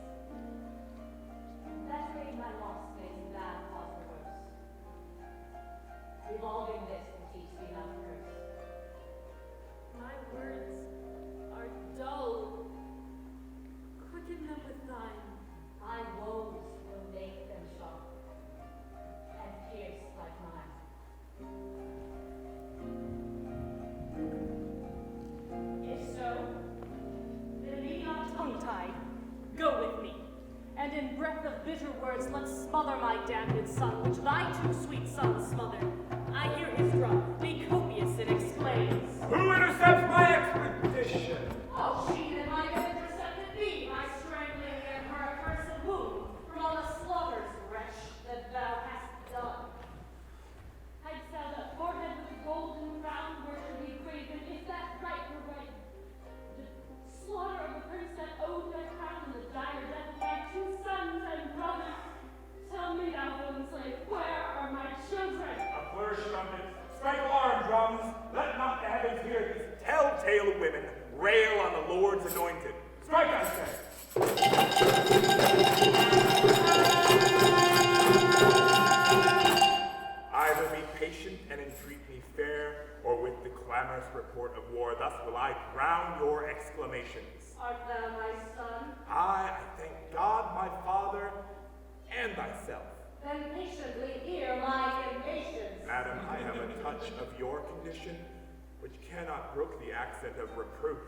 That made my loss makes that cause the worse. Revolving this will teach thee how to curse. My words are dull. Quicken them with thine. Thy woes will make them sharp, and pierce like mine. If so, then be not tongue-tied. Go with me, and in breath of bitter words let's smother my damned son, which thy two sweet sons smothered. I hear his drum, be copious it exclaims. Who intercepts my expedition? Oh, she that might have intercepted thee by strangling in her accursed womb from all the slaughters, wretch, that thou hast done. Hadst thou that forehead with the golden crown where should be graven, if that right were right. The slaughter of the prince that owed their crown and the dire death of my two sons and brothers. Tell me, thou villain slave, where are my children? A flourish, trumpets, strike alarm drums, let not the heavens hear these telltale women rail on the Lord's anointed. Strike, I say! Either be patient and entreat me fair, or with the clamorous report of war, thus will I drown your exclamations. Art thou my son? I thank God, my Father, and thyself. Then patiently hear my impatience. Madam, I have a touch of your condition, which cannot brook the accent of reproof.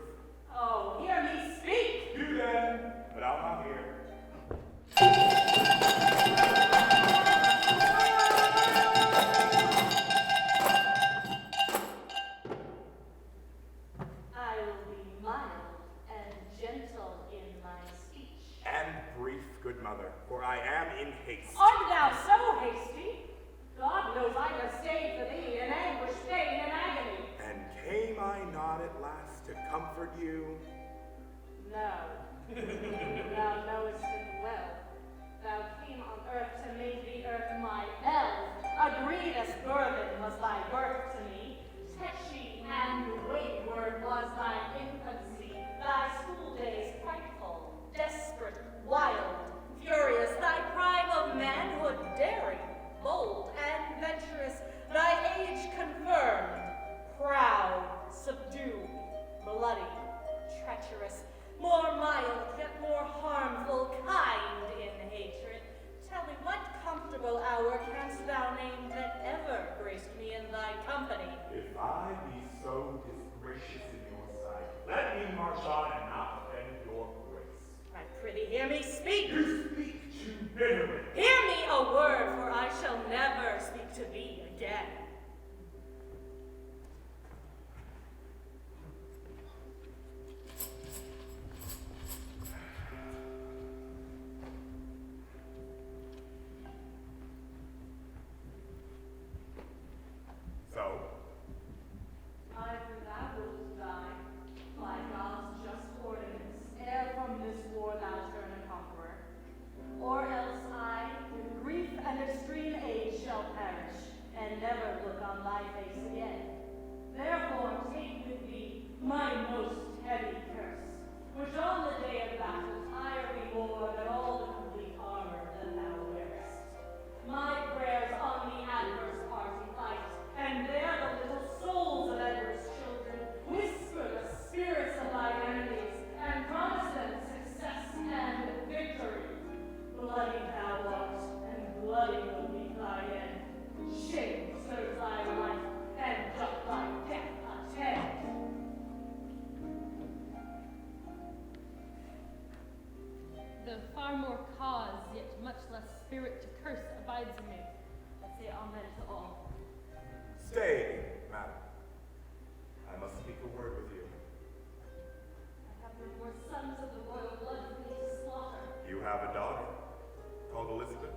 Oh, hear me speak! You then, but I'll not hear. for I am in haste. Art thou so hasty? God knows I have stayed for thee in anguish, pain, and agony. And came I not at last to comfort you? No. Thou knowest it well. Thou came on earth to make the earth my ell. A grievous burden was thy birth to me. Tetchy and wayward was thy infancy. Thy school days frightful, desperate, wild, furious. Thy prime of manhood daring, bold, and venturous. Thy age confirmed, proud, subdued, bloody, treacherous. More mild, yet more harmful, kind in hatred. Tell me, what comfortable hour canst thou name that ever graced me in thy company? If I be so disgracious in your sight, let me march on and not offend your grace. I prithee hear me speak. You speak too bitterly. Hear me a word, for I shall never speak to thee again. So, Either thou wilt die by God's just ordinance, ere from this war thou turn a conqueror, or else I, with grief and extreme age, shall perish, and never look on thy face again. Therefore take with thee my most heavy curse, which on the day of battle tire me more than all the complete armor that thou wearest. My prayers on the adverse party fight, and there the little souls of Edward's children whisper the spirits of thy enemies, and promise them success and victory. Bloody thou art, and bloody will be thy end. Shame serves thy life, and doth thy death attend. Though far more cause, yet much less spirit to curse abides in me. I say amen to all. stay, madam. I must speak a word with you. I have no more sons of the royal blood for me to slaughter. You have a daughter called Elizabeth,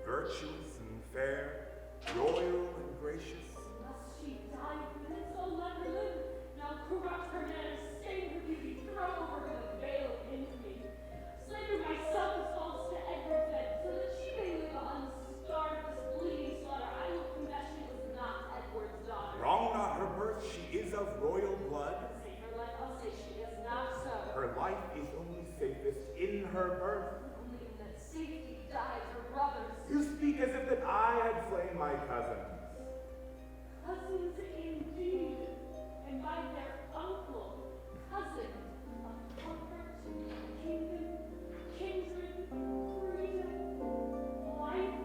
virtuous and fair, royal and gracious. Must she die from it? So let her live. Now corrupt her manners, stain her beauty, throw over her the veil of infamy. Slander myself as false to Edward fed, so that she may live unscarred this bleeding slaughter. I will confess she was not Edward's daughter. Wrong not her birth, she is of royal blood. Save her life, I'll say she is not so. Her life is only safest in her birth. Only in that safety died her brothers. You speak as if that I had slain my cousins. Cousins indeed, and by their uncle, cousin of comfort, kingdom, kindred, freedom, life.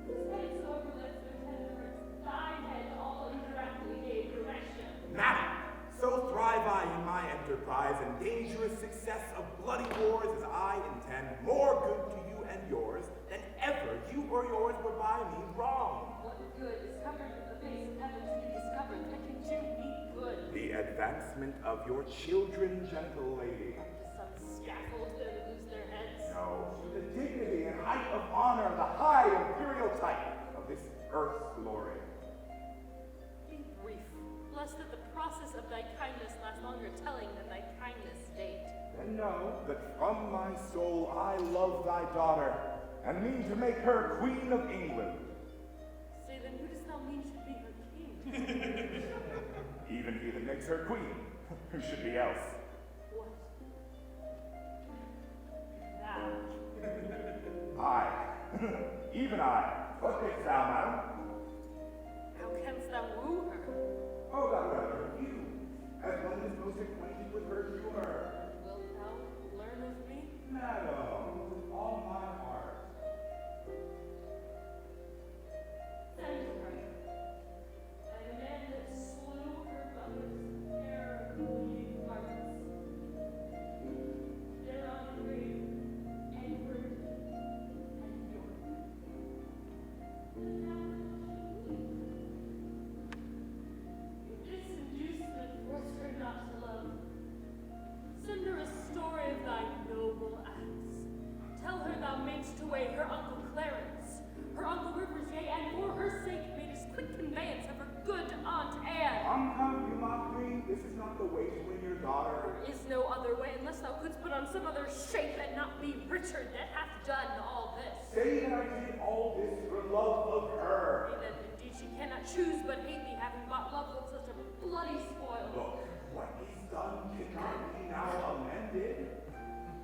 Whose heads overleft their tenderness, thy head all indirectly gave direction. Madam, so thrive I in my enterprise and dangerous success of bloody wars as I intend more good to you and yours than ever you or yours would by me wrong. What good is covered with the face of heaven to be discovered that can do me good? The advancement of your children, gentle lady. To some scaffold there to lose their heads? No, to the dignity and height of honor, the high imperial type of this earth's glory. Be brief, lest that the process of thy kindness last longer telling than thy kindness date. Then know that from my soul I love thy daughter, and mean to make her Queen of England. Say then, who dost thou mean should be her king? Even he that makes her queen, who should be else? What? Thou. I, even I. What thinkst thou, madam? How canst thou woo her? Oh, thou rather you, as one is most acquainted with her humor. Wilt thou learn of me? Madam, with all my heart. Send her. By the man that slew her brother's fair bleeding hearts. Thereon engraved Edward and York. And now if this inducement force her not to love, send her a story of thy noble acts, away her uncle Clarence, her uncle Rivers, yea, and for her sake made his quick conveyance of her good Aunt Anne. Come, you mock me. This is not the way to win your daughter. There is no other way, unless thou couldst put on some other shape and not be Richard that hath done all this. Say that I did all this for love of her. Nay, then, indeed, she cannot choose but hate thee, having bought love with such a bloody spoil. Look, what is done cannot be now amended.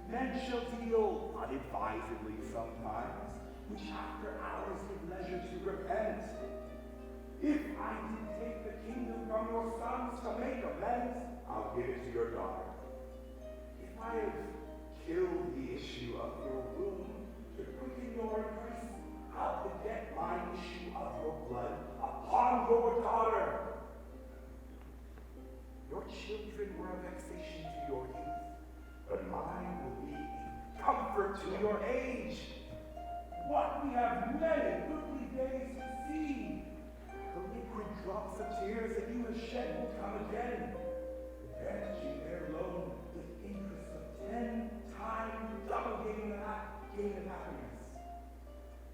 Men shall deal unadvisedly sometimes, which after hours give leisure to repent. If I did take the kingdom from your sons to make amends, I'll give it to your daughter. If I have killed the issue of your womb to quicken your increase, I'll beget my issue of your blood upon your daughter. Your children were a vexation to your youth, but mine will be a comfort to your age. What we have many goodly days to see. The liquid drops of tears that you have shed will come again. Vanishing there alone with interest of 10 times double gain of happiness.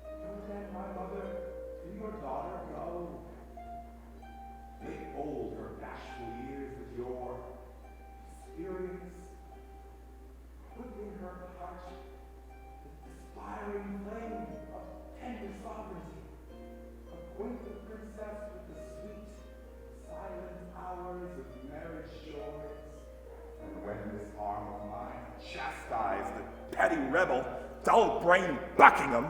Go then, my mother, to your daughter go. Make old her bashful years with your experience. Put in her heart the aspiring flame of tender sovereignty. Acquaint the princess with the sweet, silent hours of marriage joys. And when this arm of mine chastise the petty rebel, dull-brained Buckingham,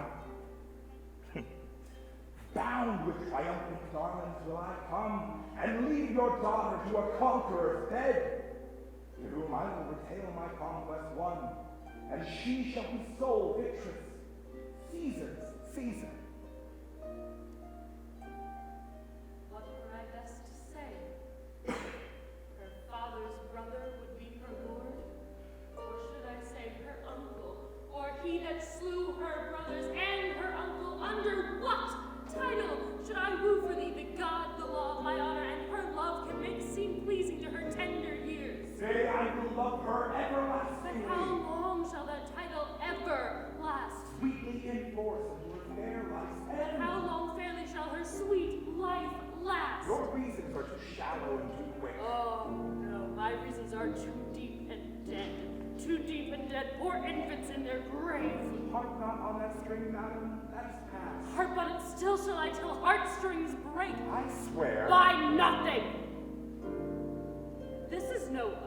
bound with triumphant garlands will I come, and lead your daughter to a conqueror's bed, to whom I will retail my conquest won, and she shall be sole victress, Caesar's Caesar. What were I best to say? Her father's brother would be her lord? Or should I say her uncle? Or he that slew her brothers and her uncle? Under what title should I woo for thee the God, the law of my honor, and her love can make seem pleasing to her tender years? Say I will love her everlastingly. But how long shall that title ever last? Sweetly enforce unto her fair life's But end. how long fairly shall her sweet life last? Your reasons are too shallow and too quick. Oh, no, my reasons are too deep and dead. Too deep and dead, poor infants in their grave. Harp not on that string, madam, that is past. Harp on it still shall I till heartstrings break. I swear. By nothing. This is no oath.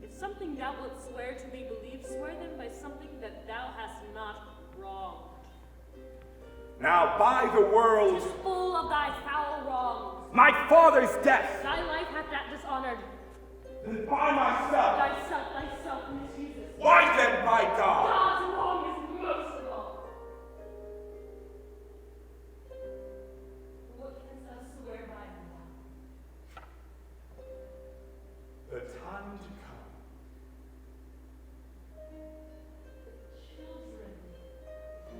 If something thou wilt swear to me believe, swear then by something that thou hast not wronged. Now by the world, 'Tis full of thy foul wrongs. my father's death, Thy life hath that dishonored. then by myself. Thyself misuses. Why then by God? God's wrong is most of all. What canst thou swear by me now? The time to come. The children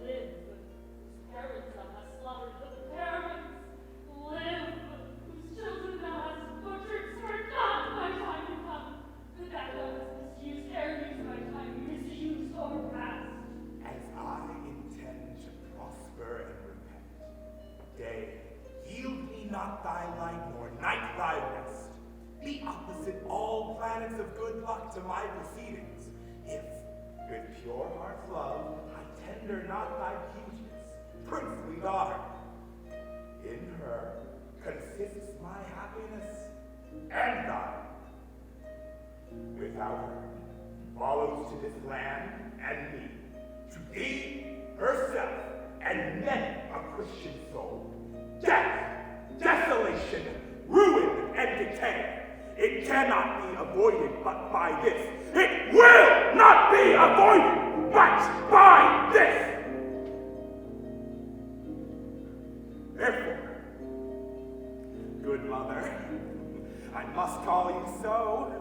live, whose parents thou hast slaughtered. The parents live, whose children thou hast butchered. Swear not my time to come, that thou hast misused, ere used my time, misused or past. As I intend to prosper and repent, day, yield me not thy light, nor night thy rest. Be opposite all planets of good luck to my proceedings, if, with pure heart's love, I tender not thy beauteous, princely daughter. In her consists my happiness and thine. Without her, follows to this land and me, to thee, herself, and many a Christian soul, death, desolation, ruin, and decay. It cannot be avoided but by this. It will not be avoided but by this. Therefore, good mother, I must call you so.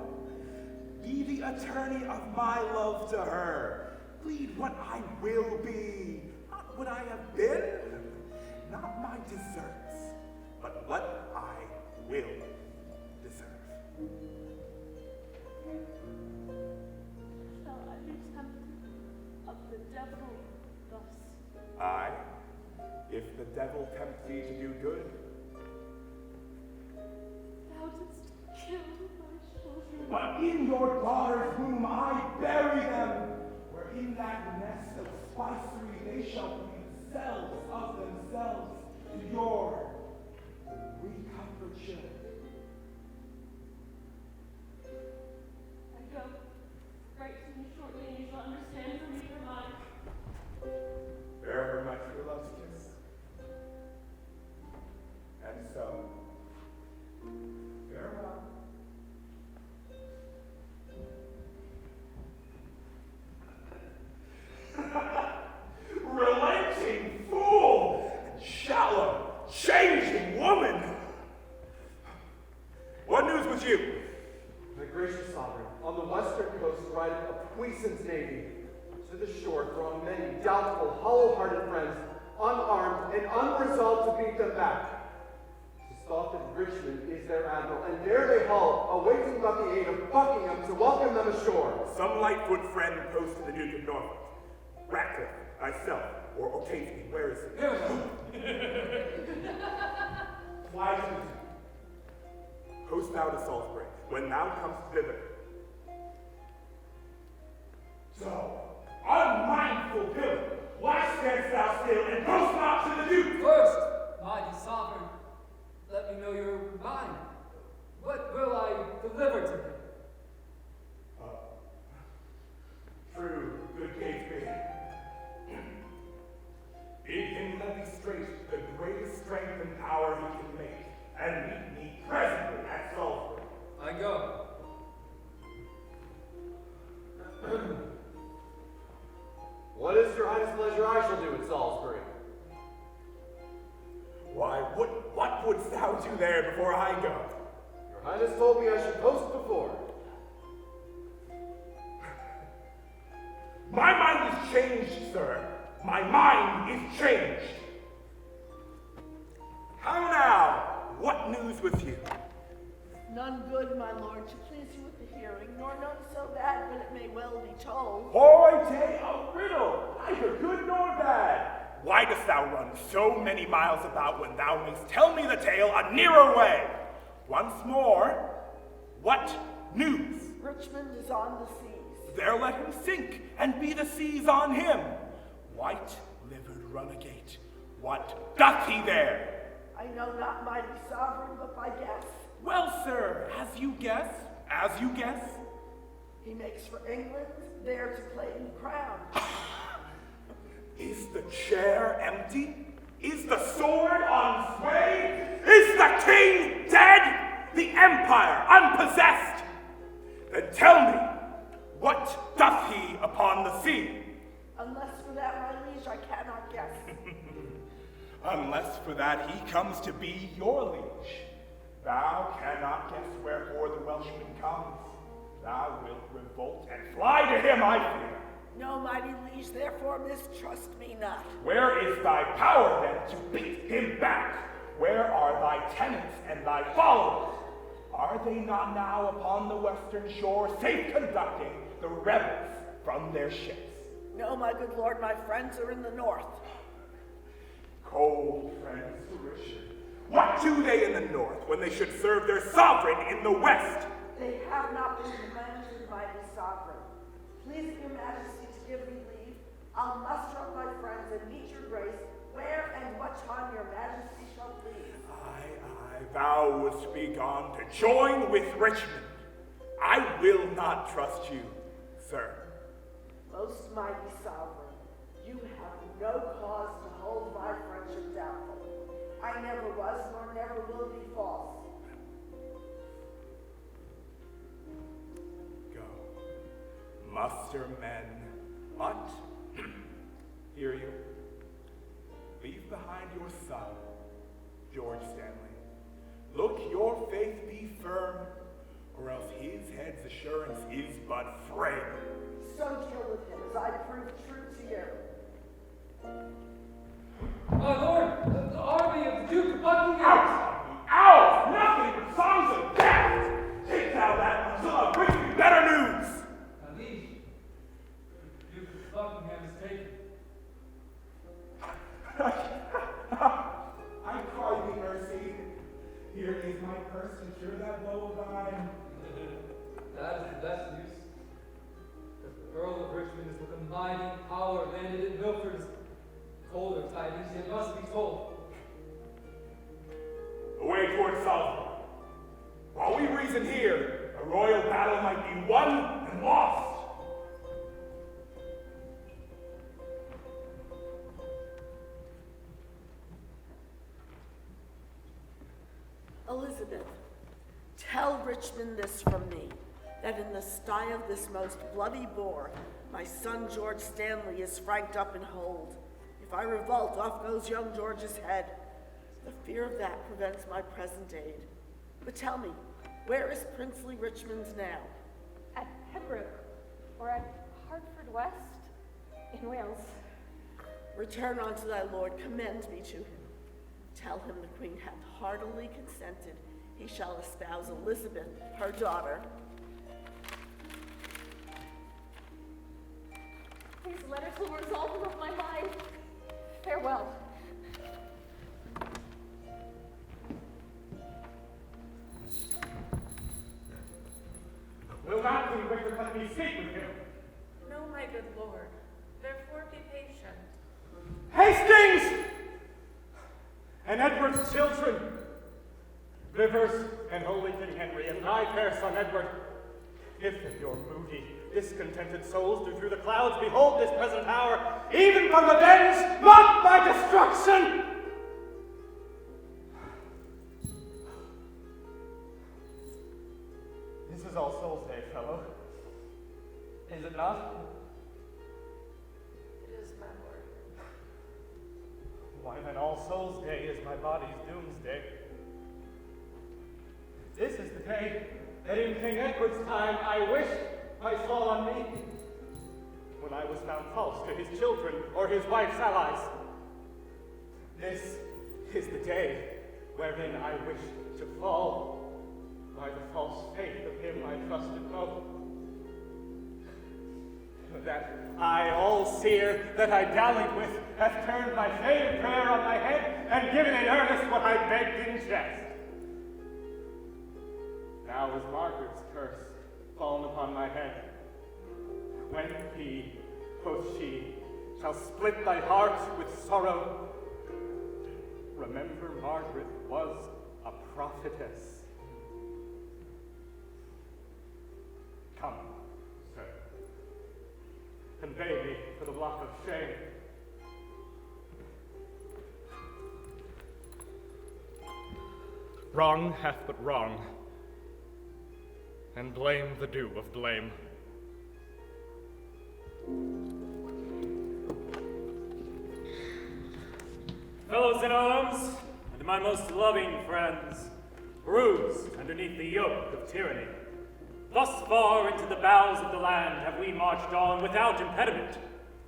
Be the attorney of my love to her. Plead what I will be, not what I have been, not my deserts, but what I will deserve. Shall I be tempted of the devil thus? Aye, if the devil tempt thee to do good. Thou didst kill my children. But in your daughter's womb I bury them, where in that nest of spicery they shall be themselves of themselves to your recomforture. I go. Write to me shortly, and you shall understand from me her mind. Bear her my true love's kiss. And so, farewell. Relenting fool and shallow, changing woman. What news with you? My gracious sovereign, on the western coast rideth a puissant navy. To the shore throng many doubtful, hollow-hearted friends, unarmed and unresolved to beat them back. 'Tis thought that Richmond is their admiral, and there they hull, awaiting but the aid of Buckingham to welcome them ashore. Some lightfoot friend posted the Duke of Norfolk. Ratcliffe, thyself, or Octavian, where is he? Here we go. Fly to the Host thou to Salisbury, when thou comest thither. So, unmindful villain, why standst thou still and goest not to the Duke? First, mighty sovereign, let me know your mind. What will I deliver to him? True, good case be. Bid him levy straight the greatest strength and power he can make, and meet me presently at Salisbury. I go. What is your highness' pleasure I shall do at Salisbury? Why, what wouldst thou do there before I go? Your highness told me I should post before. My mind is changed, sir. My mind is changed. How now? What news with you? None good, my lord, to please you with the hearing, nor none so bad but it may well be told. Hoy day, a riddle, neither good nor bad. Why dost thou run so many miles about when thou mayst tell me the tale a nearer way? Once more, what news? Richmond is on the seas. There let him sink, and be the seas on him. White-livered runagate, what doth he there? I know not, mighty sovereign, but by guess. Well, sir, as you guess, He makes for England, there to claim the crown. Is the chair empty? Is the sword unswayed? Is the king dead? The empire unpossessed? Then tell me, what doth he upon the sea? Unless for that, my liege, I cannot guess. Unless for that he comes to be your liege. Thou cannot guess wherefore the Welshman comes. Thou wilt revolt and fly to him, I fear. No, mighty liege, therefore mistrust me not. Where is thy power, then, to beat him back? Where are thy tenants and thy followers? Are they not now upon the western shore, safe conducting the rebels from their ships? No, my good lord, my friends are in the north. Cold friends to Richard. What do they in the north when they should serve their sovereign in the west? They have not been commanded, mighty sovereign. Please your majesty to give me leave. I'll muster up my friends and meet your grace where and what time your majesty shall please. Aye, thou wouldst be gone to join with Richmond. I will not trust you, sir. Most mighty sovereign, you have no cause to hold my friendship doubtful. I never was nor never will be false. Go. Muster men. What? Hear you? Leave behind your son, George Stanley. Look your faith be firm, or else his head's assurance is but frail. So deal with him as I prove true to you. My lord, the army of the Duke of Buckingham. Out! Nothing but songs of death! Take thou that until I bring you better news! My liege, the Duke of Buckingham is taken. power landed at Milford's. Colder tidings yet must be told. Away toward Southwood. While we reason here, a royal battle might be won and lost. Elizabeth, tell Richmond this from me, that in the sty of this most bloody boar, my son George Stanley is franked up in hold. If I revolt, off goes young George's head. The fear of that prevents my present aid. But tell me, where is princely Richmond now? At Pembroke, or at Hertford West, in Wales. Return unto thy lord, commend me to him. Tell him the queen hath heartily consented he shall espouse Elizabeth, her daughter. These letters will resolve him of my mind. Farewell. Will not Queen Richard let me speak with him? No, my good lord. Therefore be patient. Hastings! And Edward's children, Rivers and holy King Henry, and my fair son Edward, if in your moody, discontented souls do through the clouds behold this present hour, even from the bends, not my destruction! This is All Souls' Day, fellow. Is it not? It is, my lord. Why then All Souls' Day is my body's doomsday. This is the day that in King Edward's time I wished might fall on me, when I was found false to his children or his wife's allies. This is the day wherein I wished to fall by the false faith of him I trusted most. That I, all-seer, that I dallied with, hath turned my faded prayer on my head and given in earnest what I begged in jest. Now is Margaret's curse fallen upon my head. When he, quoth she, shall split thy heart with sorrow, remember Margaret was a prophetess. Come, sir, convey me to the block of shame. Wrong hath but wrong, and blame the due of blame. Fellows in arms, and my most loving friends, bruised underneath the yoke of tyranny, thus far into the bowels of the land have we marched on without impediment,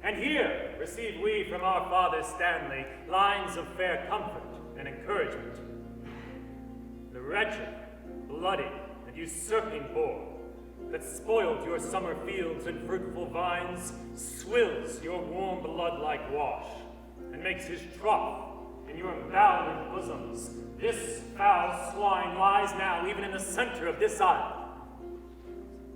and here receive we from our father Stanley lines of fair comfort and encouragement. The wretched, bloody, and usurping boar that spoiled your summer fields and fruitful vines swills your warm blood like wash, and makes his trough in your embowling bosoms. This foul swine lies now even in the center of this isle.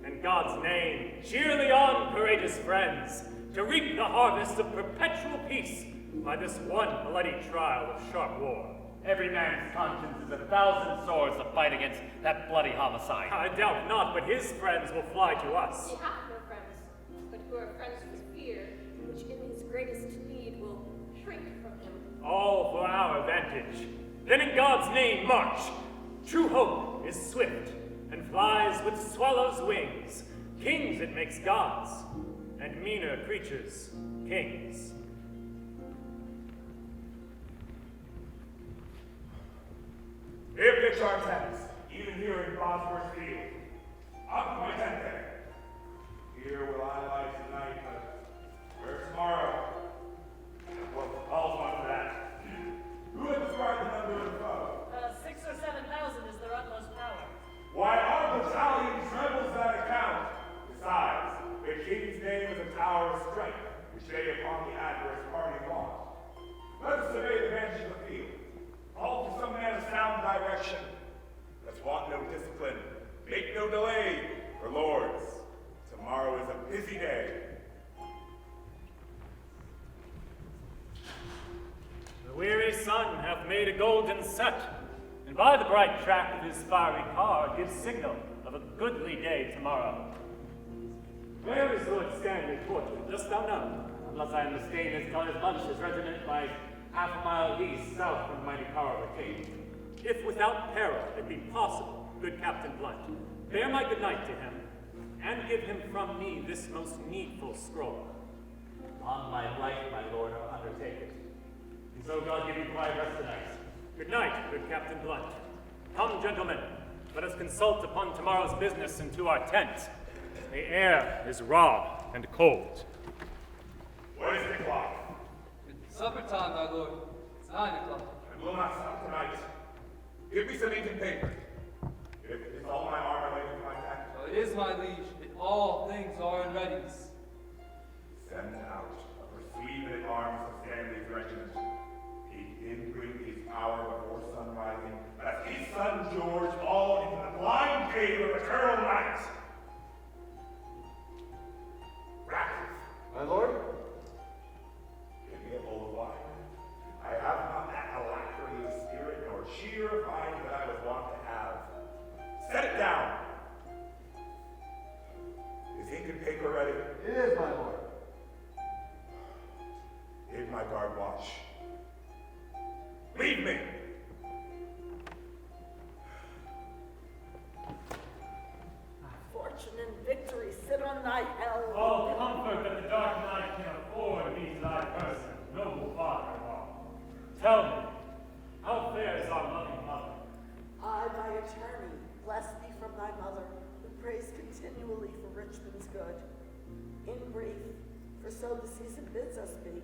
In God's name, cheerly on, courageous friends, to reap the harvest of perpetual peace by this one bloody trial of sharp war. Every man's conscience is 1,000 swords to fight against that bloody homicide. I doubt not, but his friends will fly to us. He hath no friends, but who are friends with fear, which in his greatest need will shrink from him. All for our advantage. Then in God's name, march! True hope is swift, and flies with swallows' wings. Kings it makes gods, and meaner creatures kings. If the charms has, even here in Bosworth Field, up my tent there. Here will I lie tonight, but where's tomorrow? Well, all's one for that. Who has described the number of the foe? 6,000 or 7,000 is their utmost power. Why, our battalion trebles that account. Besides, the king's name is a tower of strength, which they upon the adverse party want. Let us survey the bench of the field. All to some man of sound direction. Let's want no discipline. Make hath made a golden set, and by the bright track of his fiery car gives signal of a goodly day tomorrow. Where is Lord Stanley quartered, dost thou know? Unless I am mistaken, his colored bunch his regiment lies half a mile east, south from the mighty Carver Cave. If without peril it be possible, good Captain Blunt, bear my good night to him, and give him from me this most needful scroll. On my life, my lord, I'll undertake it. And so God give you quiet rest tonight. Good night, good Captain Blunt. Come, gentlemen, let us consult upon tomorrow's business into our tent. The air is raw and cold. What is the clock? It's supper time, my lord. It's 9 o'clock. I will not stop tonight. Give me some ink and paper. Is all my armor laid in contact? So it is, my liege, that all things are in readiness. Send out a sleeved arms of Stanley's regiment. He did bring his power before sun rising, as his son George fall into the blind cave of eternal night. Ratcliffe. My lord? Give me a bowl of wine. I have not that alacrity of spirit nor cheer of mind that I was wont to have. Set it down. Is ink and paper ready? It is, my lord. In my guard watch. Leave me! Fortune and victory sit on thy helm. All comfort that the dark night can afford be to thy person, noble father-in-law. Tell me, how fares our loving mother? I, my attorney, bless thee from thy mother, who prays continually for Richmond's good. In brief, for so the season bids us be,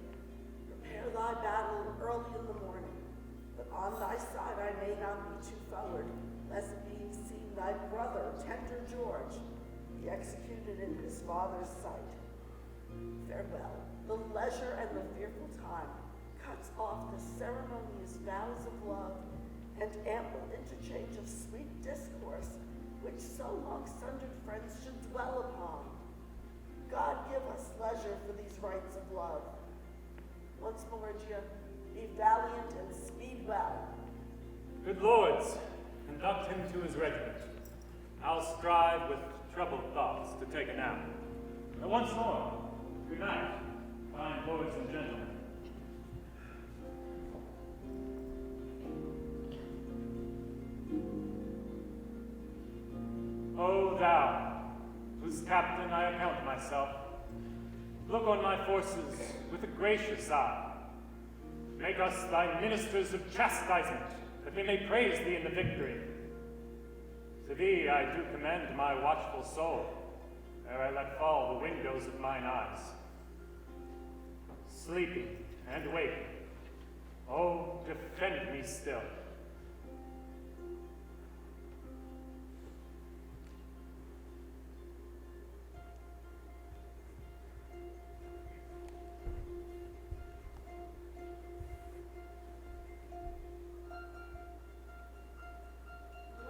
prepare thy battle early in the morning. But on thy side I may not be too forward, lest being seen thy brother, tender George, be executed in his father's sight. Farewell. The leisure and the fearful time cuts off the ceremonious vows of love and ample interchange of sweet discourse, which so long sundered friends should dwell upon. God give us leisure for these rites of love. Once more, adieu. Be valiant and speed well. Good lords, conduct him to his regiment. I'll strive with troubled thoughts to take a nap. And once more, good night, fine lords and gentlemen. O thou, whose captain I account myself, look on my forces with a gracious eye. Make us thy ministers of chastisement, that we may praise thee in the victory. To thee I do commend my watchful soul, ere I let fall the windows of mine eyes. Sleeping and waking, oh, defend me still.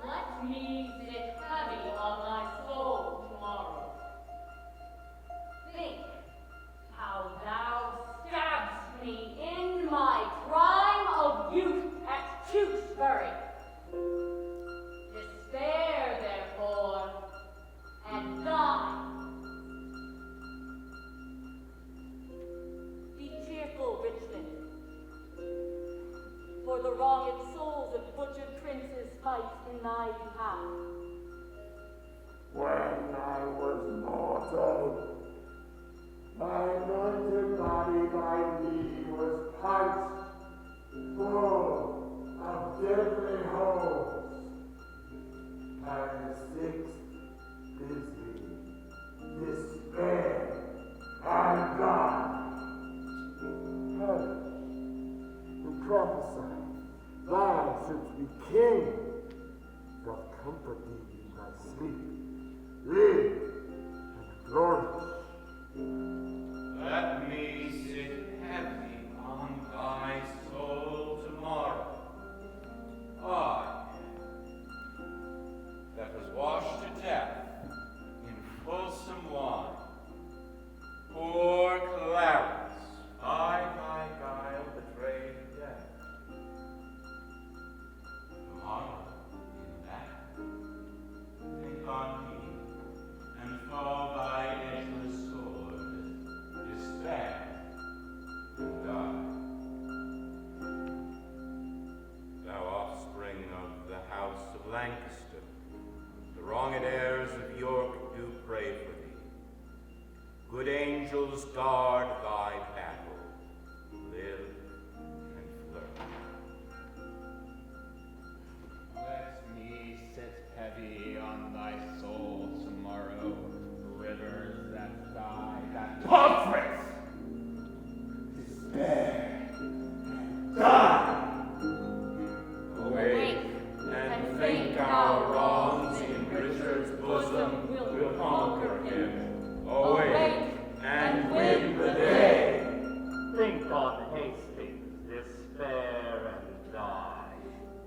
Let me sit heavy on thy soul tomorrow. Think how thou stabbedst me in my prime of youth at Tewkesbury. Despair, therefore, and die. Be cheerful, Richmond, for the wronged souls of butchered princes fight in thy behalf. When I was mortal, my anointed body by thee was punched full of deadly holes. And sixth busy, despair, and God. Hush, who prophesied thou shouldst be king, doth comfort thee in thy sleep. Live and flourish. Let me sit heavy on thy soul tomorrow. I, that was washed to death in fulsome wine. Poor Clarence, I thy guile betrayed to death. shouldst guard thy battle, live and flourish. Let me sit heavy on thy soul tomorrow, rivers that die, that conference! Despair, die! Awake and think our wrongs in Richard's bosom will conquer him. Awake and win the day. Think on Hastings, despair and die.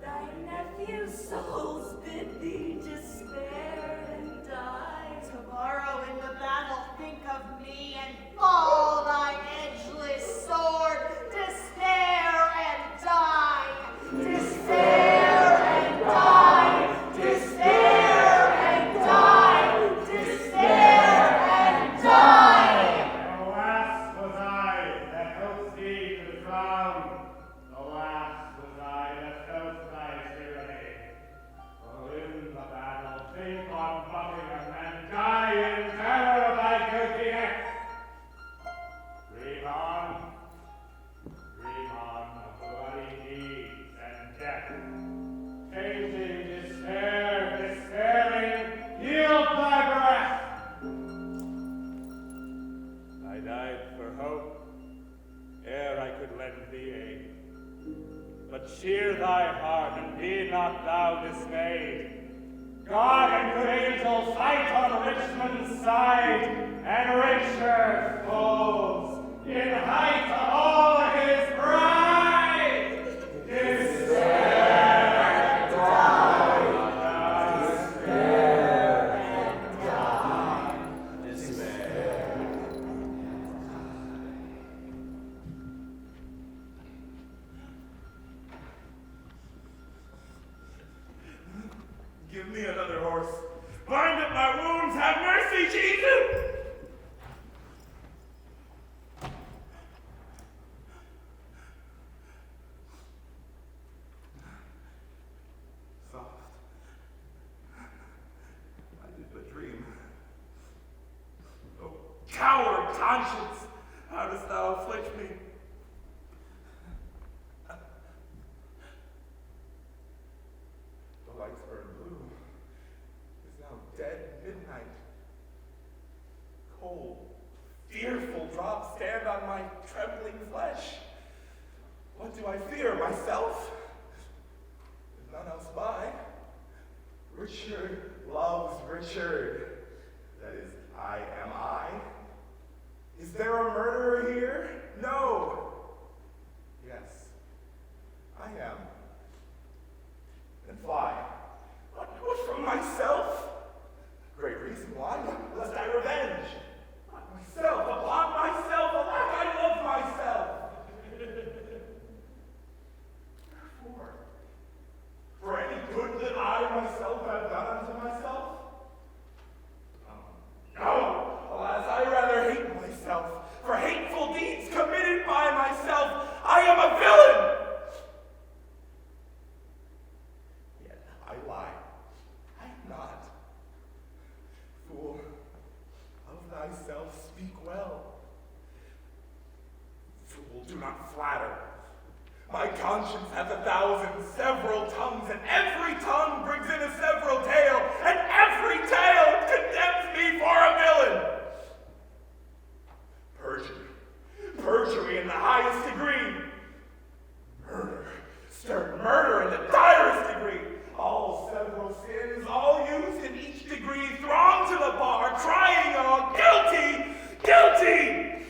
Thy nephew's souls bid thee despair and die. Tomorrow in the battle think of me and fall thy edgeless sword. Despair and die. Despair and die. Despair and die. Despair and die. Alas was I that helped thee to the crown. Alas was I that felt thy tyranny. Oh, in the battle, think on Buckingham and die in terror of thy guilty acts. Dream on of bloody deeds and death. Fainting despair, despairing, yield thy breath. I died for hope, ere I could lend thee aid. But cheer thy heart, and be not thou dismayed. God and good angel fight on Richmond's side, and Richard falls in height of all his pride. Despair and die. Despair and die. Despair. Give me another horse. Bind up my wounds. Have mercy, Jesus. Soft. I did but dream. Oh, coward conscience, how dost thou afflict me? The lights burn blue. It's now dead midnight. Cold, fearful drops stand on my trembling flesh. What do I fear? Myself? There's none else by. Richard loves Richard. That is, I am I. Is there a murderer here? No. Yes, I am. Then fly. What from myself? Great reason why, lest I revenge. Not myself, upon myself, alack, I love myself. Wherefore? For any good that I myself have done unto myself? No, alas, I rather hate myself. For hateful deeds committed by myself, I am a villain. Yet I lie. I am not. Fool, of thyself speak well. Fool, do not flatter. My conscience hath 1,000 several tongues, and every tongue brings in a several tale, and every tale condemns me for a villain. Perjury in the highest degree. Murder, stern murder in the direst degree. All several sins, all used in each degree, throng to the bar, crying all guilty, guilty.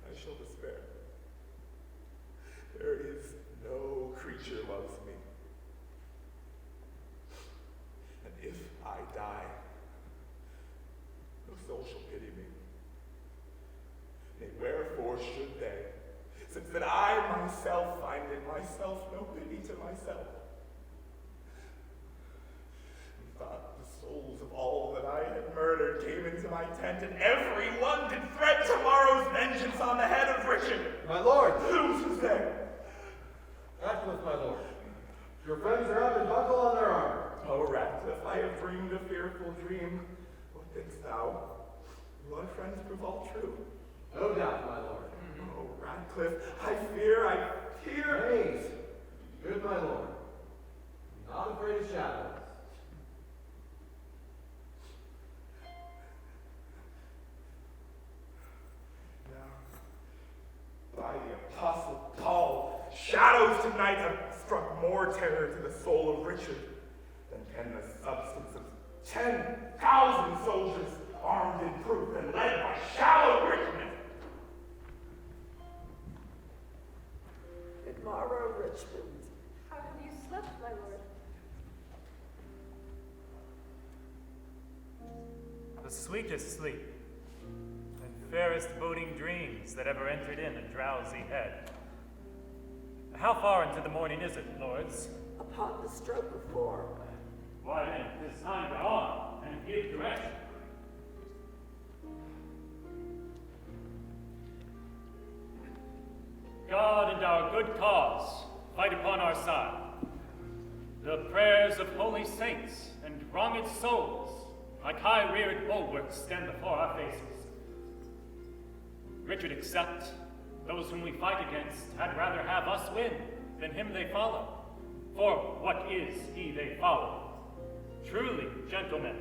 I shall despair. There is no creature loves me. And if I die, no soul shall pity me. Nay, wherefore should they, since that I myself find in myself no pity to myself? Methought the souls of all that I had murdered came into my tent, and every one did threat tomorrow's vengeance on the head of Richard. My lord! Whose was there? That was my lord. Your friends are up and buckle on their armor. O Ratcliffe, I have dreamed a fearful dream. What thinkst thou? Will our friends prove all true? No doubt, my lord. Oh, Ratcliffe, I fear. Nay, good my lord. Not afraid of shadows. Now, by the Apostle Paul, shadows tonight have struck more terror to the soul of Richard than can the substance of 10,000 soldiers armed in proof and led by shallow Richmond. Good morrow, Richmond. How have you slept, my lord? The sweetest sleep, and fairest boding dreams that ever entered in a drowsy head. How far into the morning is it, lords? Upon the stroke of 4. Why then, 'tis time to arm and give direction. God and our good cause fight upon our side. The prayers of holy saints and wronged souls, like high-reared bulwarks, stand before our faces. Richard except, those whom we fight against had rather have us win than him they follow. For what is he they follow? Truly, gentlemen,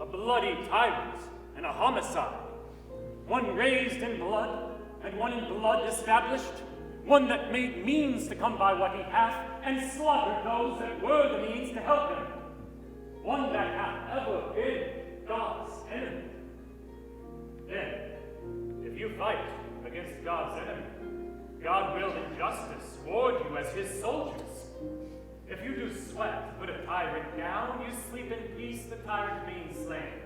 a bloody tyrant and a homicide. One raised in blood, and one in blood established. One that made means to come by what he hath, and slaughtered those that were the means to help him. One that hath ever been God's enemy. Then, if you fight against God's enemy, God will in justice reward you as his soldiers. If you do sweat to put a tyrant down, you sleep in peace, the tyrant being slain.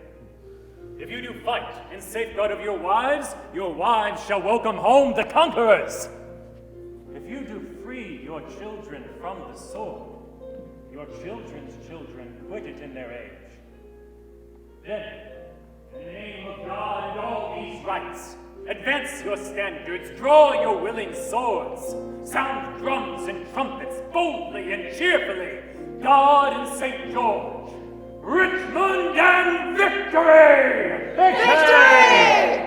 If you do fight in safeguard of your wives shall welcome home the conquerors. If you do free your children from the sword, your children's children quit it in their age. Then, in the name of God and all these rights, advance your standards, draw your willing swords, sound drums and trumpets boldly and cheerfully. God and St. George, Richmond and victory! Victory!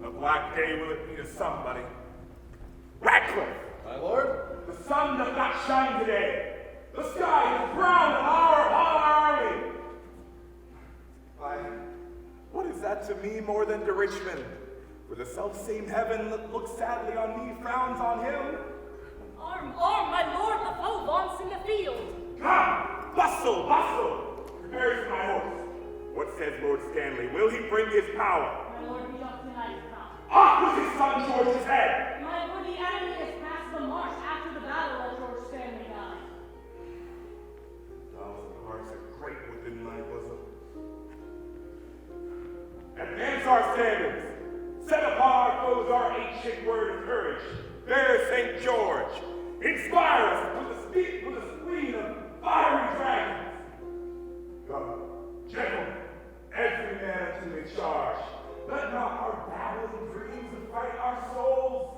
A black day will it be to somebody. Ratcliffe! My lord? The sun does not shine today. The sky is brown on our army. Why, what is that to me more than to Richmond? For the self-same heaven that looks sadly on me frowns on him. Arm, my lord, the foe vaunts in the field. Come, bustle, bustle. Prepares my horse. What says Lord Stanley? Will he bring his power? My lord, we just tonight is come. Off with his son George's head! My lord, the enemy has passed the marsh after the battle at George Stanley died. 1,000 hearts are great within my bosom. Advance our standards. Set upon our foes our ancient word of courage. There, St. George. Inspire us with the spleen of fiery dragons. Go, gentlemen, every man to his charge. Let not our babbling dreams affright our souls.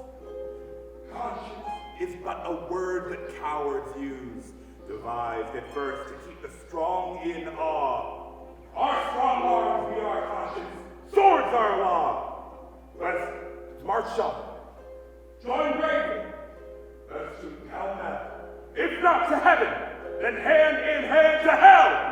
Conscience is but a word that cowards use, devised at first to keep the strong in awe. Our strong arms be our conscience, swords our law. Let's march on. Join bravely. Let's shoot pell-mell. If not to heaven, then hand in hand to hell.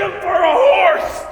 him for a horse!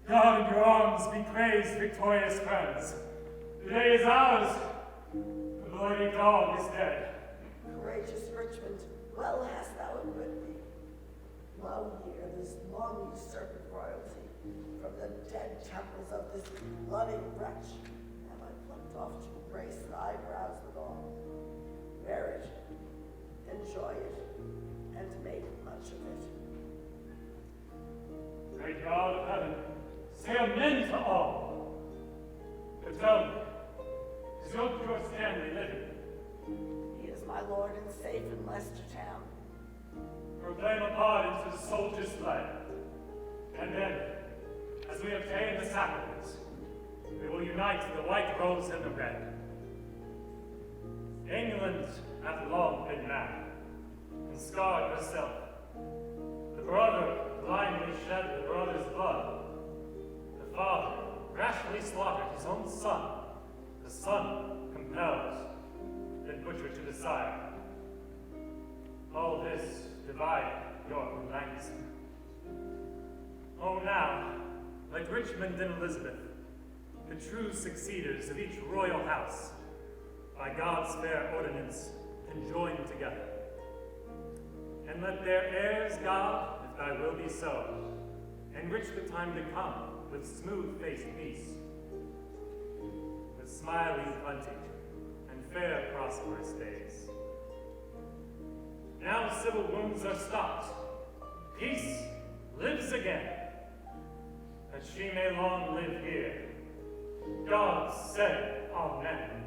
God in your arms be praised, victorious friends. The day is ours. The bloody dog is dead. Courageous Richmond, well hast thou acquitted me. Lo here, this long usurped royalty, from the dead temples of this bloody wretch, have I plucked off to grace thy brows withal. Bear it, enjoy it, and make much of it. Great God of heaven, say amen to all. But tell me, is your Stanley living? He is my lord and safe in Leicester town. Proclaim a pardon to the soldiers fled. And then, as we obtain the sacraments, we will unite the white rose and the red. England hath long been mad, and scarred herself. The brother blindly shed the brother's blood. The father rashly slaughtered his own son. The son compelled, then butchered to the sire. All this divided York and Lancaster. Oh, now, like Richmond and Elizabeth, the true succeeders of each royal house, by God's fair ordinance, conjoin together. And let their heirs, God, if thy will be so, enrich the time to come with smooth-faced peace, with smiling plenty and fair prosperous days. Now civil wounds are stopped. Peace lives again. That she may long live here. God said, Amen.